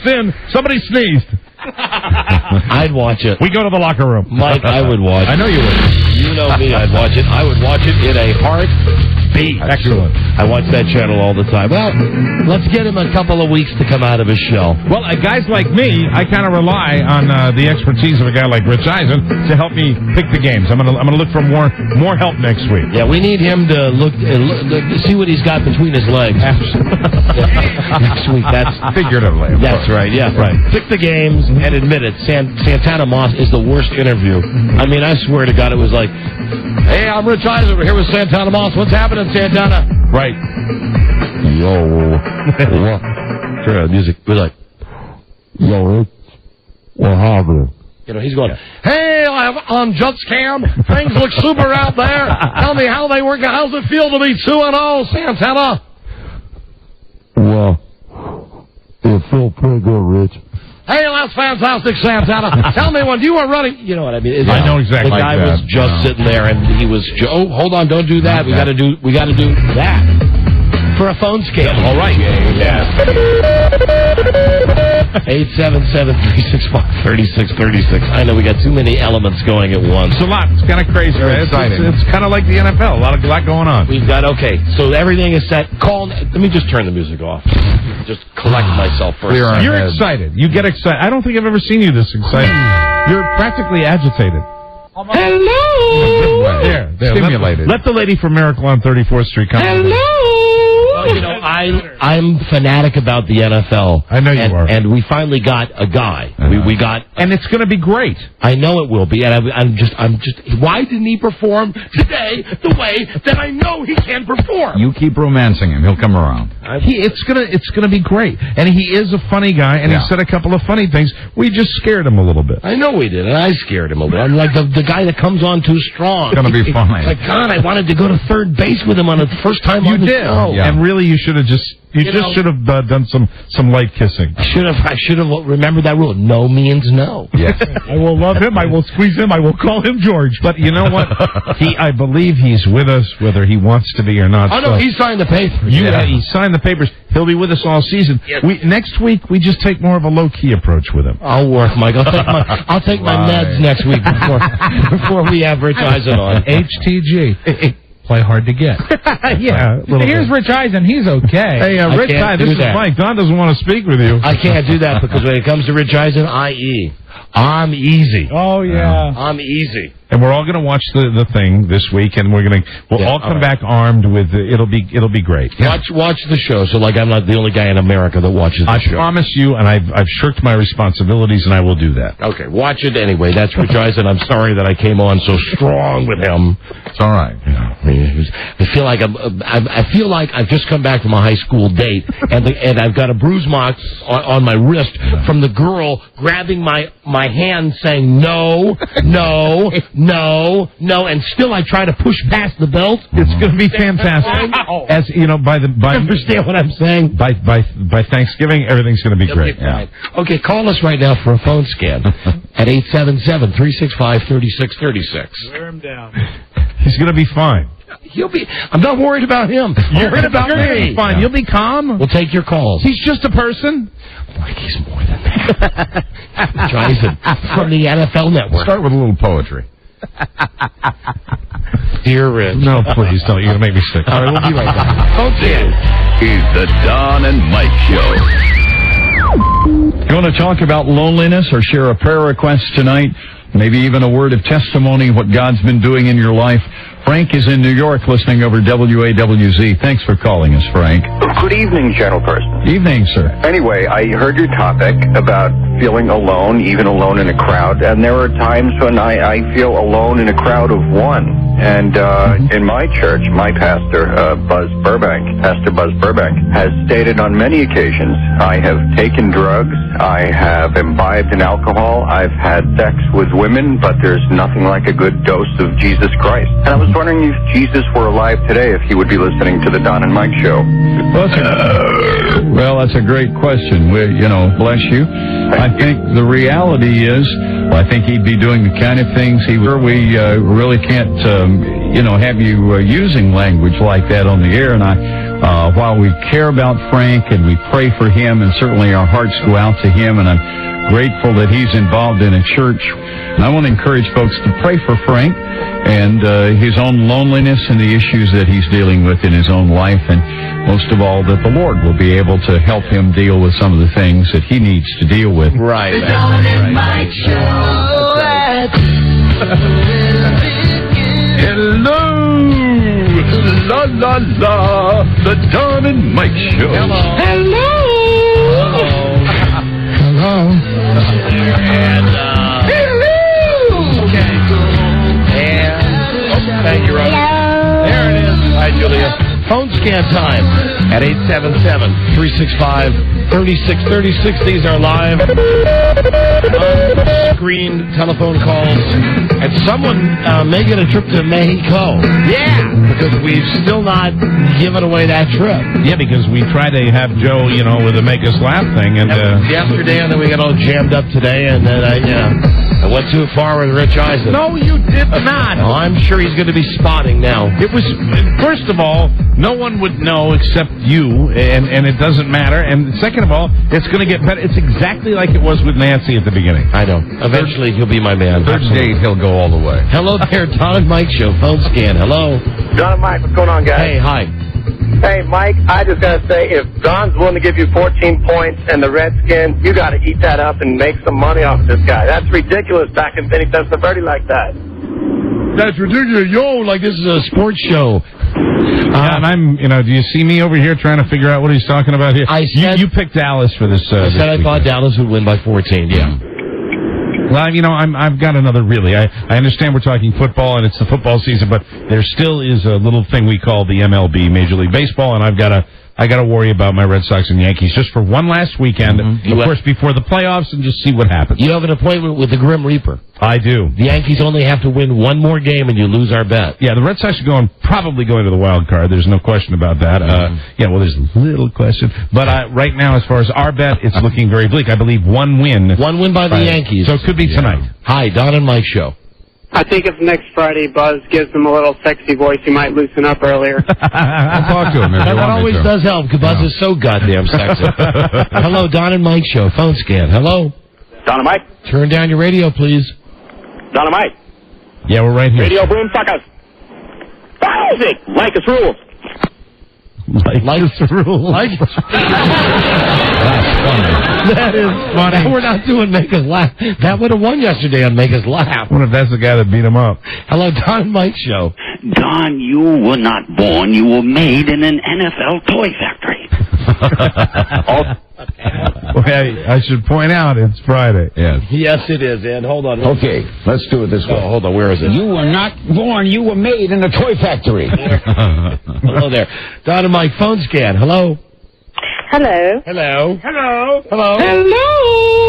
in. Somebody sneezed. I'd watch it. We go to the locker room. Mike, I would watch it. I know you would. You know me, I'd watch it. I would watch it in a heartbeat. Excellent. I watch that channel all the time. Well, let's get him a couple of weeks to come out of his shell. Well, guys like me, I kind of rely on the expertise of a guy like Rich Eisen to help me pick the games. I'm gonna look for more help next week. Yeah, we need him to look see what he's got between his legs. Next week, that's figuratively. That's right. Yeah, right. Pick the games and admit it. Santana Moss is the worst interview. I mean, I swear to God, it was like, "Hey, I'm Rich Eisen. We're here with Santana Moss. What's happening, Santana?" Right. Yo. Sure, music. We're like, "Yo, Rich, what happening?" He's going, "Hey, on Jutscam, things look super out there. Tell me how they work. How's it feel to be 2-0, Santana?" Well, it feels pretty good, Rich. Hey, that's fantastic, Santana. Tell me when you were running. You know what I mean? I know exactly. The guy like was just sitting there, and he was. Oh, hold on, don't do that. We got to do that for a phone scam. All right. Yeah. 877-365-3636. I know we got too many elements going at once. It's a lot. It's kind of crazy. It's exciting. It's kind of like the NFL. A lot going on. We've got, okay, so everything is set. Let me just turn the music off. Just collect myself first. You're excited. You get excited. I don't think I've ever seen you this excited. You're practically agitated. Hello. There. Stimulated. Let the lady from Miracle on 34th Street come. Hello. Well, I'm fanatic about the NFL. I know you are. And we finally got a guy. We got, and it's going to be great. I know it will be. And I'm just. Why didn't he perform today the way that I know he can perform? You keep romancing him; he'll come around. It's gonna be great, and he is a funny guy, and he said a couple of funny things. We just scared him a little bit. I know we did, and I scared him a little. I'm like the guy that comes on too strong. It's gonna be fine. Like, God, I wanted to go to third base with him on the first time on the show. Yeah. And really, you should have should have done some light kissing. I should have remembered that rule. No means no. Yes. I will love him. I will squeeze him. I will call him George. But you know what? I believe he's with us, whether he wants to be or not. Oh, no, he signed the papers. He signed the papers. He'll be with us all season. Yes. Next week, we just take more of a low-key approach with him. I'll work, Mike. I'll take my meds next week before we have Rich Eisen on. HTG. Play hard to get. Here's Rich Eisen. He's okay. Hey, Rich Eisen, this is Mike. Don doesn't want to speak with you. I can't do that because when it comes to Rich Eisen, I'm easy. Oh, yeah. I'm easy. And we're all going to watch the thing this week, and we'll all come back armed with it'll be great. Yeah. Watch the show. So like I'm not the only guy in America that watches the show. I promise you, and I've shirked my responsibilities, and I will do that. Okay, watch it anyway. That's Rich Eisen. I'm sorry that I came on so strong with him. It's all right. I feel like I've just come back from a high school date, and I've got a bruise mark on my wrist from the girl grabbing my hand, saying no, and still I try to push past the belt. It's going to be fantastic. As you know, understand what I'm saying? By Thanksgiving, everything's going to be great. Yeah. Okay, call us right now for a phone scan at 877-365-3636. Wear him down. He's going to be fine. I'm not worried about him. I'm worried about me. Be fine. You'll be calm. We'll take your calls. He's just a person. Like he's more than that. Eisen from the NFL Network. Start with a little poetry. Dear Rich. No, please don't. You're going to make me sick. All right, we'll be right back. This is the Don and Mike Show. You want to talk about loneliness or share a prayer request tonight? Maybe even a word of testimony, what God's been doing in your life? Frank is in New York listening over WAWZ. Thanks for calling us, Frank. Good evening, gentleperson. Evening, sir. Anyway, I heard your topic about feeling alone, even alone in a crowd, and there are times when I feel alone in a crowd of one. And in my church, my pastor, Pastor Buzz Burbank, has stated on many occasions, I have taken drugs, I have imbibed in alcohol, I've had sex with women, but there's nothing like a good dose of Jesus Christ. And I was wondering if Jesus were alive today, if he would be listening to the Don and Mike Show. Well, that's a great question. Bless you. I think the reality is, I think he'd be doing the kind of things we really can't, have you using language like that on the air. And while we care about Frank and we pray for him, and certainly our hearts go out to him, and I'm grateful that he's involved in a church. And I want to encourage folks to pray for Frank and his own loneliness and the issues that he's dealing with in his own life, and most of all, that the Lord will be able to help him deal with some of the things that he needs to deal with. Right. The Don and Mike Show. Hello! La la la! The Don and Mike Show. Hello. And, okay. And, thank you, Robert. There it is. Hi, Julia. Phone scan time at 877-365-3636. These are live on-screen telephone calls. And someone may get a trip to Mexico. Yeah! Because we've still not given away that trip. Yeah, because we tried to have Joe, with the Make Us Laugh thing. And yesterday, and then we got all jammed up today, and then I went too far with Rich Eisen. No, you did not. Oh, I'm sure he's going to be spotting now. It was, first of all, no one would know except you, and it doesn't matter. And second of all, it's going to get better. It's exactly like it was with Nancy at the beginning. I know. Eventually, he'll be my man. Third date, he'll go all the way. Hello there, Don and Mike Show. Phone scan. Hello. Don and Mike, what's going on, guys? Hey, hi. Hey, Mike, I just got to say, if Don's willing to give you 14 points and the Redskins, you got to eat that up and make some money off of this guy. That's ridiculous back in Phoenix, that's a birdie like that. That's ridiculous. Yo, like this is a sports show. Yeah, and I'm, do you see me over here trying to figure out what he's talking about here? You picked Dallas for this. I said I thought Dallas would win by 14. Yeah. Well, I've got another really. I understand we're talking football and it's the football season, but there still is a little thing we call the MLB, Major League Baseball, and I got to worry about my Red Sox and Yankees just for one last weekend, of course, before the playoffs, and just see what happens. You have an appointment with the Grim Reaper. I do. The Yankees only have to win one more game, and you lose our bet. Yeah, the Red Sox are probably going to the wild card. There's no question about that. There's a little question. But right now, as far as our bet, it's looking very bleak. I believe one win. One win by the Yankees. So it could be tonight. Hi, Don and Mike Show. I think if next Friday Buzz gives him a little sexy voice, he might loosen up earlier. I'll talk to him if you That want me always to. does help, because Buzz is so goddamn sexy. Hello, Don and Mike Show. Phone scan. Hello. Don and Mike. Turn down your radio, please. Don and Mike. Yeah, we're right here. Radio boom suckers. Music. Like us rules. Like us rules. That's funny. That is funny. We're not doing Make Us Laugh. That would have won yesterday on Make Us Laugh. I wonder if that's the guy that beat him up. Hello, Don and Mike Show. Don, you were not born. You were made in an NFL toy factory. I should point out it's Friday. Yes. Yes, it is. And hold on. Okay, let's do it this way. Oh, hold on. Where is it? You were not born. You were made in a toy factory. Hello there. Don and Mike, phone scan. Hello. Hello. Hello. Hello. Hello.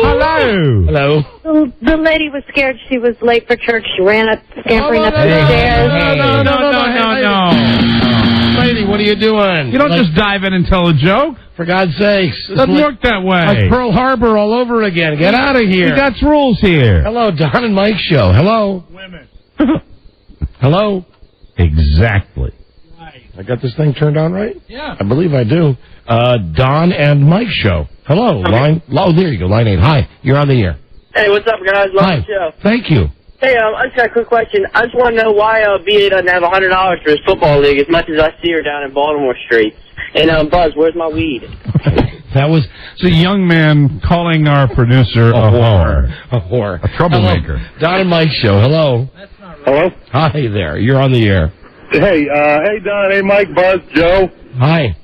Hello. Hello. The lady was scared she was late for church. She ran up, scampering up the stairs. No. Lady, what are you doing? You don't just dive in and tell a joke. For God's sakes. Doesn't work that way. Like Pearl Harbor all over again. Get out of here. We got rules here. Hello, Don and Mike Show. Hello. Women. Hello. Exactly. I got this thing turned on right? Yeah. I believe I do. Don and Mike Show. Hello. Line. Oh, there you go. Line 8. Hi. You're on the air. Hey, what's up, guys? Love Hi. the show. Thank you. Hey, I just got a quick question. I just want to know why BA doesn't have $100 for his football league as much as I see her down in Baltimore Street. And, Buzz, where's my weed? That was it's a young man calling our producer a whore. A whore. A troublemaker. Hello. Don and Mike Show. Hello. Hello? Hi there. You're on the air. Hey, hey, Don. Hey, Mike, Buzz, Joe. Hi.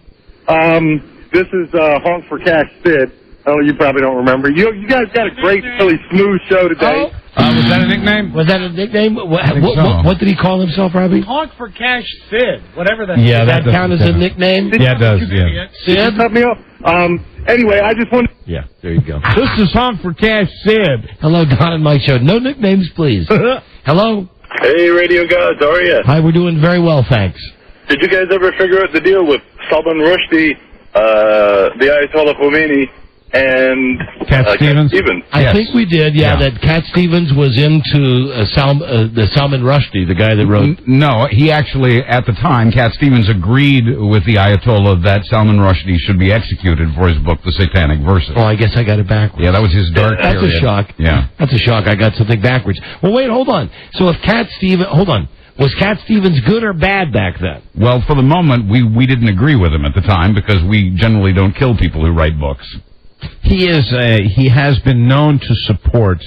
This is Honk for Cash Sid. Oh, you probably don't remember. You guys got a great, really smooth show today. Was that a nickname? Was that a nickname? What did he call himself, Robbie? Honk for Cash Sid. Whatever that Yeah, Does that count as a nickname? Yeah, it does. Yeah. Sid? Cut me off. Anyway, I just wanted... Yeah, there you go. This is Honk for Cash Sid. Hello, Don and Mike Show. No nicknames, please. Hello. Hey, radio guys, how are you? Hi, we're doing very well, thanks. Did you guys ever figure out the deal with Salman Rushdie, the Ayatollah Khomeini, and Cat Stevens? I think we did, that Cat Stevens was into the Salman Rushdie, the guy that wrote... No, he actually, at the time, Cat Stevens agreed with the Ayatollah that Salman Rushdie should be executed for his book, The Satanic Verses. Oh, I guess I got it backwards. Yeah, that was his dark period. That's a shock. Yeah. That's a shock. I got something backwards. Well, wait, hold on. So if Cat Stevens... Hold on. Was Cat Stevens good or bad back then? Well, for the moment, we didn't agree with him at the time because we generally don't kill people who write books. He has been known to support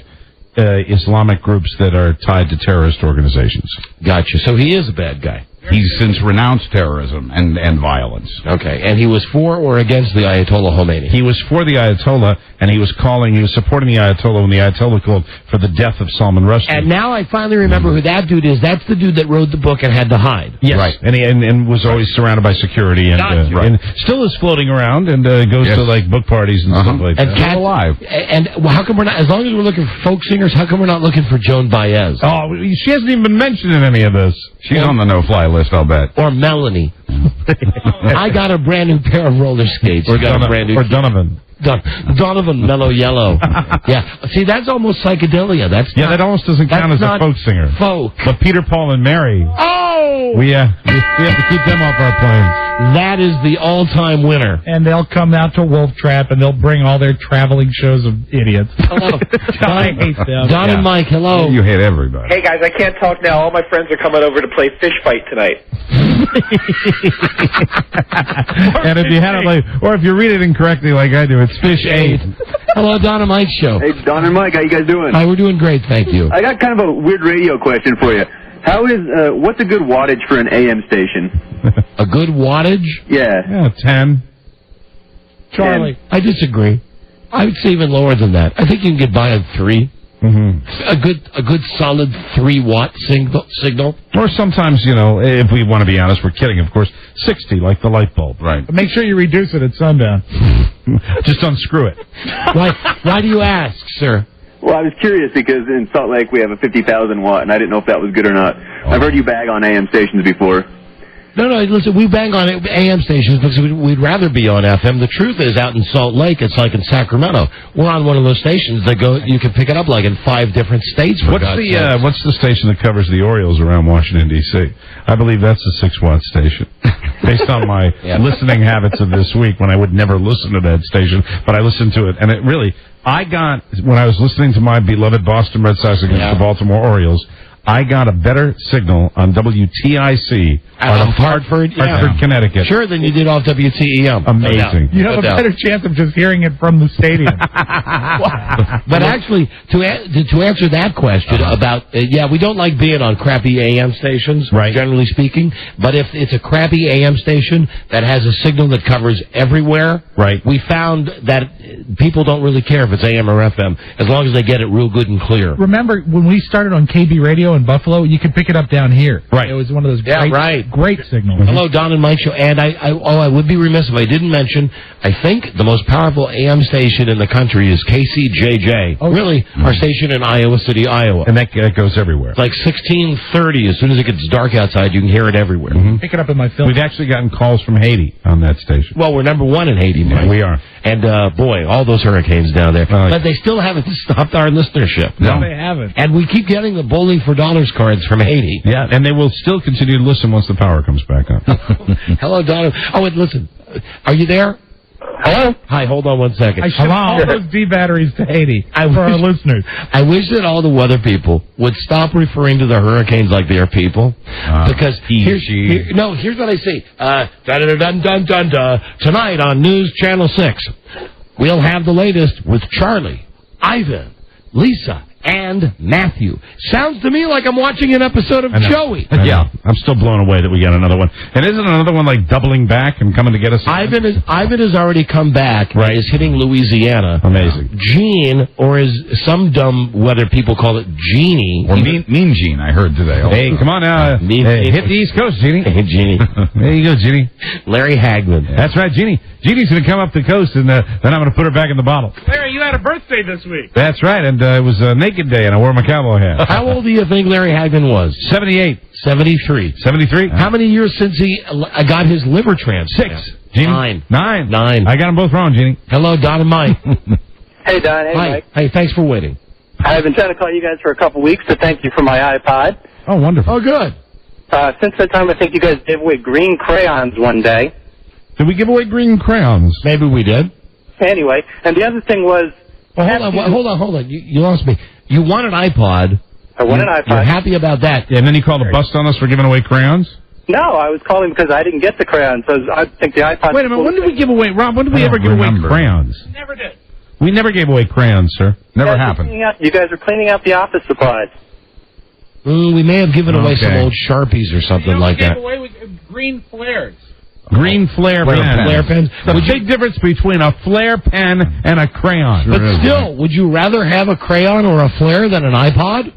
Islamic groups that are tied to terrorist organizations. Gotcha. So he is a bad guy. He's since renounced terrorism and violence. Okay. And he was for or against the Ayatollah Khomeini? He was for the Ayatollah, and he was supporting the Ayatollah when the Ayatollah called for the death of Salman Rushdie. And now I finally remember who that dude is. That's the dude that wrote the book and had to hide. Yes. Right. And was always surrounded by security and, and still is floating around and goes to like book parties and stuff like that. Cat, alive. And how come we're not, as long as we're looking for folk singers, how come we're not looking for Joan Baez? Oh, she hasn't even been mentioned in any of this. She's on the no-fly list, I'll bet. Or Melanie. I got a brand new pair of roller skates. Or Donovan. Donovan Mellow Yellow. Yeah. See, that's almost psychedelia. That almost doesn't count as a folk singer. Folk. But Peter, Paul, and Mary. Oh! We have to keep them off our planes. That is the all-time winner. And they'll come out to Wolf Trap, and they'll bring all their traveling shows of idiots. Hello. I hate them. Don and Mike, hello. You hate everybody. Hey, guys, I can't talk now. All my friends are coming over to play fish fight tonight. And if you had it or if you read it incorrectly like I do, it's Fish 8. Hello, Don and Mike Show. Hey, Don and Mike, how you guys doing? Hi, we're doing great, thank you. I got kind of a weird radio question for you. What's a good wattage for an AM station? A good wattage? Yeah. 10. Charlie. I disagree. I would say even lower than that. I think you can get by on 3. A good solid 3-watt signal. Or sometimes, if we want to be honest, we're kidding, of course, 60, like the light bulb. Right. But make sure you reduce it at sundown. Just unscrew it. Why do you ask, sir? Well, I was curious because in Salt Lake we have a 50,000 watt, and I didn't know if that was good or not. I've heard you bag on AM stations before. No, listen, we bang on AM stations because we'd rather be on FM. The truth is, out in Salt Lake, it's like in Sacramento. We're on one of those stations that you can pick it up like in 5 different states. What's the station that covers the Orioles around Washington, D.C.? I believe that's a 6-watt station. Based on my listening habits of this week, when I would never listen to that station, but I listened to it, and it really, when I was listening to my beloved Boston Red Sox against the Baltimore Orioles, I got a better signal on WTIC out of Hartford, Connecticut. Sure, than you did off WTEM. Amazing. You have a better chance of just hearing it from the stadium. But actually, to answer that question about, we don't like being on crappy AM stations, generally speaking, but if it's a crappy AM station that has a signal that covers everywhere, we found that people don't really care if it's AM or FM, as long as they get it real good and clear. Remember, when we started on KB Radio in Buffalo, you could pick it up down here. Right. It was one of those great signals. Hello, Don and Mike Show. And I would be remiss if I didn't mention, I think the most powerful AM station in the country is KCJJ. Oh, really, our station in Iowa City, Iowa. And that goes everywhere. It's like 1630. As soon as it gets dark outside, you can hear it everywhere. Pick it up in my film. We've actually gotten calls from Haiti on that station. Well, we're number 1 in Haiti, Mike. Yeah, we are. And, boy, all those hurricanes down there. But they still haven't stopped our listenership. No, they haven't. And we keep getting the Bowling for Dollars cards from Haiti. Yeah, and they will still continue to listen once the power comes back on. Hello, Donna. Oh, and listen, are you there? Hello? Hi, hold on one second. I shipped all those D batteries to Haiti for our listeners. I wish that all the weather people would stop referring to the hurricanes like they are people. Because here's what I say. Tonight on News Channel 6, we'll have the latest with Charlie, Ivan, Lisa, and Matthew. Sounds to me like I'm watching an episode of Joey. Yeah, I'm still blown away that we got another one. And isn't another one like doubling back and coming to get us? Ivan has already come back. Right, is hitting Louisiana. Amazing. Gene, or as some dumb weather people call it, Genie. Or Mean Gene, I heard today. Also. Hey, come on now. Hit the East Coast, Genie. Hey, Genie. There you go, Genie. Larry Hagman. That's right, Genie. Genie's going to come up the coast, and then I'm going to put her back in the bottle. Larry, you had a birthday this week. That's right, and it was Naked Day, and I wore my cowboy hat. How old do you think Larry Hagman was? 78. 73. 73? How many years since he got his liver transplant? 6. Genie? 9. I got them both wrong, Genie. Hello, Don and Mike. Hey, Don. Hey, Hi. Mike. Hey, thanks for waiting. I've been trying to call you guys for a couple weeks to thank you for my iPod. Oh, wonderful. Oh, good. Since that time, I think you guys gave away green crayons one day. Did we give away green crayons? Maybe we did. Anyway, and the other thing was... Well, hold on. You lost me. You won an iPod. I won an iPod. You're happy about that. Yeah, and then you called a bust on us for giving away crayons? No, I was calling because I didn't get the crayons. So I think the iPod... Wait a minute, when did we give away... Rob, when did we ever give away crayons? Never did. We never gave away crayons, sir. Never happened. You guys were cleaning out the office supplies. We may have given away some old Sharpies or something like that. We gave away with green flares. Green flare pen. Flare pens. The big difference between a flare pen and a crayon. But still, would you rather have a crayon or a flare than an iPod?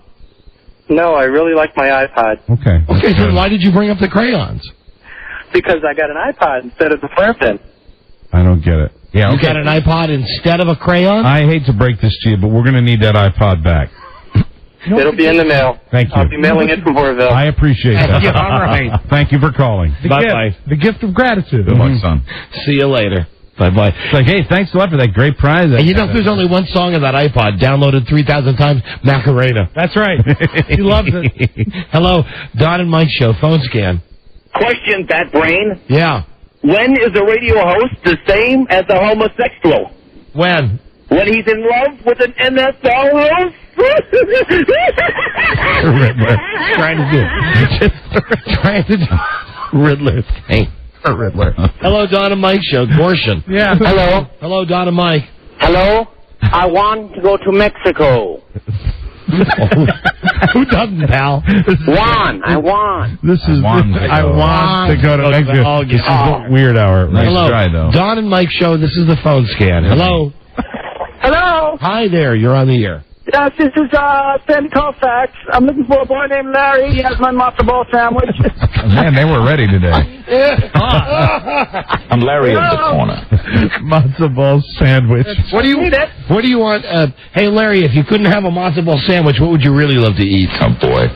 No, I really like my iPod. Okay. Okay, so why did you bring up the crayons? Because I got an iPod instead of the flare pen. I don't get it. Yeah, you got an iPod instead of a crayon? I hate to break this to you, but we're going to need that iPod back. It'll be in the mail. Thank you. I'll be mailing it from Boerville. I appreciate that. Yeah, all right. Thank you for calling. Bye-bye. The gift of gratitude. Good luck, son. See you later. Bye-bye. It's like, hey, thanks a lot for that great prize. And you know, if there's only one song on that iPod, downloaded 3,000 times, Macarena. That's right. He loves it. Hello, Don and Mike Show, phone scan. Question, Bat Brain. Yeah. When is a radio host the same as a homosexual? When? When he's in love with an NFL host? Riddler. Trying to do Riddler thing. Riddler. Hello, Don and Mike Show, Gorshin. Yeah. Hello. Hello, Don and Mike. Hello. I want to go to Mexico. Who doesn't, pal? Won. I won. This is I want to go to Megjo. This is Weird Hour. Nice Hello. try, though. Don and Mike Show, this is the phone scan. Hello. Hello. Hi there, you're on the air. Yes, this is Sandy Colfax. I'm looking for a boy named Larry. He has my matzo ball sandwich. Man, they were ready today. I'm Larry in the corner. Matzo ball sandwich. What do you want? Hey, Larry, if you couldn't have a matzo ball sandwich, what would you really love to eat? Oh, boy.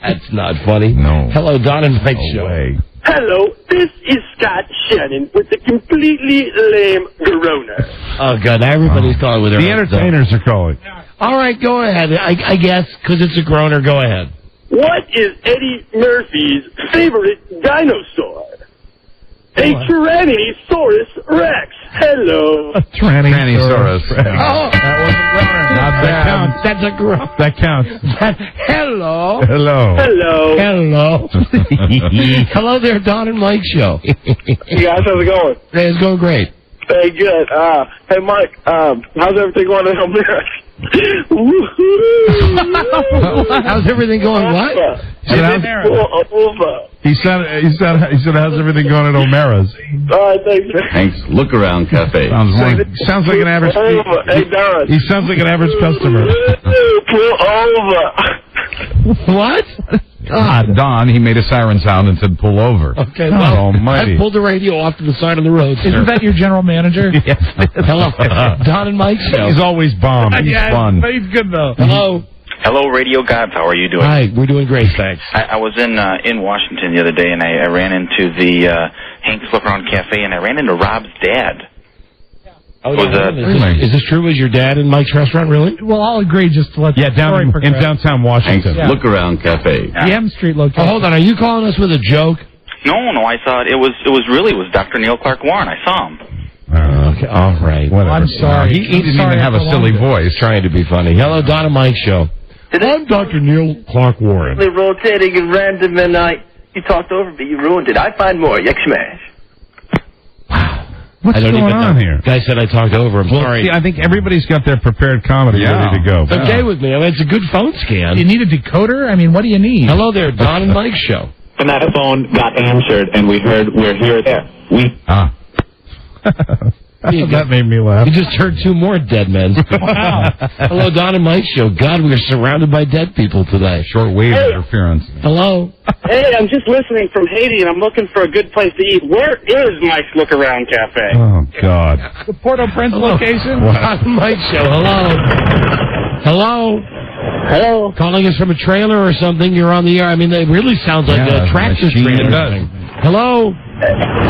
That's not funny. No. Hello, Don and Mike Show. Way. Hello, this is Scott Shannon with the completely lame Corona. Oh, God, now everybody's calling with their The entertainers are calling. All right, go ahead. I guess, because it's a groaner, go ahead. What is Eddie Murphy's favorite dinosaur? A Tyrannosaurus Rex. Hello. A Tyrannosaurus. Oh, that was a groaner. Not that bad. counts. That's a groaner. That counts. Hello. Hello. Hello. Hello. Hello there, Don and Mike Show. Hey guys, how's it going? Hey, it's going great. Hey, good. Hey, Mike, how's everything going in Elmira? How's everything going? What? He said, how's everything going at O'Mara's? All right, thanks. Thanks. Look Around Cafe. Sounds like an average. Hey, Darren. He sounds like an average customer. Pull over. What? God, Don, he made a siren sound and said, pull over. Okay, Oh, well, almighty. I pulled the radio off to the side of the road, sir. Isn't that your general manager? Yes. Hello, Don and Mike Show. He's always bomb. He's fun. But he's good, though. Hello. Hello, Radio Gods. How are you doing? Hi, we're doing great, thanks. I was in Washington the other day, and I ran into the Hank's Look Around Cafe, and I ran into Rob's dad. Oh, is this true? Was your dad in Mike's restaurant, really? Well, I'll agree just to let the story in progress. downtown Washington. Thanks. Look Around Cafe. The M Street location. Oh, hold on. Are you calling us with a joke? No, I saw it. It was Dr. Neil Clark Warren. I saw him. Okay, all right. Whatever. I'm sorry. He didn't even have a silly voice. Trying to be funny. Hello, Don and Mike Show. I'm Dr. Neil Clark Warren. Rotating and random, and you talked over me. You ruined it. I find more. Yuck smash. What's I don't going even on know. here? Guy said I talked over him. Well, Sorry. see, I think everybody's got their prepared comedy ready to go. It's okay with me. I mean, it's a good phone scan. You need a decoder? I mean, what do you need? Hello there, Don and Mike Show. And that phone got answered, and we heard we're here there. That made me laugh. You just heard two more dead men. Wow. Hello, Don and Mike Show. God, we are surrounded by dead people today. Short wave interference. Hello. Hey, I'm just listening from Haiti, and I'm looking for a good place to eat. Where is Mike's Look Around Cafe? Oh, God. The Port-au-Prince location? Don and Mike Show. Hello. Hello. Hello. Calling us from a trailer or something. You're on the air. I mean, it really sounds like a tractor trailer. It does. Hello.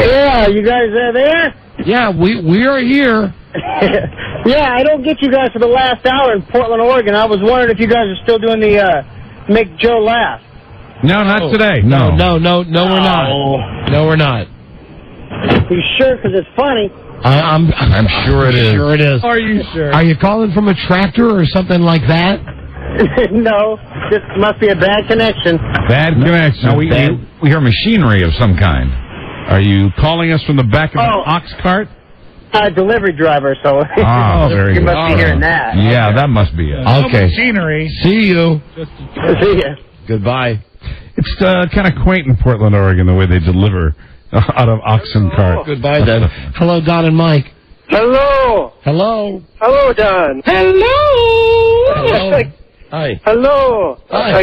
Yeah, you guys are there? Yeah, we are here. Yeah, I don't get you guys for the last hour in Portland, Oregon. I was wondering if you guys are still doing the Make Joe Laugh. No, not today. No, we're not. No, we're not. You sure? Because it's funny. I'm sure it is. Sure it is. Are you sure? Are you calling from a tractor or something like that? No, this must be a bad connection. Bad connection. No, we hear machinery of some kind. Are you calling us from the back of an ox cart? Delivery driver, so very you good. must be hearing that. Yeah, that must be it. Okay. Machinery. See you. See ya. Goodbye. It's kind of quaint in Portland, Oregon, the way they deliver out of oxen cart. Goodbye, then. Hello, Don and Mike. Hello. Hello. Hello, Don. Hello. Hi. Hello. Hi.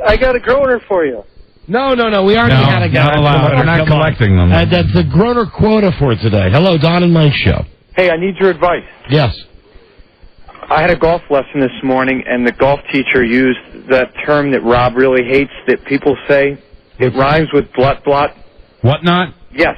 I got a groaner for you. No. We already had a guy. Not allowed. We're not collecting them. That's the groaner quota for today. Hello, Don and Mike Show. Hey, I need your advice. Yes. I had a golf lesson this morning, and the golf teacher used that term that Rob really hates that people say. It rhymes with blot. What not? Yes.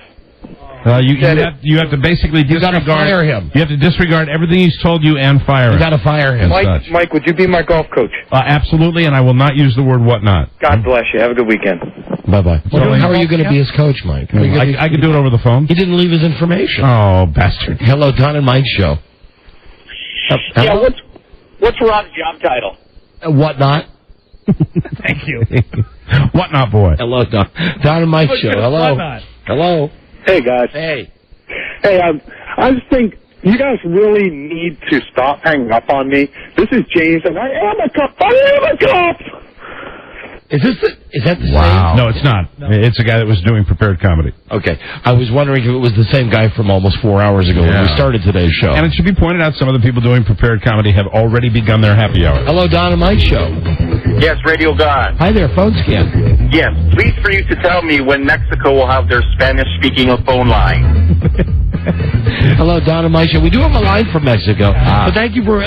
You have to basically disregard. Fire him. You have to disregard everything he's told you and fire him. You got to fire him. Mike, would you be my golf coach? Absolutely, and I will not use the word whatnot. God bless you. Have a good weekend. Bye-bye. Well, how are you going to be his coach, Mike? I could do it over the phone. He didn't leave his information. Oh, bastard. Hello, Don and Mike Show. Yeah, what's Rob's job title? What not? Thank you. What not, boy? Hello, Don and Mike Show. Hello. What not? Hello. Hey, guys. Hey. Hey, I just think You guys really need to stop hanging up on me. This is James, and I am a cop. I am a cop! Is that the Wow. same? No, it's not. No. It's a guy that was doing prepared comedy. Okay. I was wondering if it was the same guy from almost 4 hours ago when we started today's show. And it should be pointed out, some of the people doing prepared comedy have already begun their happy hour. Hello, Don and Mike Show. Yes, Radio God. Hi there, phone scan. Yes, please for you to tell me when Mexico will have their Spanish-speaking phone line. Hello, Don and Mike Show. We do have a line from Mexico, so thank you for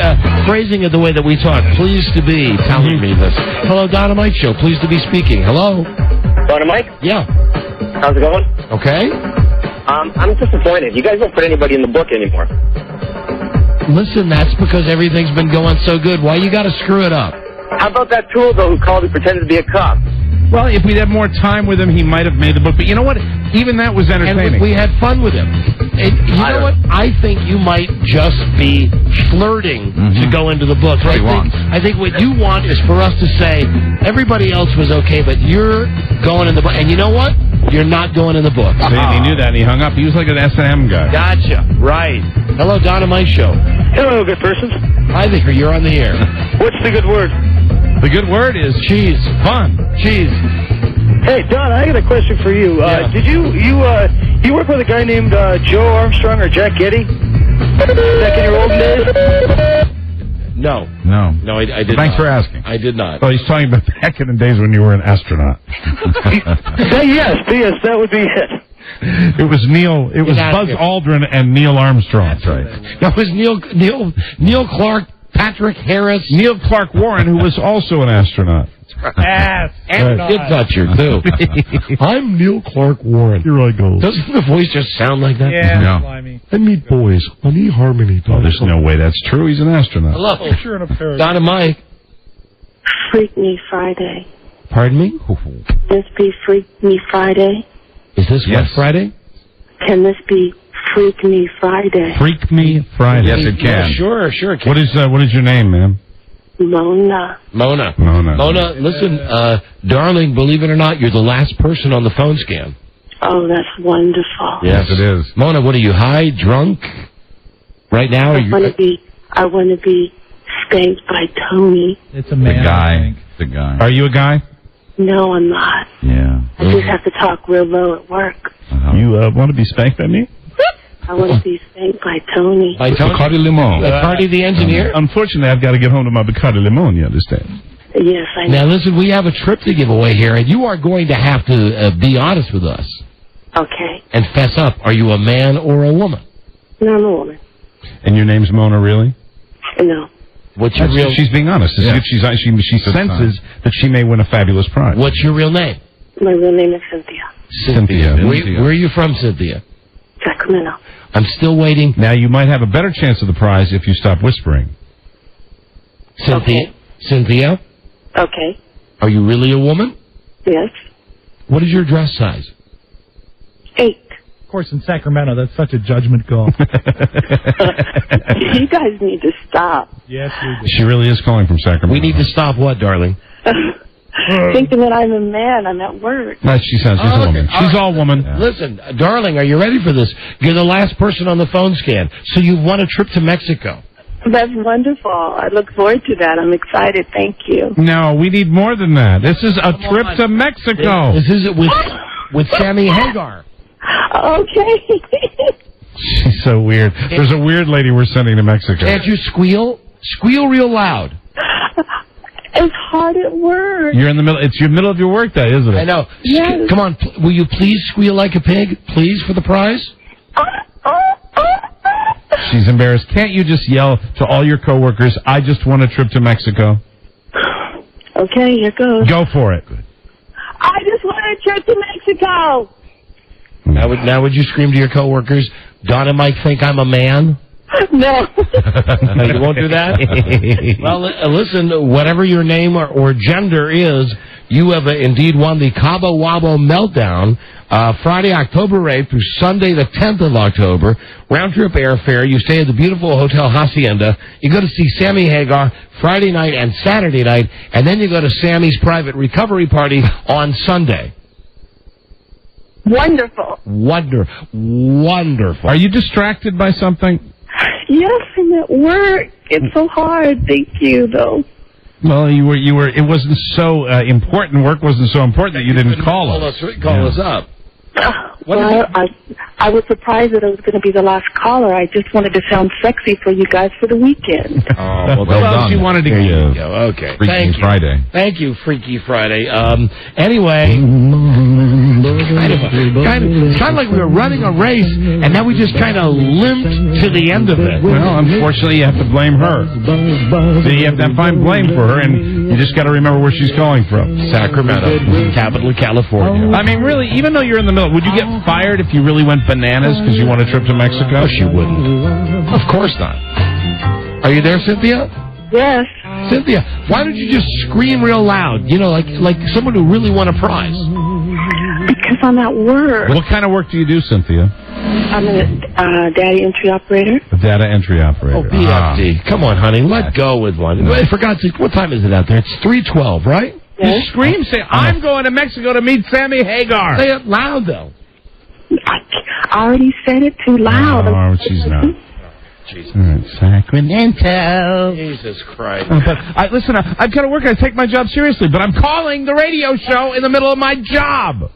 phrasing it the way that we talk. Pleased to be telling me this. Hello, Don and Mike Show. Pleased to be speaking. Hello. Don and Mike? Yeah. How's it going? Okay. I'm disappointed. You guys don't put anybody in the book anymore. Listen, that's because everything's been going so good. Why you got to screw it up? How about that tool, though, who called and pretended to be a cop? Well, if we'd had more time with him, he might have made the book. But you know what? Even that was entertaining. And we had fun with him. And you know what? I think you might just be flirting to go into the book. I think what you want is for us to say, everybody else was okay, but you're going in the book. And you know what? You're not going in the book. See, and he knew that, and he hung up. He was like an S&M guy. Gotcha. Right. Hello, Don and Mike Show. Hello, good persons. Hi there. You're on the air. What's the good word? The good word is cheese. Fun. Cheese. Hey, Don, I got a question for you. Did you work with a guy named Joe Armstrong or Jack Getty back in your olden days? No. No, I did not. Thanks for asking. I did not. Well, he's talking about back in the days when you were an astronaut. Yes, that would be it. It was Buzz Aldrin and Neil Armstrong. That's right. That was Neil Clark, Patrick Harris. Neil Clark Warren, who was also an astronaut. And Kid Toucher, too. I'm Neil Clark Warren. Here I go. Doesn't the voice just sound like that? Yeah, no. slimy. I meet boys on eHarmony. Oh, there's no way that's true. He's an astronaut. Hello. Sure in a pair. Don and Mike. Freak Me Friday. Pardon me? This be Freak Me Friday? Is this what Friday? Can this be Freak Me Friday? Freak Me Friday. Yes, it can. Yeah, sure. It can. What is your name, ma'am? Mona. Mona, listen, darling, believe it or not, you're the last person on the phone scan. Oh, that's wonderful. Yes, it is. Mona, what are you, high, drunk? Right now? I want to be spanked by Tony. It's a man. The guy. Are you a guy? No, I'm not. Yeah. I just have to talk real low at work. You want to be spanked by me? I want to be spanked by Tony. By Tony? Bacardi Limon. Bacardi the engineer? Unfortunately, I've got to get home to my Bacardi Limon, you understand? Yes, I know. Now, listen, we have a trip to give away here, and you are going to have to be honest with us. Okay. And fess up. Are you a man or a woman? No, I'm a woman. And your name's Mona, really? No. What's your real... She's being honest. She senses that she may win a fabulous prize. What's your real name? My real name is Cynthia. Cynthia. Where are you from, Cynthia? Sacramento. I'm still waiting. Now, you might have a better chance of the prize if you stop whispering. Cynthia? Okay. Cynthia? Okay. Are you really a woman? Yes. What is your dress size? 8. Of course, in Sacramento, that's such a judgment call. You guys need to stop. Yes, we do. She really is calling from Sacramento. We need to stop what, darling? Thinking that I'm a man. I'm at work. No, she says she's a woman. She's all woman. Yeah. Listen, darling, are you ready for this? You're the last person on the phone scan, so you've won a trip to Mexico. That's wonderful. I look forward to that. I'm excited. Thank you. No, we need more than that. This is a trip to Mexico. This is with Sammy Hagar. Okay. She's so weird. There's a weird lady we're sending to Mexico. Can't you squeal? Squeal real loud. It's hard at work. You're in the middle. It's your middle of your workday, isn't it? I know. Yes. Come on. Will you please squeal like a pig, please, for the prize? She's embarrassed. Can't you just yell to all your coworkers, I just won a trip to Mexico? Okay, here goes. Go for it. I just want a trip to Mexico. Now would you scream to your coworkers, Don and Mike think I'm a man? No. You won't do that? Well, listen, whatever your name or gender is, you have indeed won the Cabo Wabo Meltdown, Friday, October 8th through Sunday, the 10th of October. Round-trip airfare. You stay at the beautiful Hotel Hacienda. You go to see Sammy Hagar Friday night and Saturday night, and then you go to Sammy's private recovery party on Sunday. Wonderful. Wonderful. Are you distracted by something? Yes, I'm at work. It's so hard. Thank you, though. Well, you were. It wasn't so important. Work wasn't so important that you didn't call us. Call us up. Well, I was surprised that I was going to be the last caller. I just wanted to sound sexy for you guys for the weekend. Oh, well done. She wanted to There you go. Okay. Freaky Thank you. Friday. Thank you, Freaky Friday. Anyway, it's kind of like we were running a race, and now we just kind of limped to the end of it. Well, unfortunately, you have to blame her. So you have to find blame for her, and you just got to remember where she's calling from. Sacramento, capital of California. I mean, really, even though you're in the middle, would you get fired if you really went bananas because you want a trip to Mexico? No, she wouldn't. Of course not. Are you there, Cynthia? Yes. Cynthia, why don't you just scream real loud? You know, like someone who really won a prize. Because I'm at work. What kind of work do you do, Cynthia? I'm a data entry operator. A data entry operator. Oh, PFD. Come on, honey. Let go with one. For God's sake, what time is it out there? It's 3:12, right? Yes. You scream, say, I'm going to Mexico to meet Sammy Hagar. Say it loud, though. I already said it too loud. Oh, she's not. Jesus. Sacramento. Jesus Christ. But listen, I've got to work. I take my job seriously, but I'm calling the radio show in the middle of my job.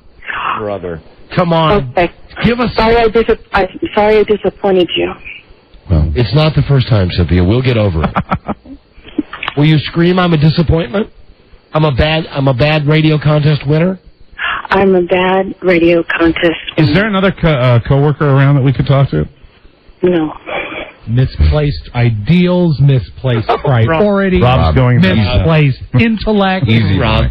Brother. Come on. Okay. Give us... Sorry I disappointed you. Well, it's not the first time, Cynthia. We'll get over it. Will you scream, I'm a disappointment? I'm a bad radio contest winner? I'm a bad radio contest winner. Is there another coworker around that we could talk to? No. Misplaced ideals, misplaced priorities, Rob's going misplaced intellect. Easy, Rob.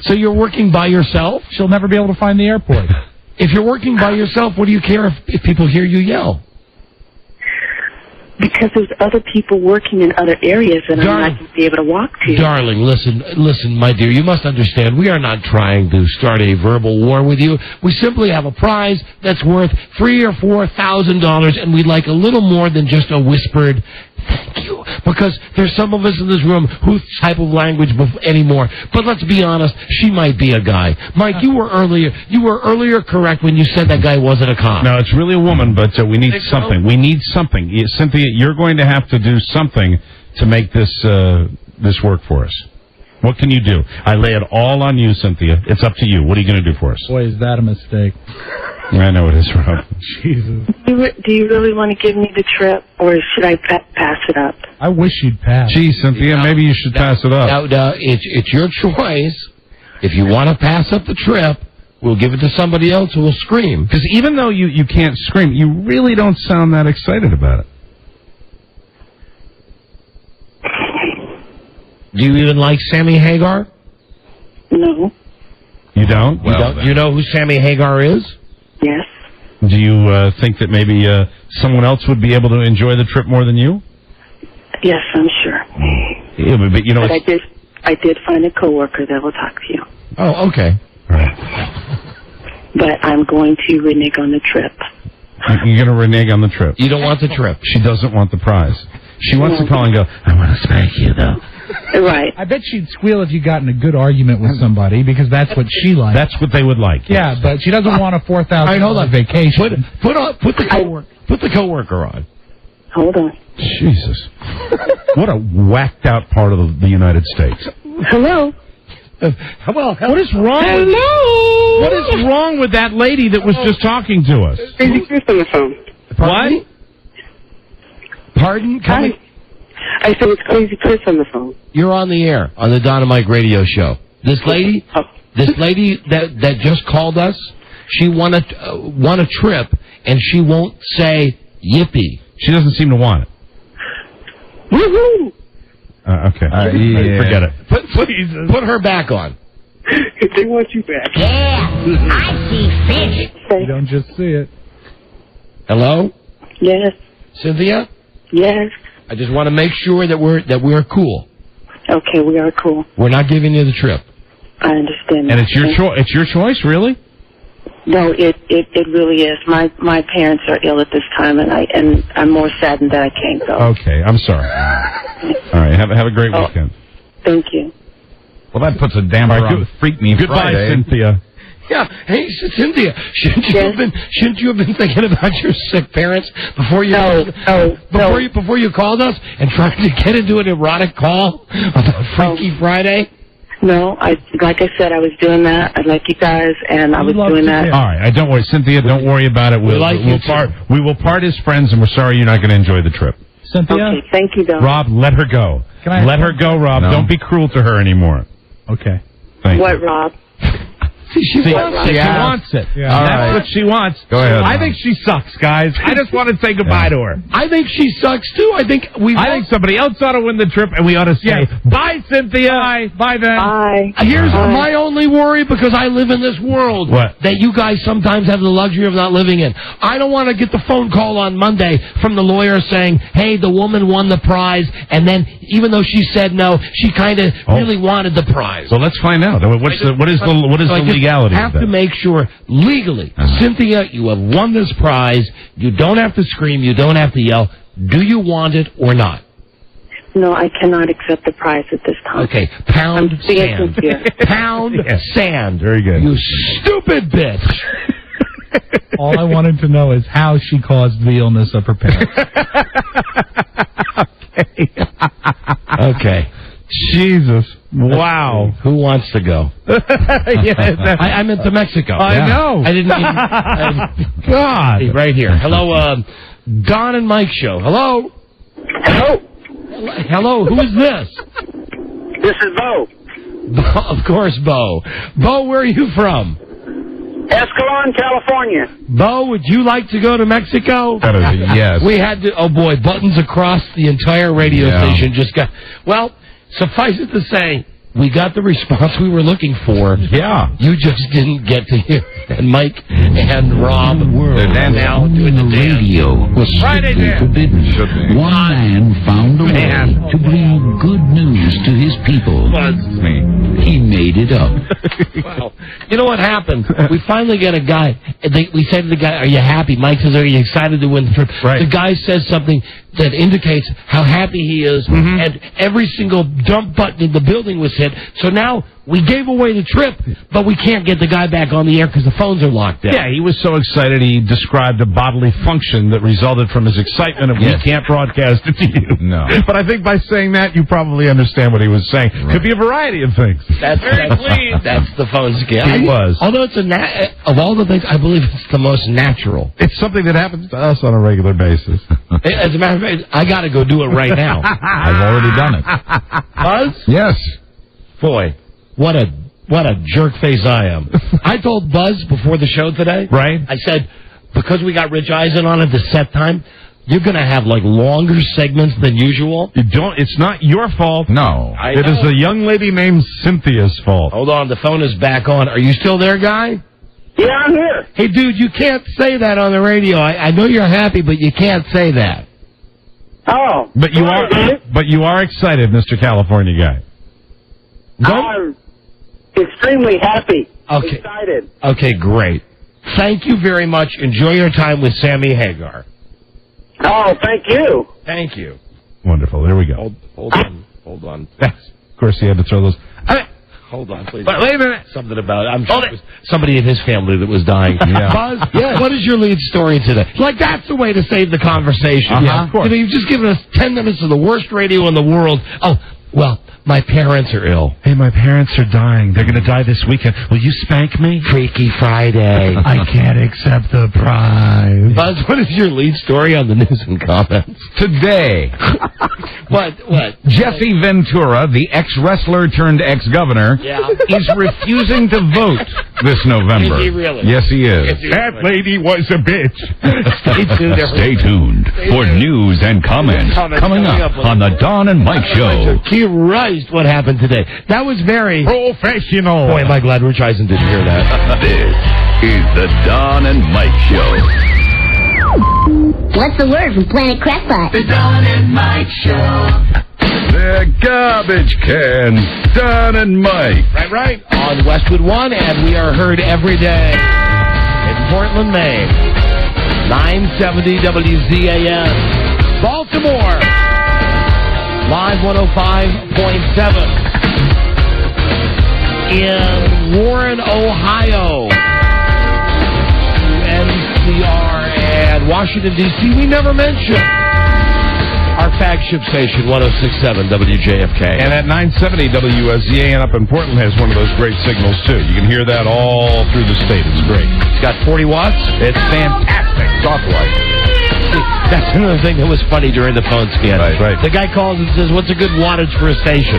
So you're working by yourself? She'll never be able to find the airport. If you're working by yourself, what do you care if people hear you yell? Because there's other people working in other areas that I'm not going to be able to walk to. Darling, listen, my dear, you must understand, we are not trying to start a verbal war with you. We simply have a prize that's worth $3,000 or $4,000, and we'd like a little more than just a whispered thank you. Because there's some of us in this room whose type of language anymore. But let's be honest, she might be a guy. Mike, you were earlier correct when you said that guy wasn't a cop. No, it's really a woman, but we need something. We need something. Cynthia, you're going to have to do something to make this work for us. What can you do? I lay it all on you, Cynthia. It's up to you. What are you going to do for us? Boy, is that a mistake. I know it is, Rob. Jesus. Do you really want to give me the trip, or should I pass it up? I wish you'd pass. Gee, Cynthia, maybe you should pass it up. Now, it's your choice. If you want to pass up the trip, we'll give it to somebody else who will scream. Because even though you can't scream, you really don't sound that excited about it. Do you even like Sammy Hagar? No. You don't? You know who Sammy Hagar is? Yes. Do you think that maybe someone else would be able to enjoy the trip more than you? Yes, I'm sure. Yeah, but you know. But I did find a coworker that will talk to you. Oh, okay. All right. But I'm going to renege on the trip. You're going to renege on the trip. You don't want the trip. She doesn't want the prize. She wants to call and go, I want to spank you, though. Right. I bet she'd squeal if you got in a good argument with somebody, because that's what she likes. That's what they would like. Yeah, but she doesn't want a $4,000 vacation. Put the coworker on. Hold on. Jesus. What a whacked out part of the United States. Hello. Well, what is wrong? Hello. What is wrong with that lady that was just talking to us? Crazy Chris on the phone. What? Pardon? Hi. I said it's Crazy Chris on the phone. You're on the air on the Don and Mike radio show. This lady that just called us, she won a trip, and she won't say yippee. She doesn't seem to want it. Woohoo! Okay. Yeah. Forget it. Put her back on. They want you back. Yeah, I see fish. You don't just see it. Hello? Yes. Cynthia? Yes. I just want to make sure that we're cool. Okay, we are cool. We're not giving you the trip. I understand. And it's your choice. It's your choice, really? No, it really is. My parents are ill at this time, and I'm more saddened that I can't go. Okay, I'm sorry. All right, have a great weekend. Thank you. Well, that puts a damper on Freak Me Goodbye, Friday. Cynthia. Yeah. Hey, Cynthia, shouldn't you have been thinking about your sick parents before you before you called us and tried to get into an erotic call about Freaky Friday? No, like I said, I was doing that. I like you guys, and I was doing that. All right, don't worry, Cynthia. Don't worry about it. We will part as friends, and we're sorry you're not going to enjoy the trip. Cynthia, okay, thank you, though. Rob, let her go. Let her go, Rob. No. Don't be cruel to her anymore. Okay. Thank you. What, Rob? She wants it. Yeah. That's what she wants. Go ahead. I think she sucks, guys. I just want to say goodbye to her. I think she sucks too. I think somebody else ought to win the trip, and we ought to say bye, Cynthia. Bye, Ben. Bye. Here's my only worry, because I live in this world that you guys sometimes have the luxury of not living in. I don't want to get the phone call on Monday from the lawyer saying, "Hey, the woman won the prize," and then even though she said no, she kind of really wanted the prize. Well, let's find out. What is the legality have of that? to make sure legally, Cynthia, you have won this prize. You don't have to scream. You don't have to yell. Do you want it or not? No, I cannot accept the prize at this time. Okay, pound sand. Pound sand. Very good. You stupid bitch. All I wanted to know is how she caused the illness of her parents. Okay. Jesus. Wow. Who wants to go? I meant to Mexico. I know. I didn't even... God. Right here. Hello, Don and Mike show. Hello? Hello? Hello, who is this? This is Bo. Of course, Bo. Bo, where are you from? Escalon, California. Bo, would you like to go to Mexico? That is a yes. We had to, oh boy, buttons across the entire radio station just got, well, suffice it to say, we got the response we were looking for. Yeah. You just didn't get to hear. And Mike and Rob were now doing the radio was Friday strictly forbidden. One man found a way to bring good news to his people. He made it up. Wow. You know what happened? We finally got a guy. We said to the guy, "Are you happy?" Mike says, "Are you excited to win the trip?" Right. The guy says something that indicates how happy he is, and every single dump button in the building was hit. So now we gave away the trip, but we can't get the guy back on the air because the phones are locked down. Yeah, he was so excited he described a bodily function that resulted from his excitement of we can't broadcast it to you. No. But I think by saying that, you probably understand what he was saying. Right. Could be a variety of things. That's very clean. That's the phone scale. It was. Although it's of all the things, I believe it's the most natural. It's something that happens to us on a regular basis. As a matter of fact, I got to go do it right now. I've already done it. Buzz? Yes. Boy, what a jerk face I am. I told Buzz before the show today. Right. I said, because we got Rich Eisen on at the set time, you're going to have like longer segments than usual. You don't. It's not your fault. No. It is a young lady named Cynthia's fault. Hold on, the phone is back on. Are you still there, guy? Yeah, I'm here. Hey, dude, you can't say that on the radio. I know you're happy, but you can't say that. Oh. But you are excited, Mr. California guy. I'm extremely happy. Okay. Excited. Okay, great. Thank you very much. Enjoy your time with Sammy Hagar. Oh, thank you. Thank you. Wonderful. There we go. Hold on. Of course, he had to throw those. Hold on, please. Wait a minute. Something about I'm sure it was somebody in his family that was dying. Yeah. Buzz, what is your lead story today? Like, that's the way to save the conversation. Yeah, of course. You know, you've just given us 10 minutes of the worst radio in the world. Oh, well, my parents are ill. Hey, my parents are dying. They're going to die this weekend. Will you spank me? Freaky Friday. I can't accept the prize. Buzz, what is your lead story on the news and comments? Today. What? Jesse Ventura, the ex-wrestler turned ex-governor, is refusing to vote this November. Is he really? Yes, he is. That lady was a bitch. Stay tuned, everyone. Stay tuned for news and comments coming up on the Don and Mike Show. Christ, what happened today? That was very professional. Boy, am I glad Rich Eisen didn't hear that. This is the Don and Mike Show. What's the word from Planet Crackpot? The Don and Mike Show. The garbage can. Don and Mike. Right. On Westwood One, and we are heard every day in Portland, Maine. 970 WZAN. Baltimore. Live 105.7. In Warren, Ohio. Washington, D.C., we never mention. Our flagship station, 106.7 WJFK. And at 970 WSZAN up in Portland has one of those great signals, too. You can hear that all through the state. It's great. It's got 40 watts. It's fantastic. Soft white. That's another thing that was funny during the phone scan. Right. The guy calls and says, what's a good wattage for a station?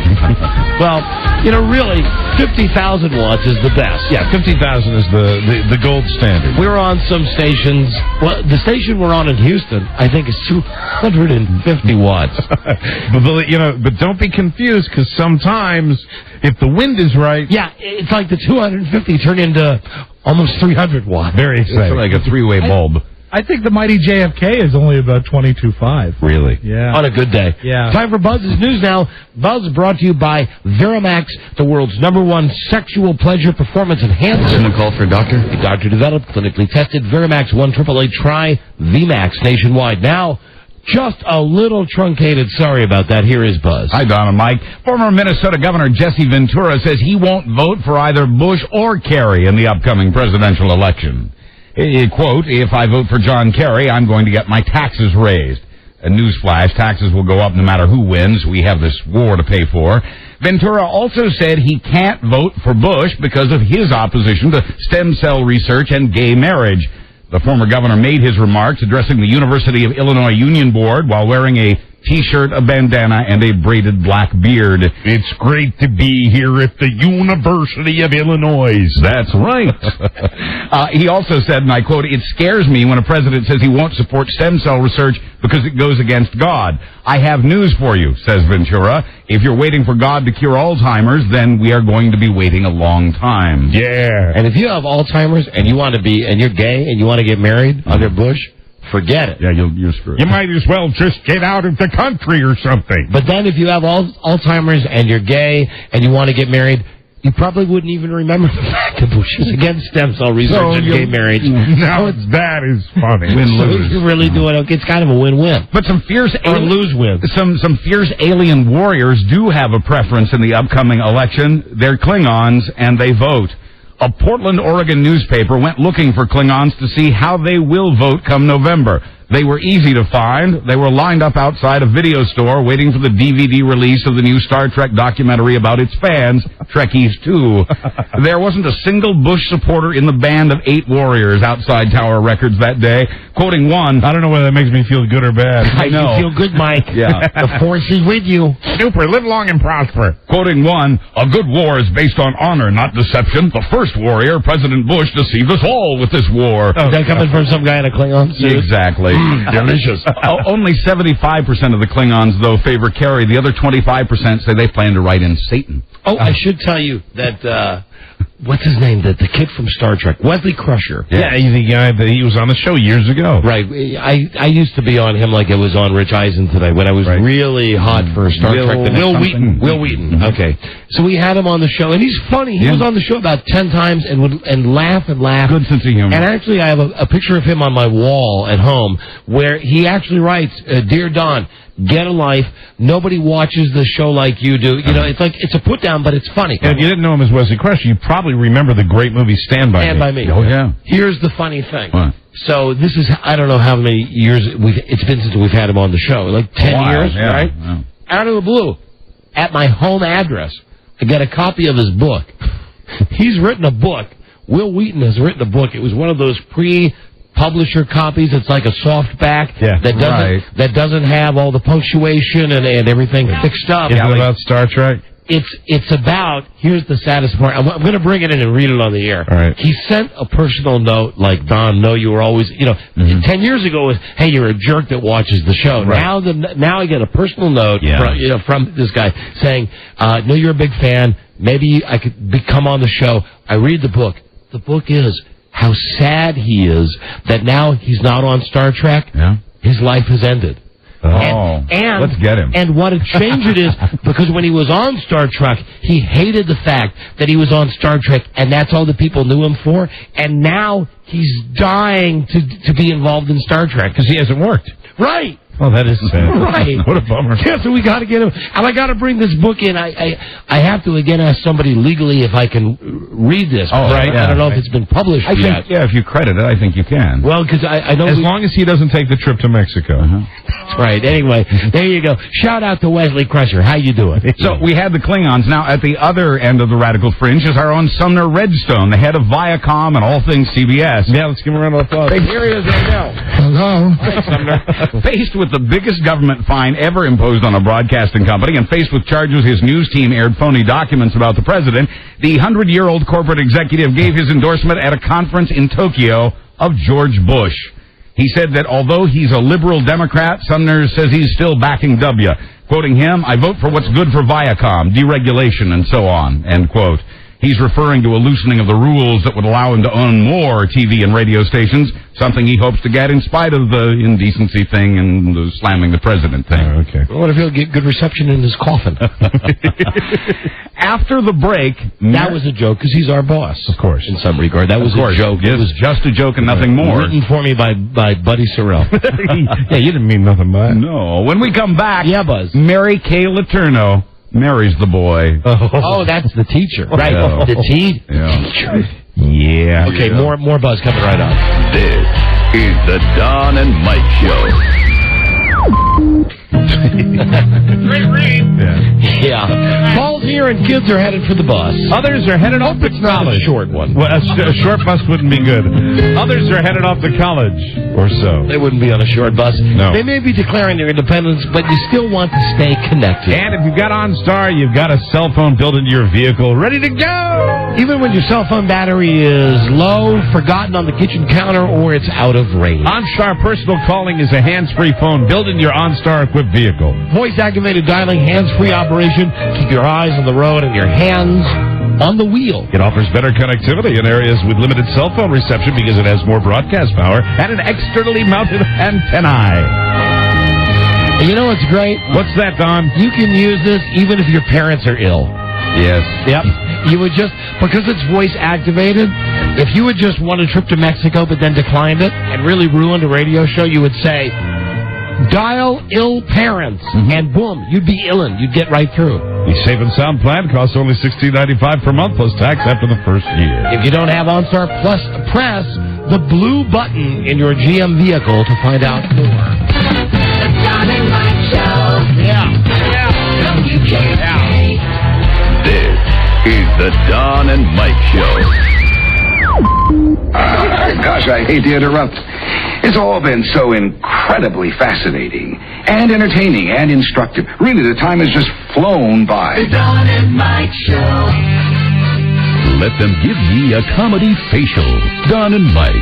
Well, really, 50,000 watts is the best. Yeah, 50,000 is the gold standard. We're on some stations. Well, the station we're on in Houston, I think, is 250 watts. But don't be confused, because sometimes, if the wind is right... Yeah, it's like the 250 turn into almost 300 watts. Very exciting. It's like a three-way bulb. I think the mighty JFK is only about 22.5. Really? Yeah. On a good day. Yeah. Time for Buzz's News now. Buzz brought to you by Verimax, the world's #1 sexual pleasure performance enhancer. Isn't it called for a doctor? A doctor-developed, clinically tested Verimax 1-888 Try VMAX nationwide. Now, just a little truncated. Sorry about that. Here is Buzz. Hi, Don and Mike. Former Minnesota Governor Jesse Ventura says he won't vote for either Bush or Kerry in the upcoming presidential election. Quote, if I vote for John Kerry, I'm going to get my taxes raised. A newsflash, taxes will go up no matter who wins. We have this war to pay for. Ventura also said he can't vote for Bush because of his opposition to stem cell research and gay marriage. The former governor made his remarks addressing the University of Illinois Union Board while wearing a T-shirt, a bandana, and a braided black beard. It's great to be here at the University of Illinois. That's right. He also said, and I quote, it scares me when a president says he won't support stem cell research because it goes against God. I have news for you, says Ventura. If you're waiting for God to cure Alzheimer's, then we are going to be waiting a long time. Yeah. And if you have Alzheimer's and you want to be, and you're gay and you want to get married under Bush, forget it. Yeah, you're screwed. You might as well just get out of the country or something. But then if you have Alzheimer's and you're gay and you want to get married, you probably wouldn't even remember the fact that Bush is against stem cell research and gay marriage. Now that is funny. Win-lose. You're really doing okay. It's kind of a win-win. But some fierce lose-win. Some fierce alien warriors do have a preference in the upcoming election. They're Klingons, and they vote. A Portland, Oregon newspaper went looking for Klingons to see how they will vote come November. They were easy to find. They were lined up outside a video store waiting for the DVD release of the new Star Trek documentary about its fans, Trekkies 2. There wasn't a single Bush supporter in the band of 8 warriors outside Tower Records that day. Quoting one, I don't know whether that makes me feel good or bad. I know. You feel good, Mike. Yeah. The force is with you. Super, live long and prosper. Quoting one, a good war is based on honor, not deception. The first warrior, President Bush, deceived us all with this war. Is that coming from some guy in a Klingon suit? Exactly. Delicious. Only 75% of the Klingons, though, favor Kerry. The other 25% say they plan to write in Satan. Oh, I should tell you that, what's his name? The kid from Star Trek, Wesley Crusher. Yeah, he's the guy that he was on the show years ago. Right. I used to be on him like it was on Rich Eisen today when I was really hot for Star Trek. Will Wheaton. Will Wheaton. Okay. So we had him on the show, and he's funny. He was on the show about 10 times and would laugh and laugh. Good sense of humor. And actually, I have a picture of him on my wall at home where he actually writes, Dear Don, get a life. Nobody watches the show like you do. It's a put down, but it's funny. And if you didn't know him as Wesley Crusher, you probably remember the great movie Stand By Me. Stand By Me. Oh, yeah. Here's the funny thing. What? So this is, I don't know how many years it's been since we've had him on the show. Like 10 years, yeah, right? Yeah. Out of the blue, at my home address, I got a copy of his book. He's written a book. Will Wheaton has written a book. It was one of those publisher copies. It's like a softback that doesn't have all the punctuation and everything fixed up. Is it about Star Trek? It's about, here's the saddest part. I'm going to bring it in and read it on the air. All right. He sent a personal note like, Don, know you were always, 10 years ago was, hey, you're a jerk that watches the show. Right. Now I get a personal note from this guy saying, know you're a big fan. Maybe I could come on the show. I read the book. The book is how sad he is that now he's not on Star Trek. Yeah. His life has ended. Oh, let's get him. And what a change it is, because when he was on Star Trek, he hated the fact that he was on Star Trek, and that's all the people knew him for. And now he's dying to be involved in Star Trek. Because he hasn't worked. Right. Oh, that is sad. Right. What a bummer. Yeah, so we got to get him. And I got to bring this book in. I have to, again, ask somebody legally if I can read this. Oh, right. I don't know if it's been published I yet. think, yeah, if you credit it, I think you can. Well, because I know... As long as he doesn't take the trip to Mexico. That's right. Anyway, there you go. Shout out to Wesley Crusher. How you doing? So we had the Klingons. Now, at the other end of the radical fringe is our own Sumner Redstone, the head of Viacom and all things CBS. Yeah, let's give him a round of applause. Here he is right now. Hello. Faced with the biggest government fine ever imposed on a broadcasting company and faced with charges his news team aired phony documents about the president, the 100-year-old corporate executive gave his endorsement at a conference in Tokyo of George Bush. He said that although he's a liberal Democrat, Sumner says he's still backing W. Quoting him, "I vote for what's good for Viacom, deregulation, and so on," end quote. He's referring to a loosening of the rules that would allow him to own more TV and radio stations, something he hopes to get in spite of the indecency thing and the slamming the president thing. Okay. I wonder if he'll get good reception in his coffin. After the break... That was a joke, because he's our boss. Of course. In some regard. That was a joke. Yes, It was just a joke and nothing more. written for me by Buddy Sorrell. Yeah, you didn't mean nothing by it. No. When we come back... Yeah, Buzz. Mary Kay Letourneau marries the boy. Oh, that's the teacher. Right. Yeah. The teacher. Yeah. Okay, more Buzz coming right up. This is the Don and Mike Show. Great read. Yeah. Paul's here and kids are headed for the bus. Others are headed off to college. A short one. Well, a short bus wouldn't be good. Others are headed off to college, or so. They wouldn't be on a short bus. No. They may be declaring their independence, but you still want to stay connected. And if you've got OnStar, you've got a cell phone built into your vehicle, ready to go. Even when your cell phone battery is low, forgotten on the kitchen counter, or it's out of range. OnStar Personal Calling is a hands-free phone built into your OnStar-equipped vehicle. Voice-activated dialing, hands-free operation. Keep your eyes on the road and your hands on the wheel. It offers better connectivity in areas with limited cell phone reception because it has more broadcast power and an externally mounted antennae. And you know what's great? What's that, Don? You can use this even if your parents are ill. Yes. Yep. You would just, because it's voice activated, if you had just won a trip to Mexico but then declined it and really ruined a radio show, you would say, dial ill parents, and boom, you'd be illin'. You'd get right through. The Safe and Sound plan costs only $16.95 per month plus tax after the first year. If you don't have OnStar Plus, press the blue button in your GM vehicle to find out more. The Don and Mike Show. Yeah. This is the Don and Mike Show. Gosh, I hate to interrupt. It's all been so incredibly fascinating and entertaining and instructive. Really, the time has just flown by. The Don and Mike Show. Let them give ye a comedy facial. Don and Mike.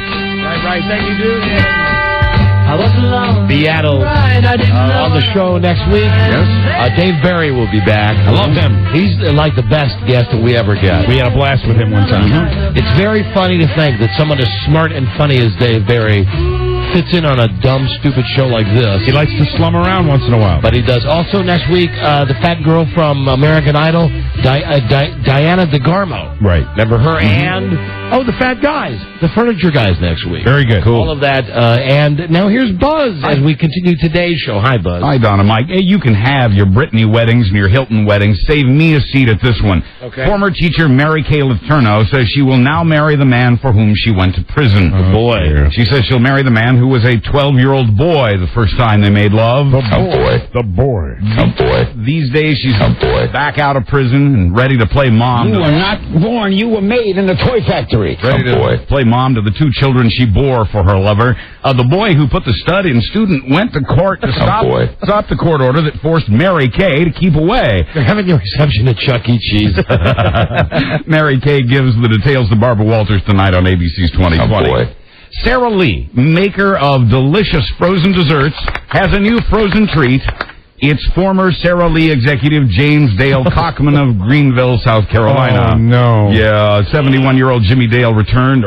Right. Thank you, dude. I was alone. Beatle on the show next week. Yes. Dave Barry will be back. I love him. He's like the best guest that we ever get. We had a blast with him one time. It's very funny to think that someone as smart and funny as Dave Barry fits in on a dumb, stupid show like this. He likes to slum around once in a while. But he does. Also, next week, the fat girl from American Idol, Diana DeGarmo. Right. Remember her? And, the fat guys, the furniture guys next week. Very good. Cool. All of that. And now here's Buzz as we continue today's show. Hi, Buzz. Hi, Don and Mike. Hey, you can have your Brittany weddings and your Hilton weddings. Save me a seat at this one. Okay. Former teacher Mary Kay Letourneau says she will now marry the man for whom she went to prison. Oh, boy. Dear. She says she'll marry the man who was a 12-year-old boy the first time they made love. The boy. These days she's back out of prison and ready to play mom. You were not born, you were made in the toy factory. Ready to play mom to the two children she bore for her lover. The boy who put the stud in student went to court to stop the court order that forced Mary Kay to keep away. They're having your reception at Chuck E. Cheese. Mary Kay gives the details to Barbara Walters tonight on ABC's 2020. Sarah Lee, maker of delicious frozen desserts, has a new frozen treat. It's former Sarah Lee executive James Dale Cockman of Greenville, South Carolina. Oh, no. Yeah, 71-year-old Jimmy Dale retired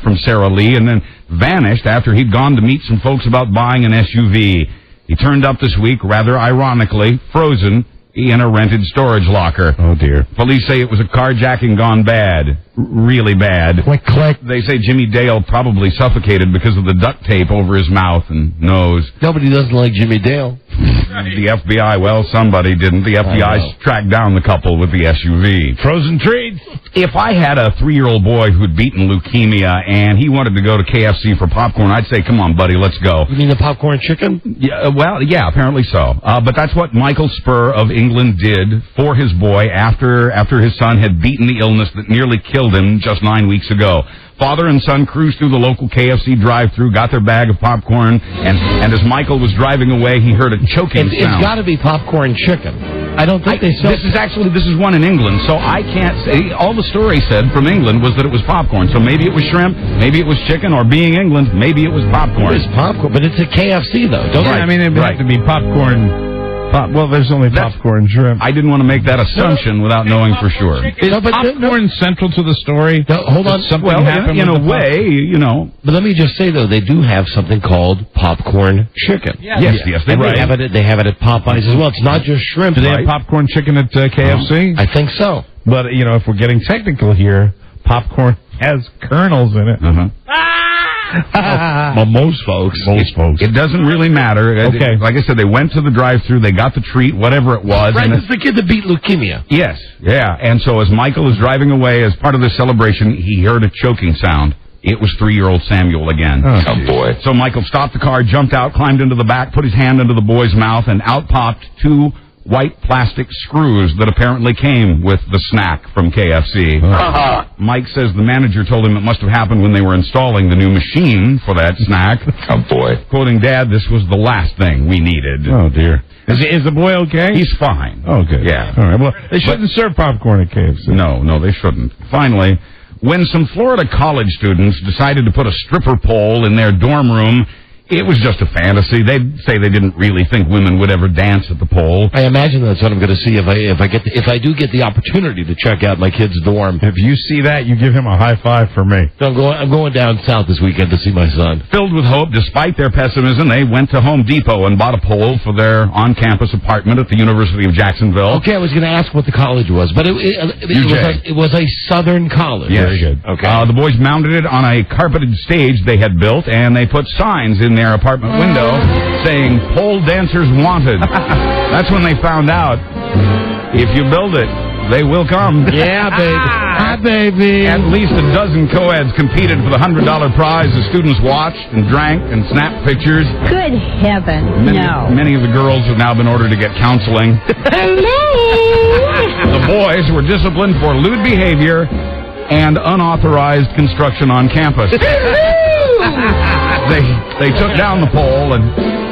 from Sarah Lee and then vanished after he'd gone to meet some folks about buying an SUV. He turned up this week, rather ironically, frozen in a rented storage locker. Oh, dear. Police say it was a carjacking gone bad. Really bad. Click, click. They say Jimmy Dale probably suffocated because of the duct tape over his mouth and nose. Nobody doesn't like Jimmy Dale. The FBI, well, somebody didn't. The FBI tracked down the couple with the SUV. Frozen treats. If I had a 3-year-old boy who'd beaten leukemia and he wanted to go to KFC for popcorn, I'd say, come on, buddy, let's go. You mean the popcorn chicken? Yeah, well, yeah, apparently so. But that's what Michael Spur of England did for his boy after his son had beaten the illness that nearly killed him just 9 weeks ago. Father and son cruised through the local KFC drive-thru, got their bag of popcorn, and as Michael was driving away, he heard a choking sound. It's got to be popcorn chicken. I don't think they sell... This is one in England, so I can't say... All the story said from England was that it was popcorn, so maybe it was shrimp, maybe it was chicken, or being England, maybe it was popcorn. It was popcorn, but it's a KFC, though. I mean, it would have to be popcorn... Well, there's only popcorn shrimp. I didn't want to make that assumption without knowing for sure. Is popcorn central to the story? No, hold on. Well, in a way, you know. But let me just say, though, they do have something called popcorn chicken. Yes, they do. They have it at Popeyes as well. It's not just shrimp. Do they have popcorn chicken at KFC? I think so. But, if we're getting technical here, popcorn has kernels in it. Well, most folks. It doesn't really matter. Okay. Like I said, they went to the drive-thru, they got the treat, whatever it was. Right, it's the kid that beat leukemia. Yes, yeah. And so as Michael is driving away as part of the celebration, he heard a choking sound. It was 3-year-old Samuel again. Oh, boy. So Michael stopped the car, jumped out, climbed into the back, put his hand into the boy's mouth, and out popped 2 white plastic screws that apparently came with the snack from KFC. Mike says the manager told him it must have happened when they were installing the new machine for that snack. Oh, boy. Quoting, Dad, this was the last thing we needed. Oh, dear. Is the boy okay? He's fine. Oh, good. Yeah. All right. Well, they shouldn't serve popcorn at KFC. No, they shouldn't. Finally, when some Florida college students decided to put a stripper pole in their dorm room, it was just a fantasy. They'd say they didn't really think women would ever dance at the pole. I imagine that's what I'm going to see if I do get the opportunity to check out my kid's dorm. If you see that, you give him a high five for me. So I'm going down south this weekend to see my son. Filled with hope, despite their pessimism, they went to Home Depot and bought a pole for their on-campus apartment at the University of Jacksonville. Okay, I was going to ask what the college was, but it was a Southern college. Yes. Very good. Okay. The boys mounted it on a carpeted stage they had built, and they put signs in their apartment window saying, "Pole dancers wanted." That's when they found out, if you build it, they will come. Yeah, baby. Hi, baby. At least a dozen co-eds competed for the $100 prize. The students watched and drank and snapped pictures. Good heavens, no. Many of the girls have now been ordered to get counseling. The boys were disciplined for lewd behavior and unauthorized construction on campus. They took down the pole and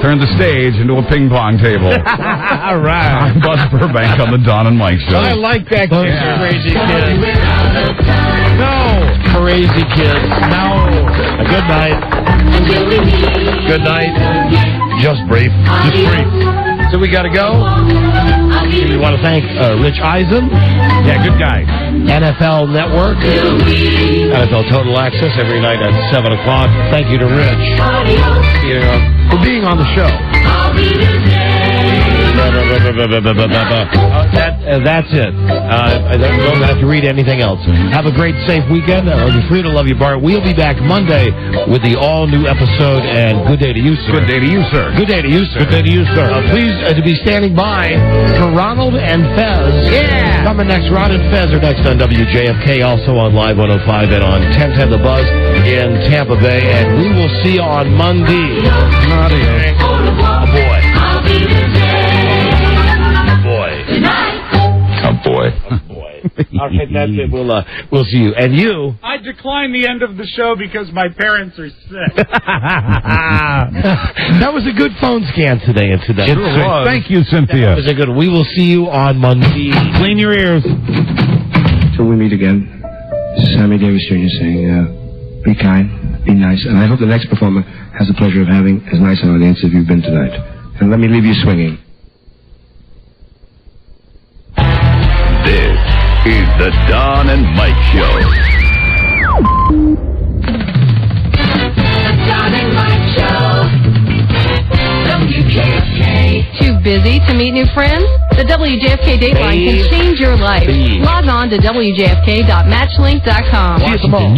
turned the stage into a ping pong table. All right. I'm Buzz Burbank on the Don and Mike Show. I like that kid. Crazy kids. No. Crazy kids. No. Good night. Good night. Just brief. So we got to go. We want to thank Rich Eisen. Yeah, good guy. NFL Network. NFL Total Access every night at 7 o'clock. Thank you to Rich for being on the show. That's it. I don't have to read anything else. Have a great, safe weekend. You're free to love your bar. We'll be back Monday with the all-new episode, and good day to you, sir. Good day to you, sir. Good day to you, sir. Good day to you, sir. Please to be standing by for Ronald and Fez. Yeah. Coming next, Ron and Fez are next on WJFK, also on Live 105 and on 1010 The Buzz in Tampa Bay, and we will see you on Monday. Oh, boy. Okay, that's it. We'll see you. And you? I declined the end of the show because my parents are sick. That was a good phone scan today, incidentally. It was. Thank you, Cynthia. That was a good. We will see you on Monday. Clean your ears. Till we meet again, this is Sammy Davis Jr. saying, be kind, be nice, and I hope the next performer has the pleasure of having as nice an audience as you've been tonight. And let me leave you swinging. This is the Don and Mike Show. The Don and Mike Show. WJFK. Too busy to meet new friends? The WJFK Dateline can change your life. Log on to WJFK.matchlink.com. Washington,